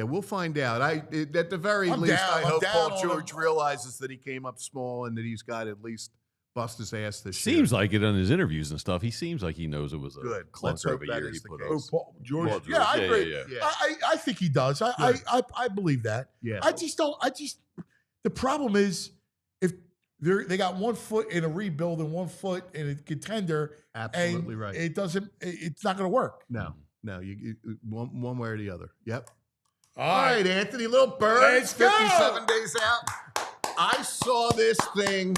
Speaker 8: we'll find out. At the very least, I hope
Speaker 2: down
Speaker 8: Paul George realizes that he came up small and that he's got to at least bust his ass this year.
Speaker 3: Seems like it on his interviews and stuff. He seems like he knows it was a
Speaker 8: Good. Let's
Speaker 3: clunker
Speaker 8: hope
Speaker 3: of a
Speaker 8: that
Speaker 3: year
Speaker 8: is
Speaker 3: he
Speaker 8: the
Speaker 3: put
Speaker 8: case.
Speaker 3: up.
Speaker 2: Oh, Paul George.
Speaker 3: Paul George.
Speaker 2: Yeah, I
Speaker 3: Yeah,
Speaker 2: agree.
Speaker 3: yeah.
Speaker 2: I think he does. I believe that.
Speaker 8: Yeah.
Speaker 2: The problem is, if they got 1 foot in a rebuild and 1 foot in a contender,
Speaker 8: Absolutely
Speaker 2: and
Speaker 8: right.
Speaker 2: it's not going to work.
Speaker 8: No, you one way or the other. Yep.
Speaker 2: All
Speaker 8: right, Anthony, little birds,
Speaker 2: Let's go.
Speaker 8: 57 days out. I saw this thing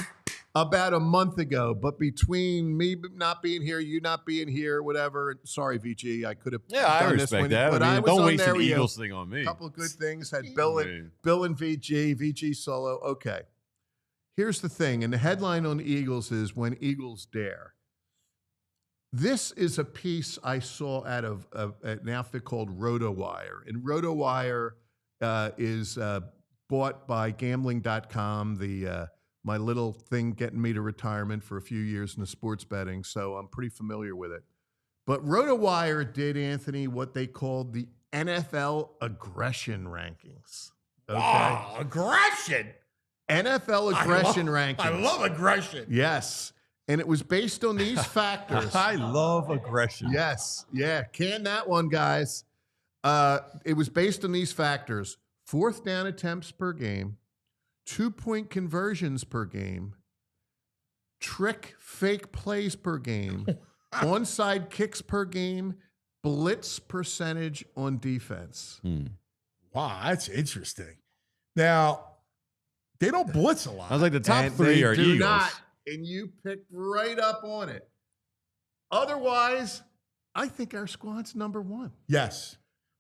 Speaker 8: about a month ago, but between me not being here, you not being here, whatever. Sorry, VG, I could have
Speaker 3: I
Speaker 8: done this
Speaker 3: respect
Speaker 8: when,
Speaker 3: that.
Speaker 8: but
Speaker 3: I mean,
Speaker 8: was
Speaker 3: don't
Speaker 8: on
Speaker 3: waste
Speaker 8: there
Speaker 3: an
Speaker 8: with you.
Speaker 3: Eagles thing on me.
Speaker 8: A couple of good things. Had Bill and VG solo. Okay. Here's the thing, and the headline on the Eagles is "When Eagles Dare." This is a piece I saw out of an outfit called RotoWire, and RotoWire is bought by Gambling.com. My little thing getting me to retirement for a few years in the sports betting, so I'm pretty familiar with it. But RotoWire did, Anthony, what they called the NFL aggression rankings. Okay?
Speaker 2: Wow, aggression.
Speaker 8: NFL aggression rankings.
Speaker 2: I love aggression.
Speaker 8: Yes. And it was based on these factors.
Speaker 3: I love aggression.
Speaker 8: Yes. Yeah. Can that one, guys. It was based on these factors: 4th down attempts per game, 2-point conversions per game, trick fake plays per game, onside kicks per game, blitz percentage on defense.
Speaker 2: Wow, that's interesting. Now, they don't blitz a lot.
Speaker 3: I was like, the top
Speaker 8: And
Speaker 3: 3
Speaker 8: they
Speaker 3: are
Speaker 8: do
Speaker 3: Eagles.
Speaker 8: not, and you picked right up on it. Otherwise, I think our squad's number 1.
Speaker 2: Yes.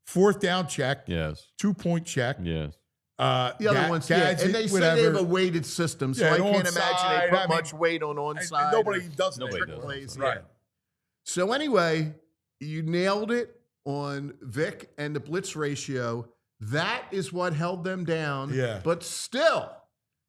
Speaker 2: 4th down check.
Speaker 3: Yes.
Speaker 2: 2-point check.
Speaker 3: Yes.
Speaker 8: The other ones, yeah. And they say they have a weighted system, so I can't imagine they put much weight on onside.
Speaker 2: Nobody does that.
Speaker 3: Nobody does.
Speaker 8: Plays,
Speaker 2: Right.
Speaker 8: yeah. So anyway, you nailed it on Vic and the blitz ratio. That is what held them down.
Speaker 2: Yeah.
Speaker 8: But still,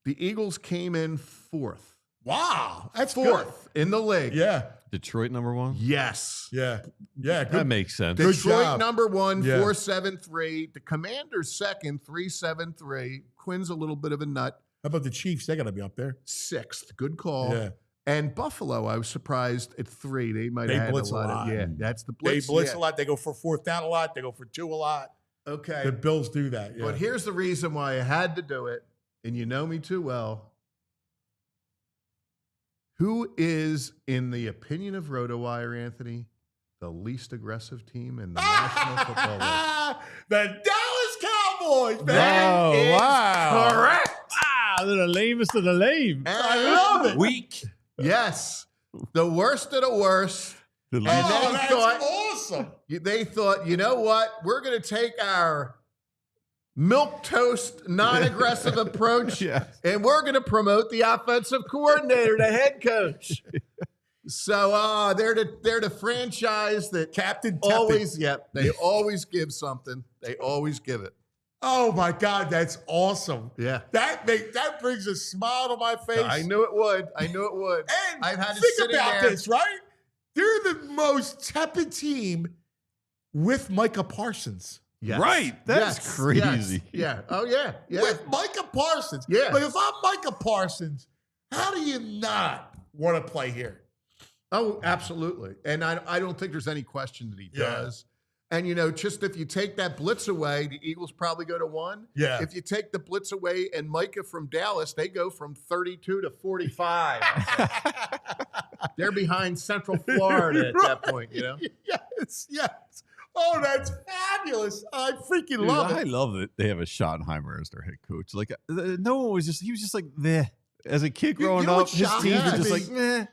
Speaker 8: the Eagles came in 4th.
Speaker 2: Wow, that's
Speaker 8: Fourth in the league.
Speaker 2: Good. Yeah,
Speaker 3: Detroit number 1.
Speaker 8: Yes.
Speaker 2: yeah, yeah.
Speaker 3: That
Speaker 2: Good.
Speaker 3: makes sense.
Speaker 2: Good
Speaker 8: Detroit
Speaker 2: job.
Speaker 8: number 1,
Speaker 2: Yeah.
Speaker 8: 4.73. The Commanders second, 3.73. Quinn's a little bit of a nut.
Speaker 2: How about the Chiefs? They got to be up there.
Speaker 8: Sixth. Good call.
Speaker 2: Yeah.
Speaker 8: And Buffalo, I was surprised at 3. They might
Speaker 2: They
Speaker 8: have had
Speaker 2: blitz
Speaker 8: a lot
Speaker 2: a lot.
Speaker 8: of. Yeah, that's the
Speaker 2: They
Speaker 8: blitz.
Speaker 2: blitz
Speaker 8: yeah.
Speaker 2: a lot. They go for 4th down a lot. They go for 2 a lot.
Speaker 8: Okay.
Speaker 2: The Bills do that. Yeah.
Speaker 8: But here's the reason why I had to do it, and you know me too well. Who is, in the opinion of RotoWire, Anthony, the least aggressive team in the National Football League?
Speaker 2: The Dallas Cowboys, man.
Speaker 8: That is
Speaker 3: wow.
Speaker 8: correct.
Speaker 3: Wow, they're the lamest of the lame.
Speaker 2: I love it.
Speaker 4: Weak.
Speaker 8: Yes. The worst of the worst.
Speaker 3: The
Speaker 8: And
Speaker 3: least-
Speaker 2: Oh,
Speaker 8: they
Speaker 2: that's
Speaker 8: thought,
Speaker 2: awesome.
Speaker 8: they thought, you know what? We're going to take our milk toast, non-aggressive approach,
Speaker 3: Yes.
Speaker 8: and we're going to promote the offensive coordinator, the head coach. So they're the franchise that
Speaker 2: Captain Tepid.
Speaker 8: always, they always give something. They always give it.
Speaker 2: Oh my God, that's awesome.
Speaker 8: Yeah.
Speaker 2: That brings a smile to my face.
Speaker 8: I knew it would. I knew it would.
Speaker 2: And
Speaker 8: I've had it
Speaker 2: think
Speaker 8: sitting
Speaker 2: about
Speaker 8: there.
Speaker 2: this, right? They're the most tepid team with Micah Parsons.
Speaker 8: Yes.
Speaker 3: Right. That's
Speaker 8: Yes.
Speaker 3: crazy.
Speaker 8: Yes. Yeah. Oh, yeah. Yeah.
Speaker 2: With Micah Parsons.
Speaker 8: Yeah.
Speaker 2: Like if I'm Micah Parsons, how do you not want to play here?
Speaker 8: Oh, absolutely. And I don't think there's any question that he
Speaker 2: Yeah.
Speaker 8: does. And, just if you take that blitz away, the Eagles probably go to 1.
Speaker 2: Yeah.
Speaker 8: If you take the blitz away and Micah from Dallas, they go from 32 to 45. They're behind Central Florida at that point,
Speaker 2: Yes, yes. Oh, that's fabulous. I freaking
Speaker 3: Dude,
Speaker 2: love
Speaker 3: I
Speaker 2: it.
Speaker 3: love that they have a Schottenheimer as their head coach. Like no one was he was just like meh. As a kid
Speaker 2: You
Speaker 3: growing
Speaker 2: know
Speaker 3: up,
Speaker 2: what's
Speaker 3: his
Speaker 2: shocking
Speaker 3: teams were
Speaker 2: to
Speaker 3: just
Speaker 2: me?
Speaker 3: like meh.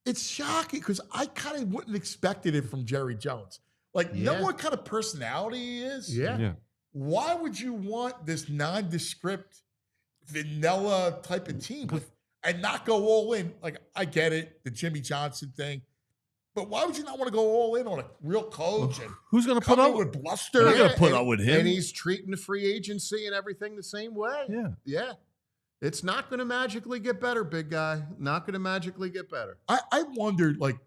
Speaker 2: It's shocking because I kind of wouldn't expected it from Jerry Jones. Like,
Speaker 8: Yeah.
Speaker 2: know what kind of personality he is?
Speaker 8: Yeah.
Speaker 2: Why would you want this nondescript, vanilla type of team and not go all in? Like, I get it, the Jimmy Johnson thing, but why would you not want to go all in on a real coach and
Speaker 3: Who's gonna put
Speaker 2: come
Speaker 3: up
Speaker 2: in
Speaker 3: with
Speaker 2: with bluster?
Speaker 3: They're not gonna
Speaker 8: Yeah,
Speaker 3: put
Speaker 8: and-
Speaker 3: up with him.
Speaker 8: And he's treating the free agency and everything the same way.
Speaker 3: Yeah.
Speaker 8: Yeah. It's not going to magically get better, big guy. Not going to magically get better.
Speaker 2: I wondered, like,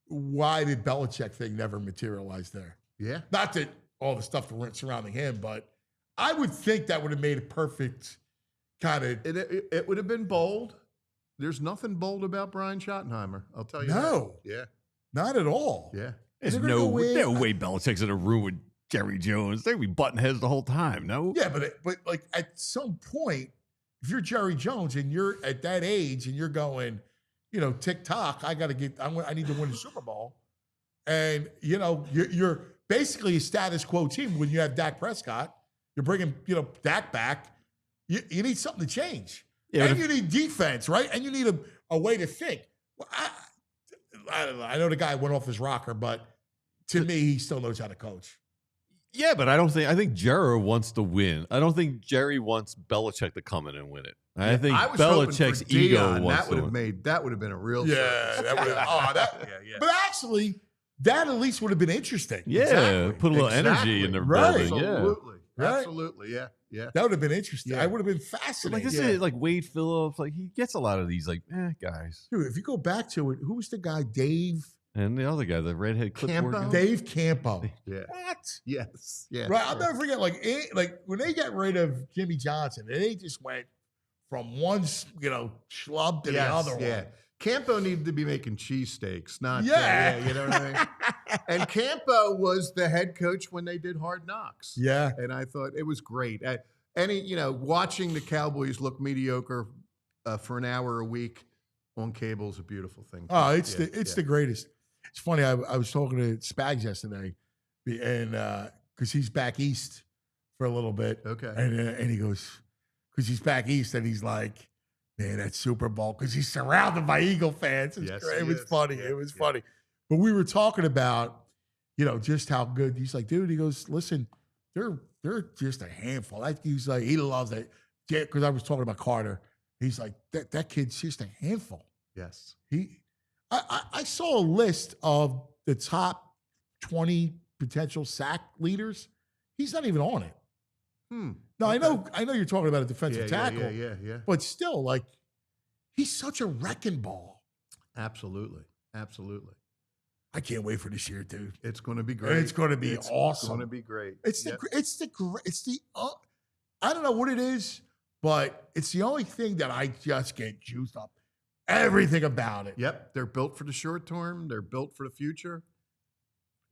Speaker 2: why did Belichick thing never materialize there?
Speaker 8: Yeah.
Speaker 2: Not that all the stuff that went surrounding him, but I would think that would have made a perfect kind of.
Speaker 8: It would have been bold. There's nothing bold about Brian Schottenheimer. I'll tell you
Speaker 2: No.
Speaker 8: that. Yeah.
Speaker 2: Not at all.
Speaker 8: Yeah.
Speaker 3: There's
Speaker 2: They're gonna
Speaker 3: no
Speaker 2: go in-
Speaker 3: no way Belichick's in a room with Jerry Jones. They'd be butting heads the whole time. No.
Speaker 2: Yeah, but like at some point, if you're Jerry Jones and you're at that age and you're going, tick-tock, I need to win the Super Bowl. And, you're basically a status quo team when you have Dak Prescott. You're bringing, Dak back. You need something to change.
Speaker 3: Yeah,
Speaker 2: and
Speaker 3: but
Speaker 2: you need defense, right? And you need a way to think. Well, I don't know. I know the guy went off his rocker, but to me, he still knows how to coach.
Speaker 3: Yeah, but I think Jerry wants to win. I don't think Jerry wants Belichick to come in and win it. I think
Speaker 8: I was hoping
Speaker 3: Belichick's
Speaker 8: for
Speaker 3: ego
Speaker 8: Dion.
Speaker 3: wants
Speaker 8: That would
Speaker 3: to
Speaker 8: have
Speaker 3: win.
Speaker 8: that would have been a real
Speaker 2: Yeah,
Speaker 8: circus.
Speaker 2: that would have. But actually, that at least would have been interesting.
Speaker 3: Yeah,
Speaker 8: Exactly.
Speaker 3: put a little energy
Speaker 8: Exactly.
Speaker 3: in the
Speaker 2: Right.
Speaker 3: building. Yeah.
Speaker 8: Absolutely.
Speaker 2: Right.
Speaker 8: Absolutely. Yeah. Yeah.
Speaker 2: That would have been interesting.
Speaker 8: Yeah.
Speaker 2: I would have been
Speaker 3: Like
Speaker 2: fascinated.
Speaker 3: this is like Wade Phillips. Like he gets a lot of these guys.
Speaker 2: Dude, if you go back to it, who was the guy? Dave
Speaker 3: And the other guy, the redhead clipboard
Speaker 8: Campo?
Speaker 3: guy.
Speaker 2: Dave Campo.
Speaker 8: Yeah.
Speaker 2: What?
Speaker 8: Yes. Yeah.
Speaker 2: Right. I'll never forget. Like when they got rid of Jimmy Johnson, they just went from one, schlub to the other
Speaker 8: Yeah.
Speaker 2: one.
Speaker 8: Campo needed to be making cheesesteaks, not
Speaker 2: Yeah.
Speaker 8: you know what I mean? And Campo was the head coach when they did Hard Knocks.
Speaker 2: Yeah.
Speaker 8: And I thought it was great. Watching the Cowboys look mediocre for an hour a week on cable is a beautiful thing.
Speaker 2: Oh, it's
Speaker 8: Yeah,
Speaker 2: the greatest. It's funny. I was talking to Spags yesterday, and because he's back east for a little bit,
Speaker 8: Okay.
Speaker 2: and he goes, because he's back east, and he's like, man, that Super Bowl, because he's surrounded by Eagle fans.
Speaker 8: Yes,
Speaker 2: It
Speaker 8: he
Speaker 2: was
Speaker 8: is.
Speaker 2: funny.
Speaker 8: Yeah,
Speaker 2: It was
Speaker 8: yeah.
Speaker 2: funny. But we were talking about, just how good. He's like, dude. He goes, listen, they're just a handful. He's like, he loves it. Yeah, because I was talking about Carter. He's like, that kid's just a handful.
Speaker 8: Yes.
Speaker 2: I saw a list of the top 20 potential sack leaders. He's not even on it. No,
Speaker 8: Okay.
Speaker 2: I know you're talking about a defensive tackle,
Speaker 8: Yeah.
Speaker 2: but still, like, He's such a wrecking ball.
Speaker 8: Absolutely. Absolutely.
Speaker 2: I can't wait for this year, dude.
Speaker 8: It's going to be great.
Speaker 2: It's going to be awesome.
Speaker 8: It's going to be great.
Speaker 2: It's the I don't know what it is, but it's the only thing that I just get juiced up. Everything about it.
Speaker 8: Yep. They're built for the short term. They're built for the future.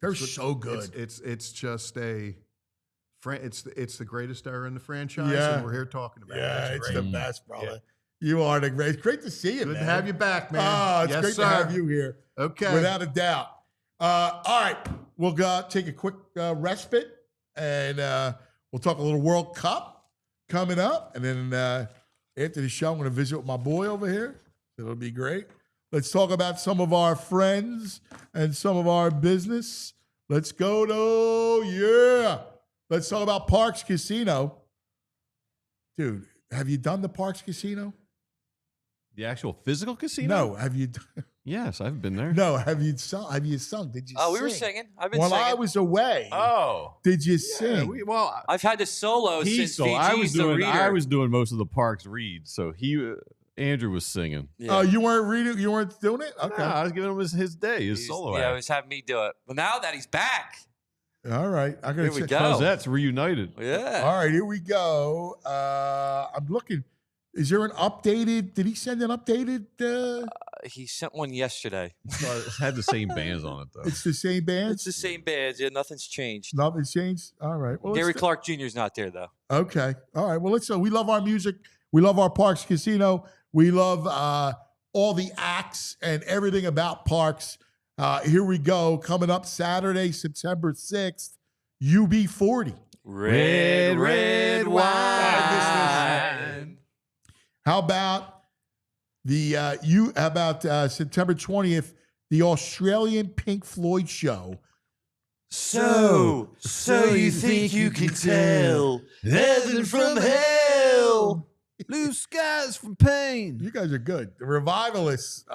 Speaker 2: They're so good.
Speaker 8: It's just it's the greatest era in the franchise,
Speaker 2: Yeah.
Speaker 8: and we're here talking about it.
Speaker 2: Yeah,
Speaker 8: It's
Speaker 2: it's
Speaker 8: great.
Speaker 2: the best, brother. You are the great. It's great to see you,
Speaker 8: Good
Speaker 2: man.
Speaker 8: to have you back, man.
Speaker 2: Oh, it's
Speaker 8: Yes,
Speaker 2: great
Speaker 8: sir.
Speaker 2: to have you here.
Speaker 8: Okay.
Speaker 2: Without a doubt. All right. We'll go take a quick respite, and we'll talk a little World Cup coming up. And then after the show, I'm going to visit with my boy over here. It'll be great. Let's talk about some of our friends and some of our business. Let's go let's talk about Parks Casino. Dude, have you done the Parks Casino?
Speaker 3: The actual physical casino?
Speaker 2: No. Have you?
Speaker 3: Yes, I've been there.
Speaker 2: No. Have you sung? Did you?
Speaker 4: Oh, we
Speaker 2: sing?
Speaker 4: were singing. I've been
Speaker 2: While
Speaker 4: singing.
Speaker 2: I was away.
Speaker 3: Oh.
Speaker 2: Did you sing?
Speaker 4: I've had the solo since
Speaker 3: So I was
Speaker 4: VG's the
Speaker 3: doing.
Speaker 4: reader.
Speaker 3: I was doing most of the Parks reads. So Andrew was singing.
Speaker 4: Yeah.
Speaker 2: Oh, you weren't reading? You weren't doing it? Okay.
Speaker 3: No, I was giving him his day, his solo
Speaker 4: Yeah,
Speaker 3: act.
Speaker 4: I was having me do it. But now that he's back,
Speaker 2: All right. I'm gonna
Speaker 4: Here we
Speaker 2: check.
Speaker 4: go.
Speaker 3: Cosette's reunited.
Speaker 4: yeah.
Speaker 2: All right, here we go. I'm looking. Is there an updated? Did he send an updated?
Speaker 4: He sent one yesterday.
Speaker 3: It had the same bands on it though.
Speaker 2: It's the same band.
Speaker 4: It's the same bands. Yeah, nothing's changed.
Speaker 2: Nothing's changed. All right. Well,
Speaker 4: Gary
Speaker 2: let's-
Speaker 4: Clark Jr.'s not there though.
Speaker 2: Okay. All right. Well, let's. We love our music. We love our Parks Casino. We love all the acts and everything about Parks. Here we go. Coming up Saturday, September 6th, UB40.
Speaker 4: Red wine.
Speaker 2: How about September 20th, the Australian Pink Floyd show?
Speaker 4: So you think you can tell heaven from hell?
Speaker 3: Blue skies from pain.
Speaker 2: You guys are good. The Revivalists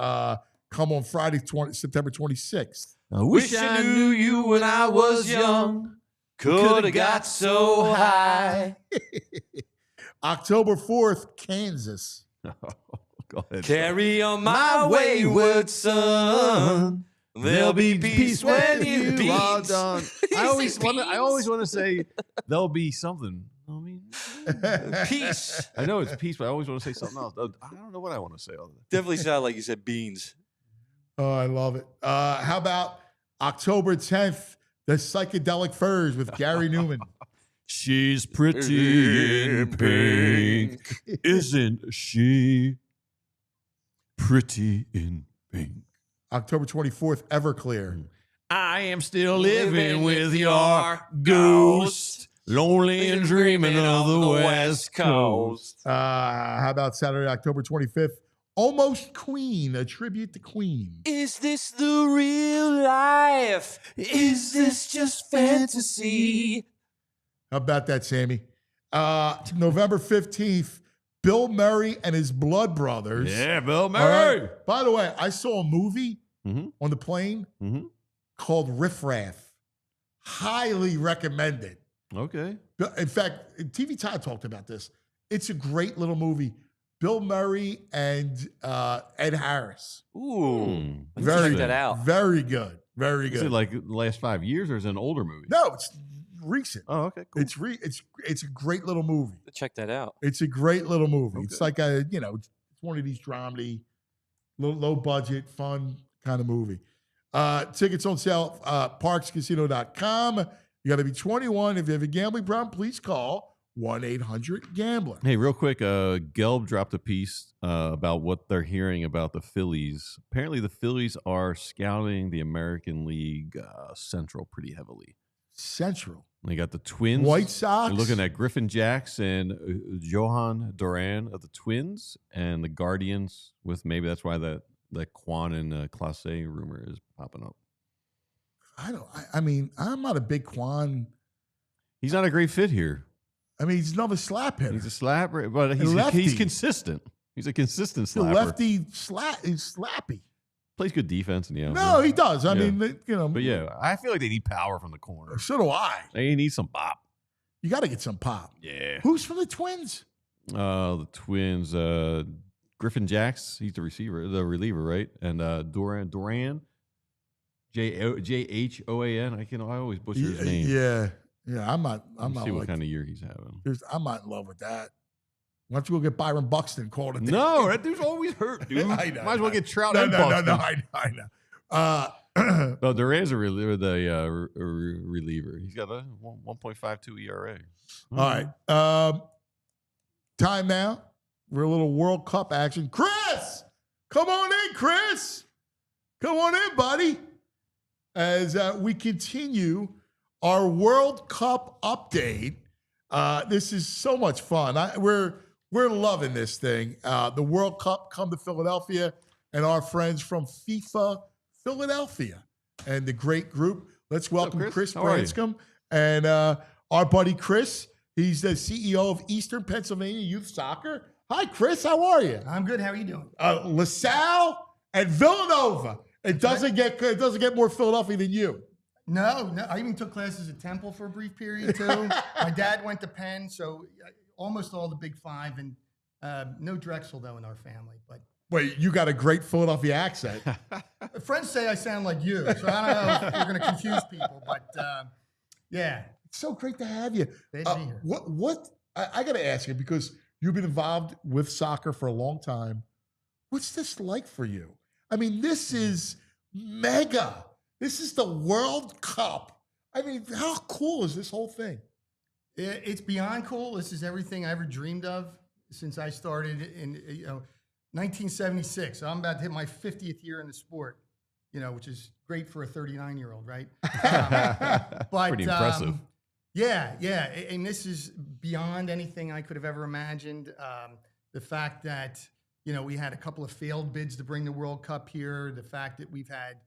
Speaker 2: come on Friday, September 26th.
Speaker 3: I
Speaker 4: Wish I knew you when I was young. Could have got so high.
Speaker 2: October 4th, Kansas.
Speaker 3: Go ahead.
Speaker 4: Carry on my wayward son. There'll be peace when you beat.
Speaker 3: Well done. I always want to say there'll be something. I mean,
Speaker 4: Peace.
Speaker 3: I know it's peace, but I always want to say something else. I don't know what I want to say. Other than
Speaker 4: Definitely sounded like you said beans.
Speaker 2: Oh, I love it. How about October 10th, the Psychedelic Furs with Gary Newman?
Speaker 3: she's pretty in pink, isn't she? Pretty in pink.
Speaker 2: October 24th, Everclear.
Speaker 3: I am still living with your ghost, lonely and dreaming of the West Coast.
Speaker 2: How about Saturday, October 25th, Almost Queen, a tribute to Queen.
Speaker 4: Is this the real life? Is this just fantasy?
Speaker 2: How about that, Sammy? November 15th, Bill Murray and his Blood Brothers.
Speaker 3: Yeah, Bill
Speaker 2: All
Speaker 3: Murray.
Speaker 2: right. By the way, I saw a movie
Speaker 3: Mhm.
Speaker 2: on the plane
Speaker 3: Mhm.
Speaker 2: called Riff Raff. Highly recommended.
Speaker 3: Okay.
Speaker 2: In fact, TV Time talked about this. It's a great little movie. Bill Murray and Ed Harris.
Speaker 4: Ooh. Let's
Speaker 2: Very
Speaker 4: check that out.
Speaker 2: Very good. Very
Speaker 3: Is
Speaker 2: good.
Speaker 3: it like the last 5 years or is it an older movie?
Speaker 2: No, it's recent.
Speaker 3: Oh, okay, cool.
Speaker 2: It's a great little movie.
Speaker 4: Check that out.
Speaker 2: It's a great little movie. It's
Speaker 3: Okay.
Speaker 2: like it's one of these dramedy, low budget, fun kind of movie. Tickets on sale, parkscasino.com. You got to be 21. If you have a gambling problem, please call 1-800-GAMBLER.
Speaker 3: Hey, real quick, Gelb dropped a piece about what they're hearing about the Phillies. Apparently, the Phillies are scouting the American League Central pretty heavily.
Speaker 2: Central.
Speaker 3: They got the Twins.
Speaker 2: White Sox.
Speaker 3: They're looking at Griffin Jacks and Johan Duran of the Twins, and the Guardians. With maybe that's why that Quan and Clase rumor is popping up.
Speaker 2: I mean, I'm not a big Quan.
Speaker 3: He's not a great fit here.
Speaker 2: I mean, he's another slap hitter.
Speaker 3: He's a slapper, but
Speaker 2: lefty.
Speaker 3: he's consistent. He's a consistent
Speaker 2: The
Speaker 3: slapper.
Speaker 2: lefty he's slappy.
Speaker 3: Plays good defense in the outfield.
Speaker 2: No, he does. I
Speaker 3: Yeah.
Speaker 2: mean,
Speaker 3: But yeah, I feel like they need power from the corner.
Speaker 2: So do I.
Speaker 3: They need some bop.
Speaker 2: You got to get some pop.
Speaker 3: Yeah.
Speaker 2: Who's from the Twins?
Speaker 3: The Twins, Griffin Jacks. He's the reliever, right? And Duran, Jhoan. I always butcher his name.
Speaker 2: Yeah. I'm not
Speaker 3: See what kind of year he's having.
Speaker 2: I'm not in love with that. Why don't you go get Byron Buxton called it?
Speaker 3: No, that dude's always hurt, dude.
Speaker 2: I know.
Speaker 3: Might as well get Trout
Speaker 2: No,
Speaker 3: and Buxton.
Speaker 2: No, I know.
Speaker 3: No, Duran's a reliever. He's got a 1.52 ERA.
Speaker 2: All right. Time now. We're a little World Cup action. Chris! Come on in, Chris! Come on in, buddy. As we continue our World Cup update. This is so much fun. We're loving this thing. The World Cup come to Philadelphia, and our friends from FIFA Philadelphia and the great group. Let's welcome Chris Branscome and our buddy Chris. He's the CEO of Eastern Pennsylvania Youth Soccer. Hi, Chris. How are you?
Speaker 9: I'm good. How are you doing?
Speaker 2: LaSalle and Villanova. It doesn't get more Philadelphia than you.
Speaker 9: No. I even took classes at Temple for a brief period too. My dad went to Penn, so almost all the Big Five, and no Drexel though in our family. But
Speaker 2: wait, you got a great Philadelphia accent.
Speaker 9: Friends say I sound like you, so I don't know if you're going to confuse people. But yeah,
Speaker 2: it's so great to have you.
Speaker 9: Great to be here.
Speaker 2: What I got to ask you, because you've been involved with soccer for a long time. What's this like for you? I mean, this is mega. This is the World Cup. I mean, how cool is this whole thing?
Speaker 9: It's beyond cool. This is everything I ever dreamed of since I started in 1976. So I'm about to hit my 50th year in the sport, which is great for a 39-year-old, right? But
Speaker 3: pretty impressive.
Speaker 9: Yeah. And this is beyond anything I could have ever imagined. The fact that, we had a couple of failed bids to bring the World Cup here. The fact that we've had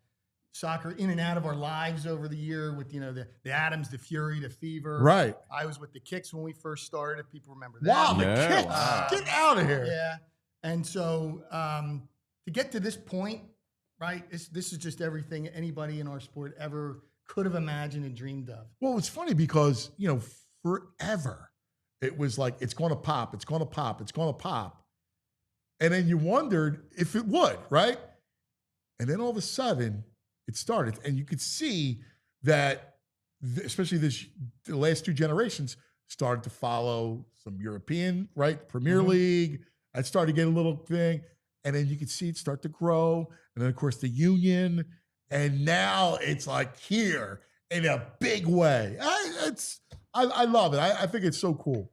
Speaker 9: soccer in and out of our lives over the year with, the Adams, the Fury, the Fever.
Speaker 2: Right.
Speaker 9: I was with the Kicks when we first started, if people remember that.
Speaker 2: Wow, the Kicks. Get out of here.
Speaker 9: Yeah. And so to get to this point, right, this is just everything anybody in our sport ever could have imagined and dreamed of.
Speaker 2: Well, it's funny because, forever it was like, it's going to pop, it's going to pop, it's going to pop. And then you wondered if it would, right? And then all of a sudden it started. And you could see that, especially the last two generations, started to follow some European, right? Premier League. I started to get a little thing. And then you could see it start to grow. And then, of course, the Union. And now it's like here in a big way. I love it. I think it's so cool.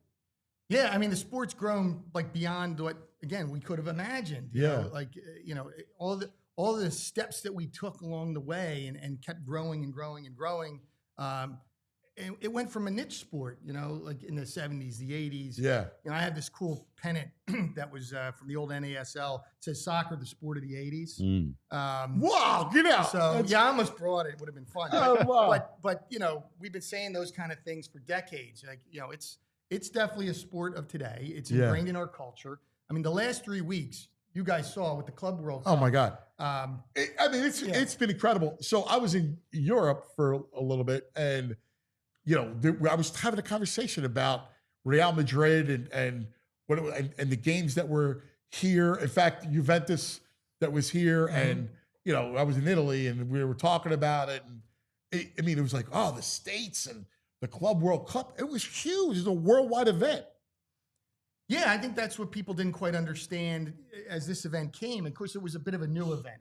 Speaker 9: Yeah, I mean, the sport's grown like beyond what, again, we could have imagined. You know, all the steps that we took along the way and kept growing and growing and growing. And it went from a niche sport, like in the 70s, the 80s.
Speaker 2: Yeah.
Speaker 9: I had this cool pennant that was from the old NASL. It says soccer, the sport of the 80s.
Speaker 2: Wow, get out.
Speaker 9: So, I almost brought it. It would have been fun. But we've been saying those kind of things for decades. Like, it's definitely a sport of today. It's ingrained in our culture. I mean, the last 3 weeks, you guys saw with the Club World Cup.
Speaker 2: Oh, my God. It's been incredible. So I was in Europe for a little bit, and I was having a conversation about Real Madrid and the games that were here. In fact, Juventus that was here, and I was in Italy, and we were talking about it. And it was like, the States and the Club World Cup. It was huge. It was a worldwide event.
Speaker 9: Yeah, I think that's what people didn't quite understand as this event came. Of course, it was a bit of a new event.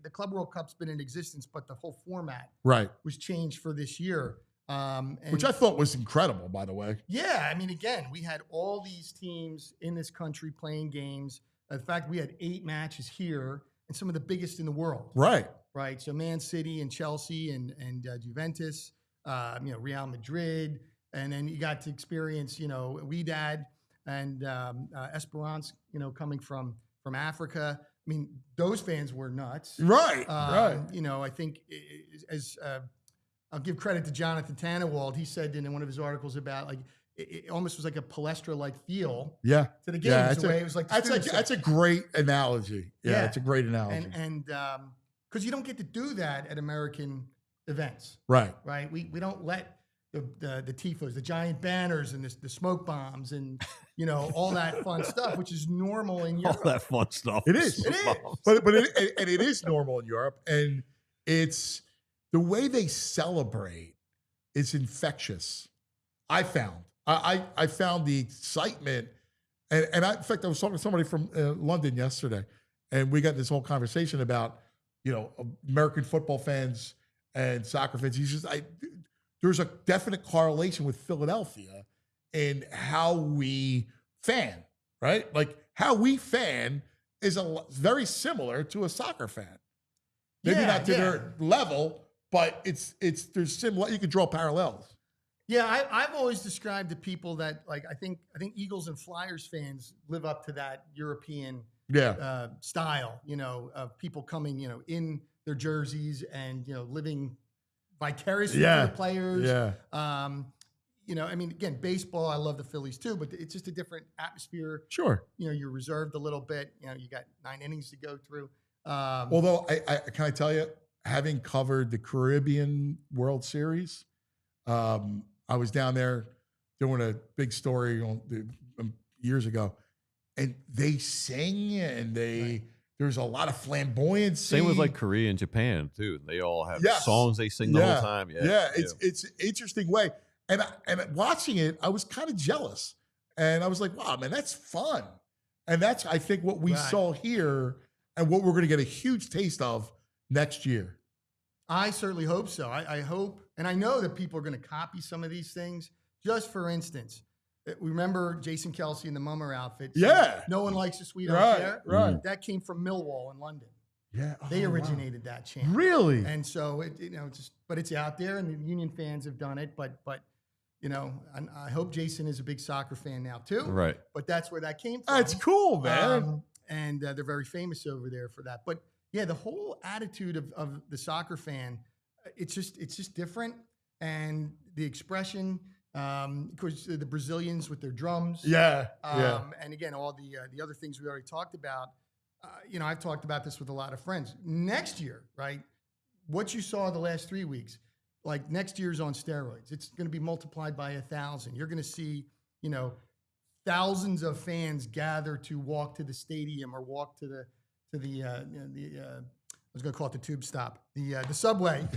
Speaker 9: The Club World Cup's been in existence, but the whole format was changed for this year.
Speaker 2: Which I thought was incredible, by the way.
Speaker 9: Yeah, I mean, again, we had all these teams in this country playing games. In fact, we had 8 matches here, and some of the biggest in the world.
Speaker 2: Right.
Speaker 9: So Man City and Chelsea and Juventus, Real Madrid, and then you got to experience, Wydad and Esperance, coming from Africa. I mean, those fans were nuts.
Speaker 2: Right.
Speaker 9: I think I'll give credit to Jonathan Tannenwald. He said in one of his articles about like it almost was like a Palestra-like feel to the games.
Speaker 2: Yeah,
Speaker 9: the way it was like
Speaker 2: that's a great analogy. Yeah, it's a great analogy.
Speaker 9: And because you don't get to do that at American events.
Speaker 2: Right.
Speaker 9: We don't let the tifos, the giant banners, and the smoke bombs, and all that fun stuff, which is normal in Europe.
Speaker 3: All that fun stuff.
Speaker 2: It is. But it is normal in Europe, and it's the way they celebrate is infectious. I found the excitement, and in fact, I was talking to somebody from London yesterday, and we got this whole conversation about American football fans and soccer fans. He's just there's a definite correlation with Philadelphia in how we fan, right? Like how we fan is very similar to a soccer fan. Maybe not to their level, but there's similar. You could draw parallels.
Speaker 9: Yeah, I've always described to people that I think Eagles and Flyers fans live up to that European style, of people coming, in their jerseys and living vicariously through the players. Yeah. Again, baseball, I love the Phillies too, but it's just a different atmosphere.
Speaker 2: Sure.
Speaker 9: You're reserved a little bit. You got 9 innings to go through.
Speaker 2: Although can I tell you, having covered the Caribbean World Series, I was down there doing a big story years ago, and they sing and there's a lot of flamboyancy.
Speaker 3: Same with like Korea and Japan too. They all have songs they sing the whole time.
Speaker 2: It's an interesting way. And watching it, I was kind of jealous. And I was like, wow, man, that's fun. And that's, I think, what we saw here and what we're going to get a huge taste of next year.
Speaker 9: I certainly hope so. I hope, and I know that people are going to copy some of these things. Just for instance, remember Jason Kelce in the Mummer outfit?
Speaker 2: Yeah.
Speaker 9: No one likes a sweetheart there.
Speaker 2: Right.
Speaker 9: That came from Millwall in London.
Speaker 2: Yeah.
Speaker 9: They originated that chant.
Speaker 2: Really?
Speaker 9: And so but it's out there, and the Union fans have done it. But I hope Jason is a big soccer fan now too.
Speaker 3: Right.
Speaker 9: But that's where that came from.
Speaker 2: That's cool, man.
Speaker 9: And they're very famous over there for that. But yeah, the whole attitude of the soccer fan, it's just different, and the expression. Of course, the Brazilians with their drums. And again, all the other things we already talked about. I've talked about this with a lot of friends. Next year, right? What you saw the last 3 weeks, like next year's on steroids. It's going to be multiplied by 1,000. You're going to see, thousands of fans gather to walk to the stadium or walk to the I was going to call it the tube stop, the subway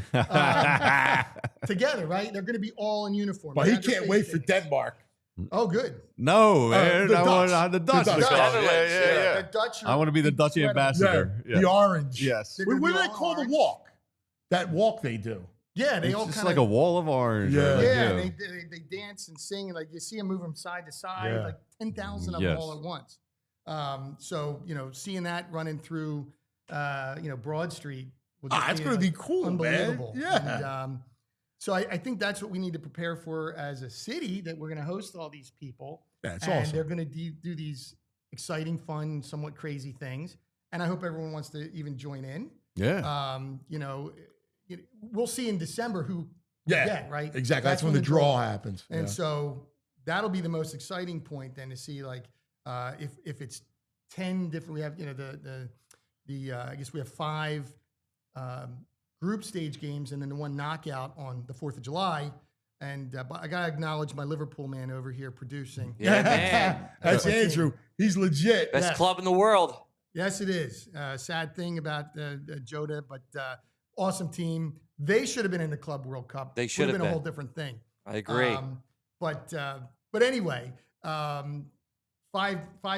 Speaker 9: together, right? They're going to be all in uniform.
Speaker 2: But he can't wait for Denmark.
Speaker 9: Oh, good.
Speaker 3: No, man.
Speaker 2: The
Speaker 3: I want the Dutch.
Speaker 2: The Dutch.
Speaker 9: The Dutch.
Speaker 3: I want to be the Dutch ambassador.
Speaker 2: The orange.
Speaker 3: Yes.
Speaker 2: What do they call the walk? That walk they do.
Speaker 9: Yeah, they
Speaker 3: It's
Speaker 9: all
Speaker 3: just
Speaker 9: kind
Speaker 3: like a wall of orange.
Speaker 9: they dance and sing, and you see them move from side to side, like 10,000 of them all at once. So seeing that running through, Broad Street,
Speaker 2: that's going to be cool,
Speaker 9: unbelievable.
Speaker 2: Man. Yeah.
Speaker 9: And, so I think that's what we need to prepare for as a city, that we're going to host all these people.
Speaker 2: That's
Speaker 9: and
Speaker 2: awesome.
Speaker 9: They're going to do these exciting, fun, somewhat crazy things. And I hope everyone wants to even join in.
Speaker 3: Yeah.
Speaker 9: We'll see in December who we get, right?
Speaker 2: Exactly. That's when the draw happens.
Speaker 9: And so that'll be the most exciting point then, to see if it's 10 different, we have, I guess we have 5 group stage games and then the one knockout on the 4th of July. And I got to acknowledge my Liverpool man over here producing.
Speaker 4: Yeah, man.
Speaker 2: That's Andrew. He's legit.
Speaker 4: Best club in the world.
Speaker 9: Yes, it is. Sad thing about Jota, but awesome team. They should have been in the Club World Cup.
Speaker 4: They should have been
Speaker 9: a whole different thing.
Speaker 4: I agree.
Speaker 9: But anyway, 5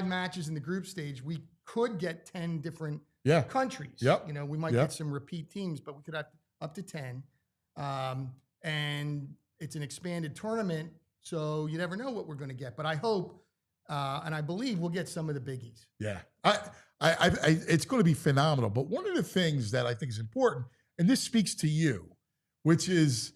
Speaker 9: matches in the group stage. We could get 10 different countries.
Speaker 2: Yep.
Speaker 9: We might get some repeat teams, but we could have up to 10. And it's an expanded tournament, so you never know what we're going to get. But I hope and I believe we'll get some of the biggies.
Speaker 2: Yeah, it's going to be phenomenal. But one of the things that I think is important, and this speaks to you, which is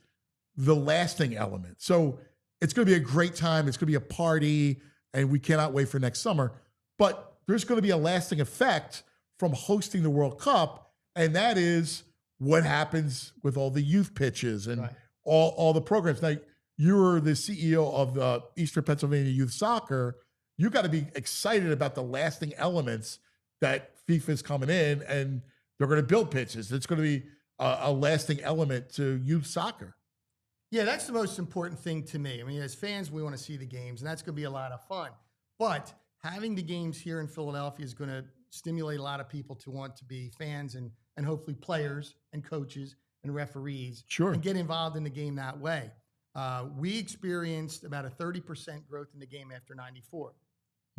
Speaker 2: the lasting element. So it's going to be a great time. It's going to be a party, and we cannot wait for next summer. But there's going to be a lasting effect from hosting the World Cup, and that is what happens with all the youth pitches and all the programs. Now, you're the CEO of the Eastern Pennsylvania Youth Soccer. You got to be excited about the lasting elements that FIFA is coming in, and they're going to build pitches. It's going to be a lasting element to youth soccer.
Speaker 9: Yeah, that's the most important thing to me. I mean, as fans, we want to see the games, and that's going to be a lot of fun. But having the games here in Philadelphia is going to stimulate a lot of people to want to be fans and hopefully players and coaches and referees and get involved in the game that way. We experienced about a 30% growth in the game after 94.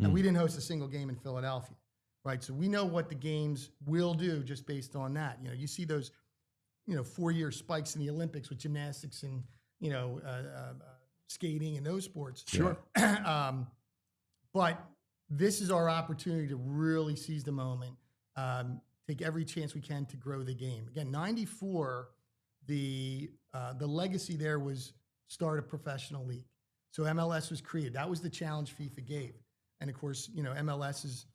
Speaker 9: And we didn't host a single game in Philadelphia, right? So we know what the games will do just based on that. You know, you see those, 4-year spikes in the Olympics with gymnastics and, skating and those sports.
Speaker 2: Sure.
Speaker 9: But this is our opportunity to really seize the moment, take every chance we can to grow the game. Again, 94, the legacy there was start a professional league. So MLS was created. That was the challenge FIFA gave. And of course, MLS has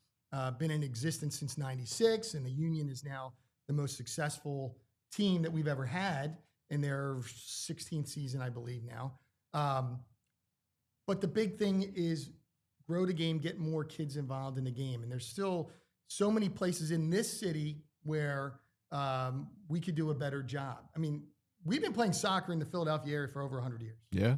Speaker 9: been in existence since 96, and the Union is now the most successful team that we've ever had in their 16th season, I believe now. But the big thing is grow the game, get more kids involved in the game. And there's still so many places in this city where we could do a better job. I mean, we've been playing soccer in the Philadelphia area for over 100 years.
Speaker 3: Yeah.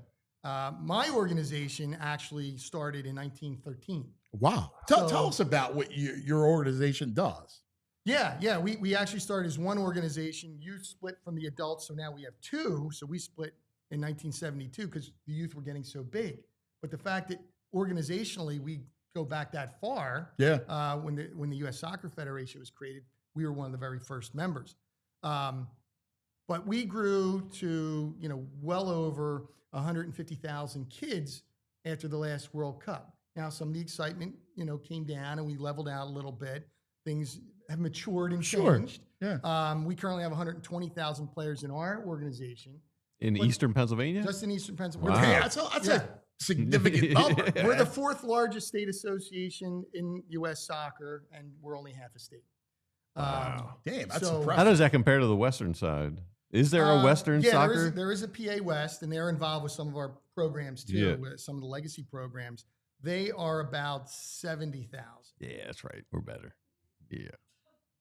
Speaker 9: My organization actually started in 1913.
Speaker 2: Wow. Tell us about what your organization does.
Speaker 9: Yeah. We actually started as one organization. Youth split from the adults, so now we have two. So we split in 1972 because the youth were getting so big. But the fact that organizationally we go back that far, when the U.S. Soccer Federation was created, we were one of the very first members. But we grew to well over 150,000 kids after the last World Cup. Now some of the excitement came down and we leveled out a little bit. Things have matured and changed.
Speaker 2: Yeah.
Speaker 9: We currently have 120,000 players in our organization.
Speaker 3: In Eastern Pennsylvania?
Speaker 9: Just in Eastern Pennsylvania.
Speaker 3: Wow.
Speaker 2: That's a significant number.
Speaker 9: We're the fourth largest state association in U.S. soccer, and we're only half a state.
Speaker 3: Wow.
Speaker 2: Damn, that's
Speaker 9: so-
Speaker 2: impressive.
Speaker 3: How does that compare to the Western side? Is there a Western soccer?
Speaker 9: There is a PA West, and they're involved with some of our programs too, with some of the legacy programs. They are about 70,000.
Speaker 3: Yeah, that's right. We're better. Yeah.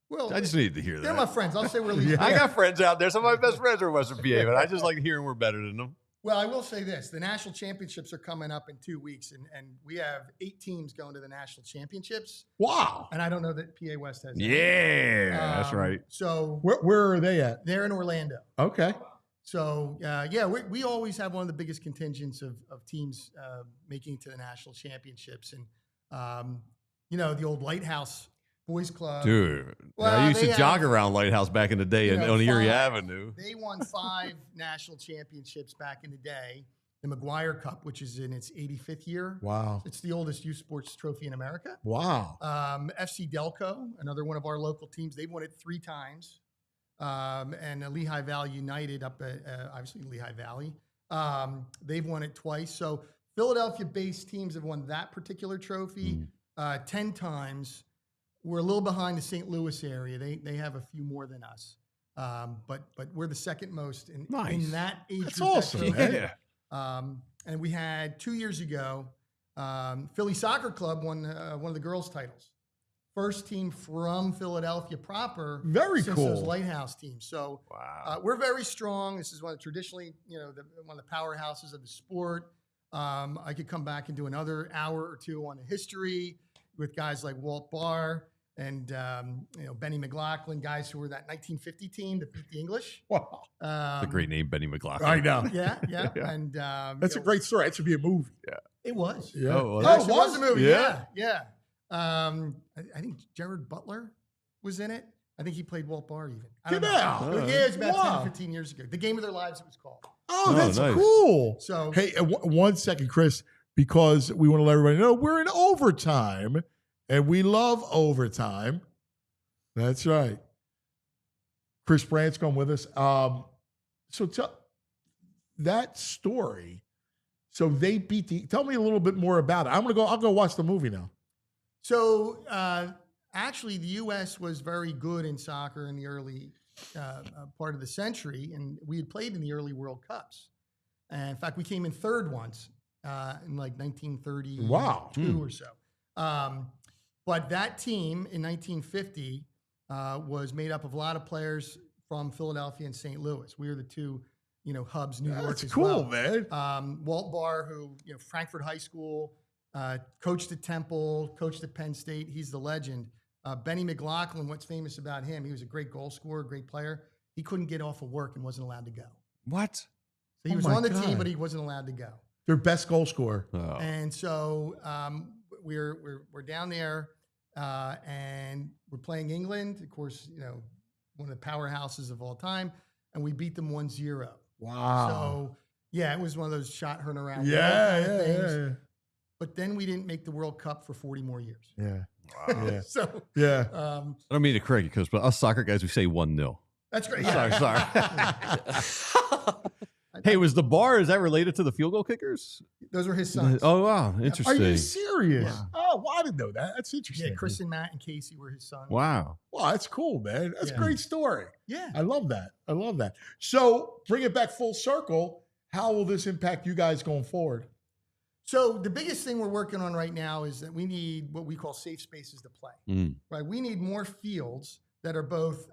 Speaker 9: Well,
Speaker 3: I just needed to hear
Speaker 9: they're
Speaker 3: that.
Speaker 9: my friends. I'll say we're least.
Speaker 3: I got friends out there. Some of my best friends are Western PA, but I just like hearing we're better than them.
Speaker 9: Well, I will say this. The national championships are coming up in 2 weeks, and we have 8 teams going to the national championships.
Speaker 2: Wow.
Speaker 9: And I don't know that PA West has that.
Speaker 3: Yeah, that's right.
Speaker 9: So
Speaker 2: Where are they at?
Speaker 9: they're in Orlando.
Speaker 2: Okay.
Speaker 9: So, we always have one of the biggest contingents of teams making it to the national championships. And, the old Lighthouse Boys Club.
Speaker 3: Dude,
Speaker 9: Well,
Speaker 3: I used to
Speaker 9: they
Speaker 3: jog
Speaker 9: have-
Speaker 3: around Lighthouse back in the day on Erie Avenue.
Speaker 9: They won 5 national championships back in the day. The McGuire Cup, which is in its 85th year.
Speaker 2: Wow.
Speaker 9: It's the oldest youth sports trophy in America.
Speaker 2: Wow.
Speaker 9: FC Delco, another one of our local teams, they've won it 3 times. And Lehigh Valley United up at, obviously, Lehigh Valley. They've won it twice. So Philadelphia-based teams have won that particular trophy 10 times. We're a little behind the St. Louis area. They have a few more than us. But we're the second most in that age
Speaker 2: That's
Speaker 9: group.
Speaker 2: awesome, man.
Speaker 9: And we had 2 years ago, Philly Soccer Club won one of the girls' titles. First team from Philadelphia proper.
Speaker 2: Very
Speaker 9: since
Speaker 2: cool.
Speaker 9: those Lighthouse teams. So we're very strong. This is one of traditionally, one of the powerhouses of the sport. I could come back and do another hour or two on the history with guys like Walt Barr and Benny McLaughlin, guys who were that 1950 team that beat the English.
Speaker 2: Wow.
Speaker 3: It's a great name, Benny McLaughlin.
Speaker 2: I know.
Speaker 9: Yeah. And
Speaker 2: That's a great story. That should be a movie.
Speaker 9: It was.
Speaker 2: Yeah.
Speaker 3: Oh,
Speaker 9: It actually was a movie.
Speaker 3: Yeah.
Speaker 9: Yeah. I think Jared Butler was in it. I think he played Walt Barr even. I don't
Speaker 2: Get
Speaker 9: know.
Speaker 2: out.
Speaker 9: Yeah, it was about
Speaker 2: Wow.
Speaker 9: 10, 15 years ago. The Game of Their Lives, it was called.
Speaker 2: Oh, that's
Speaker 3: nice.
Speaker 2: cool.
Speaker 9: So
Speaker 2: Hey, 1 second, Chris, because we want to let everybody know we're in overtime, and we love overtime. That's right. Chris Branscome with us. So tell that story. So they beat tell me a little bit more about it. I'll go watch the movie now.
Speaker 9: So actually, the U.S. was very good in soccer in the early part of the century, and we had played in the early World Cups. And in fact, we came in third once in like 1932
Speaker 2: Wow.
Speaker 9: or so. But that team in 1950 was made up of a lot of players from Philadelphia and St. Louis. We were the two hubs, New York
Speaker 2: That's
Speaker 9: as
Speaker 2: cool,
Speaker 9: well.
Speaker 2: man.
Speaker 9: Walt Barr, who, Frankfurt High School, coached at Temple, coached at Penn State. He's the legend. Benny McLaughlin, what's famous about him? He was a great goal scorer, great player. He couldn't get off of work and wasn't allowed to go.
Speaker 3: What?
Speaker 9: So he
Speaker 2: Oh
Speaker 9: was
Speaker 2: my
Speaker 9: on the
Speaker 2: God.
Speaker 9: team, but he wasn't allowed to go.
Speaker 2: Their best goal scorer.
Speaker 3: Oh.
Speaker 9: And so we're down there, and we're playing England, of course, one of the powerhouses of all time, and we beat them 1-0.
Speaker 2: Wow.
Speaker 9: So yeah, it was one of those shot heard around.
Speaker 2: Yeah.
Speaker 9: But then we didn't make the World Cup for 40 more years.
Speaker 2: Yeah. Yeah.
Speaker 9: So
Speaker 2: Yeah.
Speaker 3: I don't mean to correct you, Coach, but us soccer guys, we say 1-0.
Speaker 9: That's great.
Speaker 3: Sorry. Hey, was the bar, is that related to the field goal kickers?
Speaker 9: Those were his sons.
Speaker 3: Oh, wow.
Speaker 2: Are
Speaker 3: Interesting.
Speaker 2: you serious?
Speaker 9: Yeah.
Speaker 2: Oh, well, I didn't know that. That's interesting.
Speaker 9: Yeah, Chris and Matt and Casey were his sons.
Speaker 3: Wow.
Speaker 2: Wow, that's cool, man. That's a
Speaker 9: Yeah.
Speaker 2: great story.
Speaker 9: Yeah.
Speaker 2: I love that. I love that. So bring it back full circle. How will this impact you guys going forward?
Speaker 9: So the biggest thing we're working on right now is that we need what we call safe spaces to play. Right? We need more fields that are both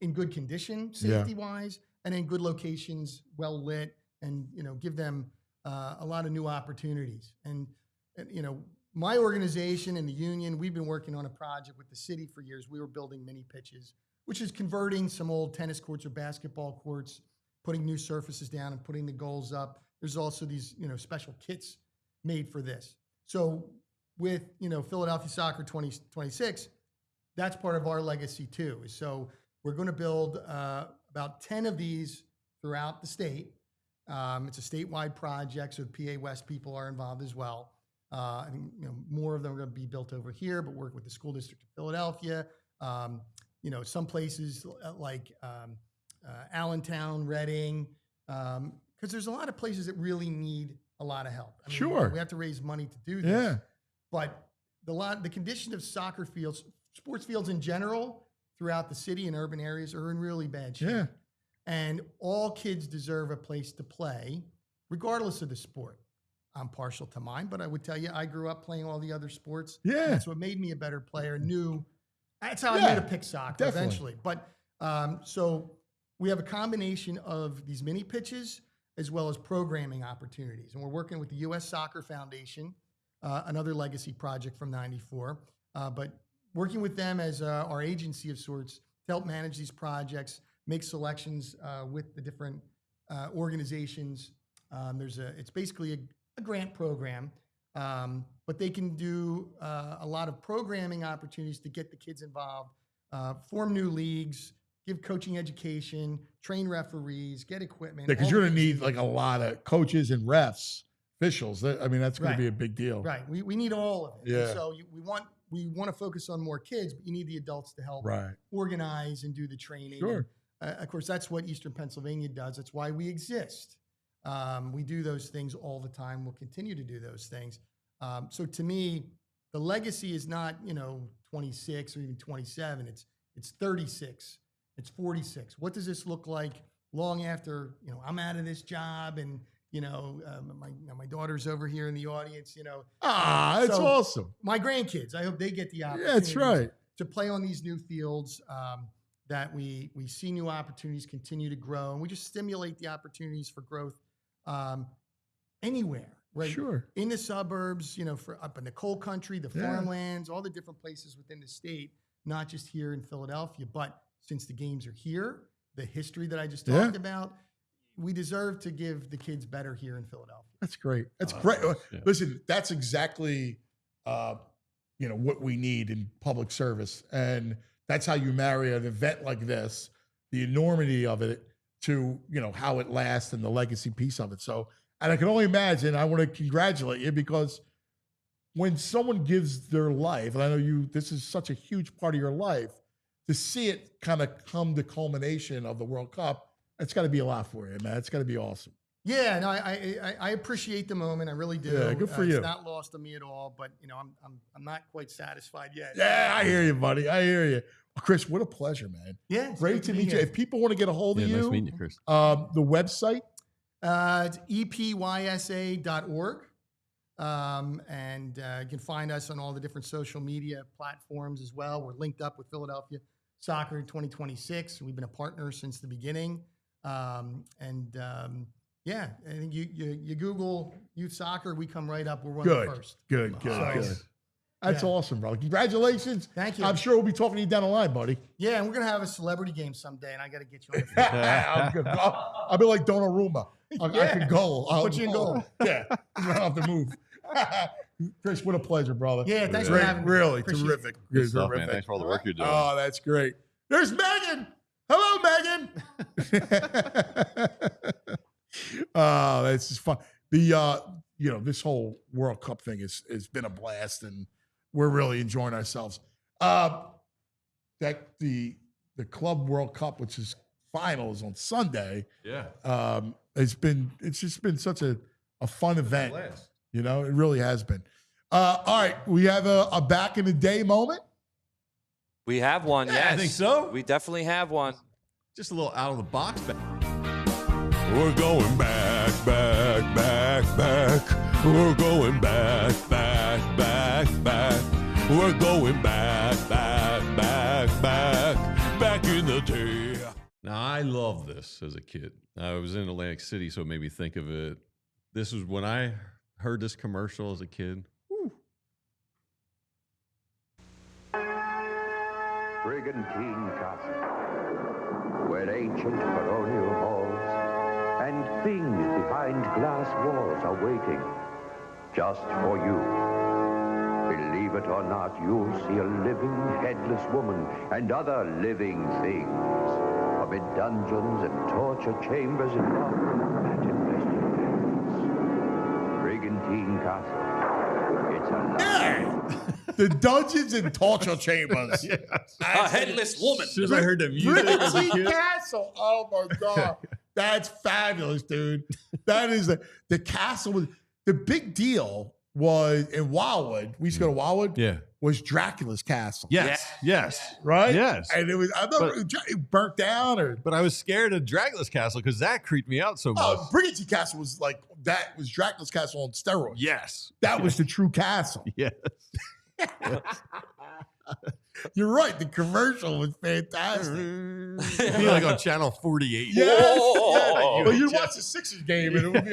Speaker 9: in good condition, safety-wise, and in good locations, well lit, and give them a lot of new opportunities. And my organization and the union, we've been working on a project with the city for years. We were building mini pitches, which is converting some old tennis courts or basketball courts, putting new surfaces down and putting the goals up. There's also these special kits made for this. So with Philadelphia Soccer 2026, that's part of our legacy too. So we're going to build about 10 of these throughout the state. It's a statewide project, so the PA West people are involved as well. I think more of them are going to be built over here, but work with the school district of Philadelphia. Some places like Allentown, Reading, because there's a lot of places that really need a lot of help. I mean,
Speaker 2: Sure.
Speaker 9: we have to raise money to do this.
Speaker 2: Yeah.
Speaker 9: But the condition of soccer fields, sports fields in general, throughout the city and urban areas are in really bad shape.
Speaker 2: Yeah.
Speaker 9: And all kids deserve a place to play, regardless of the sport. I'm partial to mine, but I would tell you, I grew up playing all the other sports.
Speaker 2: Yeah.
Speaker 9: That's what made me a better player. That's how I
Speaker 2: Yeah,
Speaker 9: knew to pick soccer
Speaker 2: definitely.
Speaker 9: eventually. But so we have a combination of these mini pitches as well as programming opportunities. And we're working with the U.S. Soccer Foundation, another legacy project from '94, but working with them as our agency of sorts to help manage these projects, make selections with the different organizations. It's basically a grant program, but they can do a lot of programming opportunities to get the kids involved, form new leagues, give coaching education, train referees, get equipment.
Speaker 2: Because
Speaker 9: all
Speaker 2: you're going to
Speaker 9: these
Speaker 2: need
Speaker 9: things.
Speaker 2: like a lot of coaches and refs, officials. That's going
Speaker 9: Right.
Speaker 2: to be a big deal.
Speaker 9: Right. We need all of it.
Speaker 2: Yeah.
Speaker 9: And so we want to focus on more kids, but you need the adults to help
Speaker 2: Right.
Speaker 9: organize and do the training.
Speaker 2: Sure.
Speaker 9: And, of course, that's what Eastern Pennsylvania does. That's why we exist. We do those things all the time. We'll continue to do those things. So to me, the legacy is not 26 or even 27. It's 36. It's 46. What does this look like long after I'm out of this job and my daughter's over here in the audience.
Speaker 2: That's
Speaker 9: So,
Speaker 2: awesome.
Speaker 9: My grandkids, I hope they get the opportunity.
Speaker 2: Yeah, that's right.
Speaker 9: To play on these new fields, that we see new opportunities continue to grow, and we just stimulate the opportunities for growth anywhere, right?
Speaker 2: Sure.
Speaker 9: In the suburbs, for up in the coal country, the
Speaker 2: Yeah.
Speaker 9: farmlands, all the different places within the state, not just here in Philadelphia. But since the games are here, the history that I just
Speaker 2: Yeah.
Speaker 9: talked about, we deserve to give the kids better here in Philadelphia.
Speaker 2: That's great. That's great.
Speaker 3: Yeah.
Speaker 2: Listen, that's exactly what we need in public service, and that's how you marry an event like this, the enormity of it, to how it lasts and the legacy piece of it. So, and I can only imagine. I want to congratulate you, because when someone gives their life, and I know this is such a huge part of your life, to see it kind of come to culmination of the World Cup, it's got to be a lot for you, man. It's got to be awesome.
Speaker 9: Yeah, no, I appreciate the moment. I really do.
Speaker 2: Yeah, good for you.
Speaker 9: It's not lost on me at all, but I'm not quite satisfied yet.
Speaker 2: Yeah, I hear you, buddy. I hear you. Well, Chris, what a pleasure, man.
Speaker 9: Yeah, it's
Speaker 2: Great to meet you. If people want to get a hold
Speaker 3: Yeah,
Speaker 2: of you,
Speaker 3: nice meeting you, Chris.
Speaker 2: the website.
Speaker 9: It's epysa.org. And you can find us on all the different social media platforms as well. We're linked up with Philadelphia Soccer 2026. We've been a partner since the beginning. Yeah, I think you Google youth soccer, we come right up. We're one
Speaker 2: Good.
Speaker 9: of the first.
Speaker 2: Good. That's awesome, bro. Congratulations.
Speaker 9: Thank you.
Speaker 2: I'm sure we'll be talking to you down the line, buddy.
Speaker 9: Yeah, and we're gonna have a celebrity game someday, and I got to get you on the field.
Speaker 2: I'm good. I'll be like Donnarumma. I can go. I'll
Speaker 9: Put you in goal.
Speaker 2: Yeah, I don't have to move. Chris, what a pleasure, brother.
Speaker 9: Yeah, thanks for having me.
Speaker 2: Really
Speaker 9: Appreciate
Speaker 2: terrific.
Speaker 3: Good stuff, man.
Speaker 2: Terrific.
Speaker 3: Thanks for all the work you're doing.
Speaker 2: Oh, that's great. There's Megan. Hello, Megan. Oh, that's just fun. This whole World Cup thing has been a blast, and we're really enjoying ourselves. The Club World Cup, which is finals on Sunday.
Speaker 3: Yeah.
Speaker 2: It's just been such a fun event. You know, it really has been. All right, we have a back in the day moment.
Speaker 4: We have one,
Speaker 3: Yeah,
Speaker 4: yes.
Speaker 3: I think so.
Speaker 4: We definitely have one.
Speaker 3: Just a little out of the box.
Speaker 7: We're going back. We're going back. We're going back in the day.
Speaker 3: Now, I love this as a kid. I was in Atlantic City, so it made me think of it. This was when I heard this commercial as a kid.
Speaker 10: Brigantine Castle, where ancient baronial halls and things behind glass walls are waiting just for you. Believe it or not, you'll see a living, headless woman and other living things amid dungeons and torture chambers and infested lands. Brigantine Castle. It's alive.
Speaker 2: The dungeons and torture chambers.
Speaker 4: A headless woman.
Speaker 3: As soon as I heard the music as a
Speaker 2: Brigantine
Speaker 3: kid.
Speaker 2: Castle. Oh my God. That's fabulous, dude. That is the castle was the big deal was in Wildwood. We used to go to Wildwood.
Speaker 3: Yeah.
Speaker 2: Was Dracula's castle.
Speaker 3: Yes.
Speaker 2: Right?
Speaker 3: Yes.
Speaker 2: And it was I don't know it burnt down or
Speaker 3: But I was scared of Dracula's castle because that creeped me out so much.
Speaker 2: Brigantine Castle was like that was Dracula's castle on steroids.
Speaker 3: Yes.
Speaker 2: That was the true castle.
Speaker 3: Yes.
Speaker 2: You're right. The commercial was fantastic.
Speaker 3: Be like on channel 48.
Speaker 2: Yes.
Speaker 4: Whoa.
Speaker 2: Yeah. Well, you'd watch the Sixers game and it would be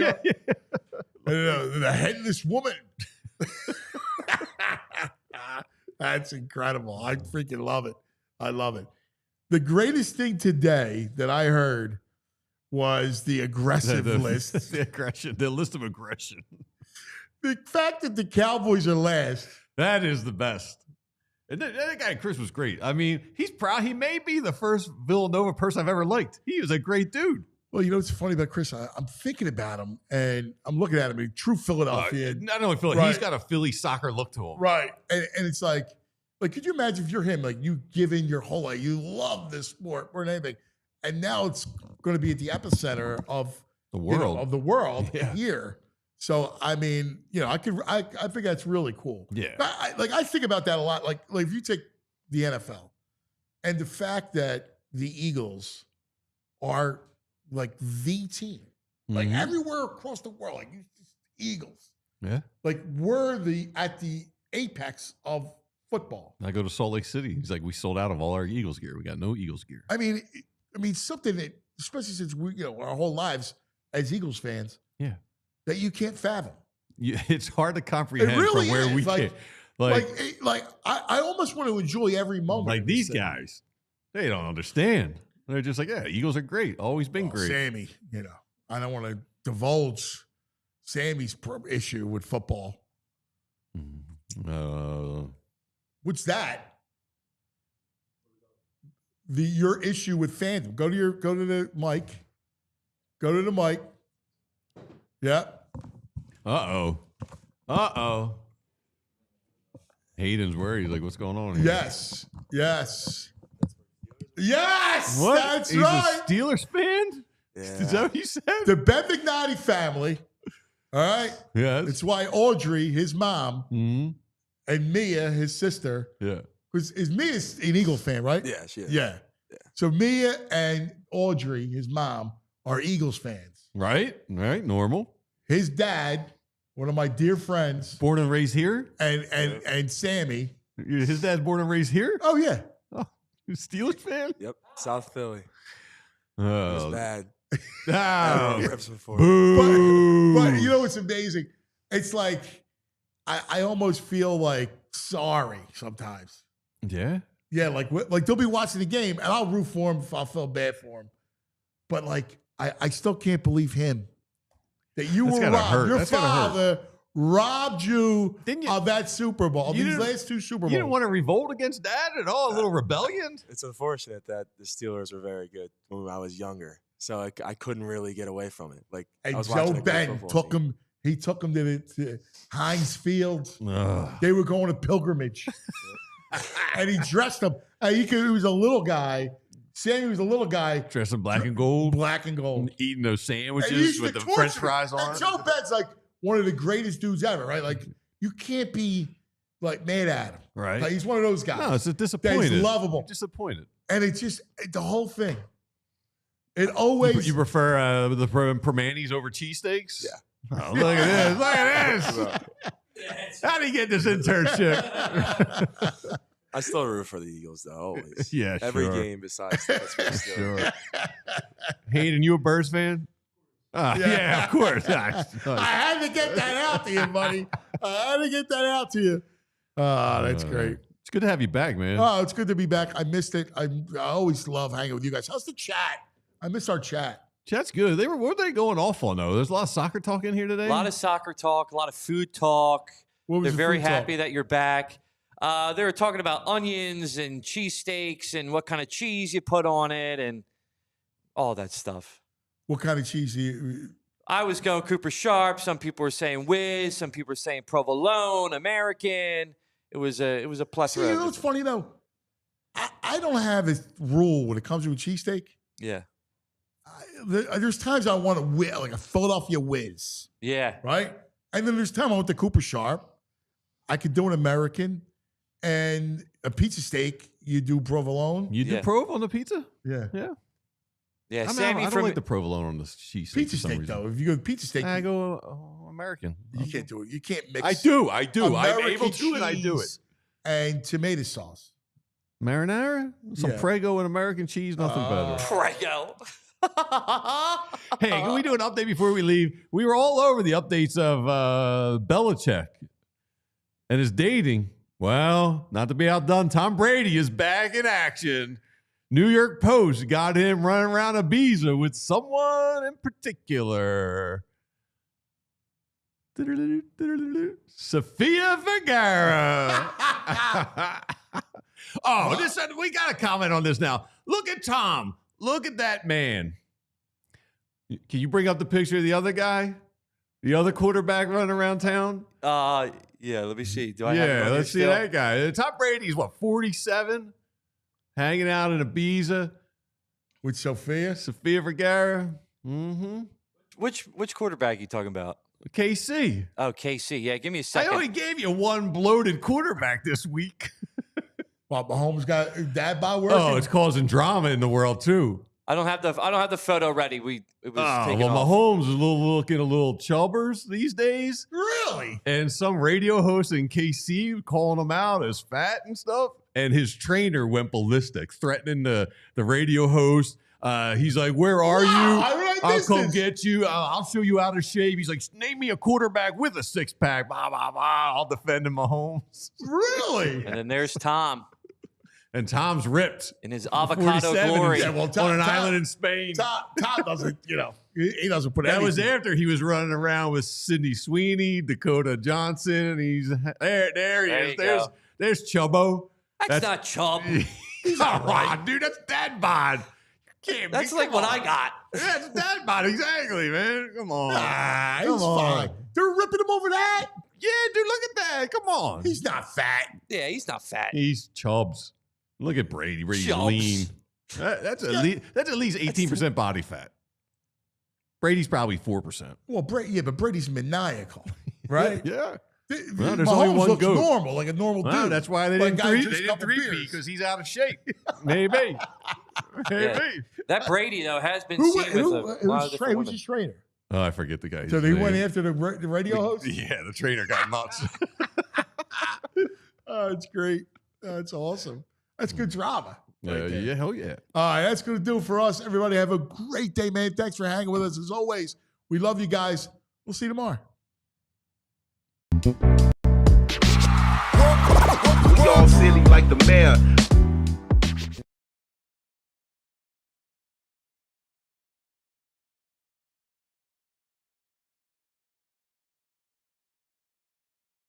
Speaker 2: the headless woman. That's incredible. I freaking love it. I love it. The greatest thing today that I heard was the aggressive list.
Speaker 3: The aggression. The list of aggression.
Speaker 2: The fact that the Cowboys are last.
Speaker 3: That is the best. And that guy, Chris, was great. I mean, he's proud. He may be the first Villanova person I've ever liked. He was a great dude.
Speaker 2: Well, you know what's funny about Chris? I'm thinking about him, and I'm looking at him. In true Philadelphia.
Speaker 3: Not only Philly,
Speaker 2: Right.
Speaker 3: he's got a Philly soccer look to him.
Speaker 2: Right. And it's like, could you imagine if you're him, like you give in your whole life, you love this sport more than anything, and now it's going to be at the epicenter of
Speaker 3: The world.
Speaker 2: of the world
Speaker 3: Yeah.
Speaker 2: here. So, I mean, I think that's really cool.
Speaker 3: Yeah.
Speaker 2: I think about that a lot. Like if you take the NFL and the fact that the Eagles are like the team, like
Speaker 3: Mhm.
Speaker 2: everywhere across the world, like Eagles,
Speaker 3: Yeah.
Speaker 2: like we're at the apex of football.
Speaker 3: I go to Salt Lake City. He's like, we sold out of all our Eagles gear. We got no Eagles gear.
Speaker 2: I mean, something that, especially since we, our whole lives as Eagles fans,
Speaker 3: Yeah.
Speaker 2: that you can't fathom.
Speaker 3: It's hard to comprehend
Speaker 2: It really
Speaker 3: from where
Speaker 2: is.
Speaker 3: we
Speaker 2: Like-
Speaker 3: came.
Speaker 2: I almost want to enjoy every moment.
Speaker 3: Like
Speaker 2: of
Speaker 3: these
Speaker 2: this thing.
Speaker 3: guys, they don't understand. They're just like, yeah, Eagles are great. Always been great.
Speaker 2: Sammy, I don't want to divulge Sammy's issue with football. What's that? Your issue with fandom. Go to the mic. Go to the mic. Yeah.
Speaker 3: Uh-oh. Hayden's worried. He's like, what's going on here?
Speaker 2: Yes.
Speaker 3: What?
Speaker 2: That's
Speaker 3: He's
Speaker 2: right.
Speaker 3: a Steelers fan? Is that what you said?
Speaker 2: The Ben McNally family. All right.
Speaker 3: Yes.
Speaker 2: It's why Audrey, his mom,
Speaker 3: Mm-hmm.
Speaker 2: and Mia, his sister,
Speaker 3: Yeah.
Speaker 2: because Mia's an Eagles fan, right?
Speaker 11: Yeah, she is.
Speaker 2: Yeah. So Mia and Audrey, his mom, are Eagles fans.
Speaker 3: Right. Normal.
Speaker 2: His dad, one of my dear friends,
Speaker 3: Born and raised here?
Speaker 2: and Sammy.
Speaker 3: His dad's born and raised here?
Speaker 2: Oh yeah.
Speaker 3: Oh, he's a Steelers fan?
Speaker 11: Yep, South Philly. It
Speaker 3: Oh,
Speaker 11: was bad.
Speaker 3: Oh,
Speaker 2: but you know what's amazing? It's like I almost feel like sorry sometimes.
Speaker 3: yeah.
Speaker 2: Yeah, like they'll be watching the game, and I'll root for him if I feel bad for him. But like I still can't believe him that you
Speaker 3: That's
Speaker 2: were
Speaker 3: gotta
Speaker 2: robbed.
Speaker 3: hurt.
Speaker 2: Your
Speaker 3: That's gotta hurt.
Speaker 2: father robbed you
Speaker 3: Didn't you-
Speaker 2: of that Super Bowl, of
Speaker 3: you
Speaker 2: these
Speaker 3: didn't-
Speaker 2: last 2 Super Bowls.
Speaker 3: You didn't want to revolt against Dad at all? A little rebellion?
Speaker 11: It's unfortunate that the Steelers were very good when I was younger, so I couldn't really get away from it. Like I
Speaker 2: And
Speaker 11: was
Speaker 2: Joe
Speaker 11: watching a great
Speaker 2: Ben
Speaker 11: football
Speaker 2: took
Speaker 11: team.
Speaker 2: him. He took him to Heinz Field.
Speaker 3: Ugh.
Speaker 2: They were going to pilgrimage, and he dressed him. He was a little guy. Sammy was a little guy,
Speaker 3: Dressed in black and gold.
Speaker 2: black and gold.
Speaker 3: Eating those
Speaker 2: And he
Speaker 3: sandwiches
Speaker 2: used
Speaker 3: with
Speaker 2: to
Speaker 3: the
Speaker 2: torture
Speaker 3: French
Speaker 2: me.
Speaker 3: fries on.
Speaker 2: And Joe Ben's like one of the greatest dudes ever, right? Like you can't be like mad at him,
Speaker 3: Right.
Speaker 2: Like, he's one of those guys.
Speaker 3: No, it's a
Speaker 2: that
Speaker 3: disappointed.
Speaker 2: is lovable,
Speaker 3: Disappointed.
Speaker 2: and it's just the whole thing. It always
Speaker 3: You prefer the Permanis over cheesesteaks?
Speaker 11: Yeah.
Speaker 3: Oh, look at this. Look at this. How do you get this internship?
Speaker 11: I still root for the Eagles though, always.
Speaker 3: Yeah,
Speaker 11: Every
Speaker 3: sure.
Speaker 11: game besides the Pittsburgh Steelers.
Speaker 3: Sure. Hayden, you a Spurs fan? Yeah, of course.
Speaker 2: I had to get that out to you, buddy. I had to get that out to you. Oh, that's great.
Speaker 3: It's good to have you back, man.
Speaker 2: Oh, it's good to be back. I missed it. I always love hanging with you guys. How's the chat? I missed our chat.
Speaker 3: Chat's good. What were they going off on, though? There's a lot of soccer talk in here today.
Speaker 4: A lot of soccer talk, a lot of food talk.
Speaker 2: What was
Speaker 4: They're
Speaker 2: the
Speaker 4: very
Speaker 2: food talk?
Speaker 4: happy that you're back. They were talking about onions and cheesesteaks and what kind of cheese you put on it and all that stuff.
Speaker 2: What kind of cheese do you?
Speaker 4: I was going Cooper Sharp. Some people were saying Whiz. Some people were saying Provolone, American. It was a
Speaker 2: See,
Speaker 4: plethora.
Speaker 2: you
Speaker 4: of
Speaker 2: know what's
Speaker 4: different-
Speaker 2: funny though? I don't have a rule when it comes to a cheesesteak.
Speaker 4: Yeah.
Speaker 2: There's times I want like a Philadelphia Whiz,
Speaker 4: Yeah.
Speaker 2: right? And then there's time I want the Cooper Sharp. I could do an American, and a pizza steak. You do provolone.
Speaker 3: You do
Speaker 4: Yeah.
Speaker 3: prov on the pizza?
Speaker 2: Yeah,
Speaker 3: Yeah.
Speaker 4: Yeah.
Speaker 3: I
Speaker 4: Sammy
Speaker 3: don't
Speaker 4: from
Speaker 3: like the provolone on the cheese.
Speaker 2: pizza steak though. If you go pizza steak,
Speaker 3: I go American.
Speaker 2: you can't do it. You can't mix.
Speaker 3: I do. I'm
Speaker 2: American
Speaker 3: able to, and I do it.
Speaker 2: cheese and tomato sauce.
Speaker 3: Marinara, some
Speaker 2: Yeah.
Speaker 3: Prego and American cheese, nothing better.
Speaker 4: Prego.
Speaker 3: Hey, can we do an update before we leave? We were all over the updates of Belichick and his dating. Well, not to be outdone, Tom Brady is back in action. New York Post got him running around Ibiza with someone in particular. Sofia Vergara. We got to comment on this now. Look at Tom. Look at that man. Can you bring up the picture of the other guy? The other quarterback running around town?
Speaker 4: Yeah, let me see. Do I have it on
Speaker 3: Yeah,
Speaker 4: here
Speaker 3: let's see
Speaker 4: still?
Speaker 3: that guy. Tom Brady's, 47? Hanging out in Ibiza.
Speaker 2: With Sophia.
Speaker 3: Sofia Vergara. Mm-hmm.
Speaker 4: Which quarterback are you talking about?
Speaker 3: KC.
Speaker 4: Oh, KC. Yeah, give me a
Speaker 3: I
Speaker 4: second.
Speaker 3: only gave you one bloated quarterback this week.
Speaker 2: Well, Mahomes got dad by working.
Speaker 3: Oh, it's causing drama in the world, too.
Speaker 4: I don't have the photo ready. It was taken
Speaker 3: well,
Speaker 4: off.
Speaker 3: Mahomes is looking a little chubbers these days.
Speaker 2: Really?
Speaker 3: And some radio host in KC calling him out as fat and stuff. And his trainer went ballistic, threatening the radio host. He's like, "Where are you? I'll come get you. I'll show you out of shape." He's like, "Name me a quarterback with a six-pack. Blah, blah, blah. I'll defend him, Mahomes."
Speaker 2: Really?
Speaker 4: And then there's Tom
Speaker 3: And Tom's ripped.
Speaker 4: in his avocado
Speaker 3: 47
Speaker 4: glory.
Speaker 2: Yeah, well,
Speaker 3: on an island in Spain.
Speaker 2: Tom doesn't, he doesn't put
Speaker 3: That was
Speaker 2: anything.
Speaker 3: after he was running around with Sidney Sweeney, Dakota Johnson. He's there he
Speaker 4: There
Speaker 3: is.
Speaker 4: you go.
Speaker 3: There's Chubbo.
Speaker 4: That's not Chubb.
Speaker 3: Come on, dude. That's dad bod.
Speaker 4: That's like what I got.
Speaker 3: That's dad bod. Exactly, man. Come on.
Speaker 2: He's
Speaker 3: Come on.
Speaker 2: fine. They're ripping him over that.
Speaker 3: Yeah, dude. Look at that. Come on.
Speaker 2: He's not fat.
Speaker 4: Yeah, he's not fat.
Speaker 3: He's Chubs. Look at Brady. Brady's
Speaker 4: Chubs.
Speaker 3: lean. That's at least 18% body fat. Brady's probably 4%.
Speaker 2: Well, but Brady's maniacal, right?
Speaker 3: Yeah.
Speaker 2: Well,
Speaker 3: there's only one
Speaker 2: looks
Speaker 3: goat.
Speaker 2: normal, like a normal
Speaker 3: Well,
Speaker 2: dude.
Speaker 3: that's why they
Speaker 2: Like
Speaker 3: didn't
Speaker 2: a guy
Speaker 3: three.
Speaker 2: just
Speaker 3: They
Speaker 2: a
Speaker 3: didn't
Speaker 2: couple
Speaker 3: three
Speaker 2: beers.
Speaker 3: because he's out of shape. Maybe. Maybe.
Speaker 4: That Brady though has been
Speaker 2: Who,
Speaker 4: seen
Speaker 2: who,
Speaker 4: with a lot of different
Speaker 2: who's
Speaker 4: women.
Speaker 2: his trainer?
Speaker 3: Oh, I forget the guy's
Speaker 2: So they
Speaker 3: name.
Speaker 2: went after the radio host?
Speaker 3: Yeah, the trainer got nuts.
Speaker 2: Oh, it's great. That's awesome. That's good drama. right there.
Speaker 3: Yeah, hell yeah.
Speaker 2: All right, that's going to do it for us. Everybody have a great day, man. Thanks for hanging with us. As always, we love you guys. We'll see you tomorrow.
Speaker 12: We all silly like the mayor.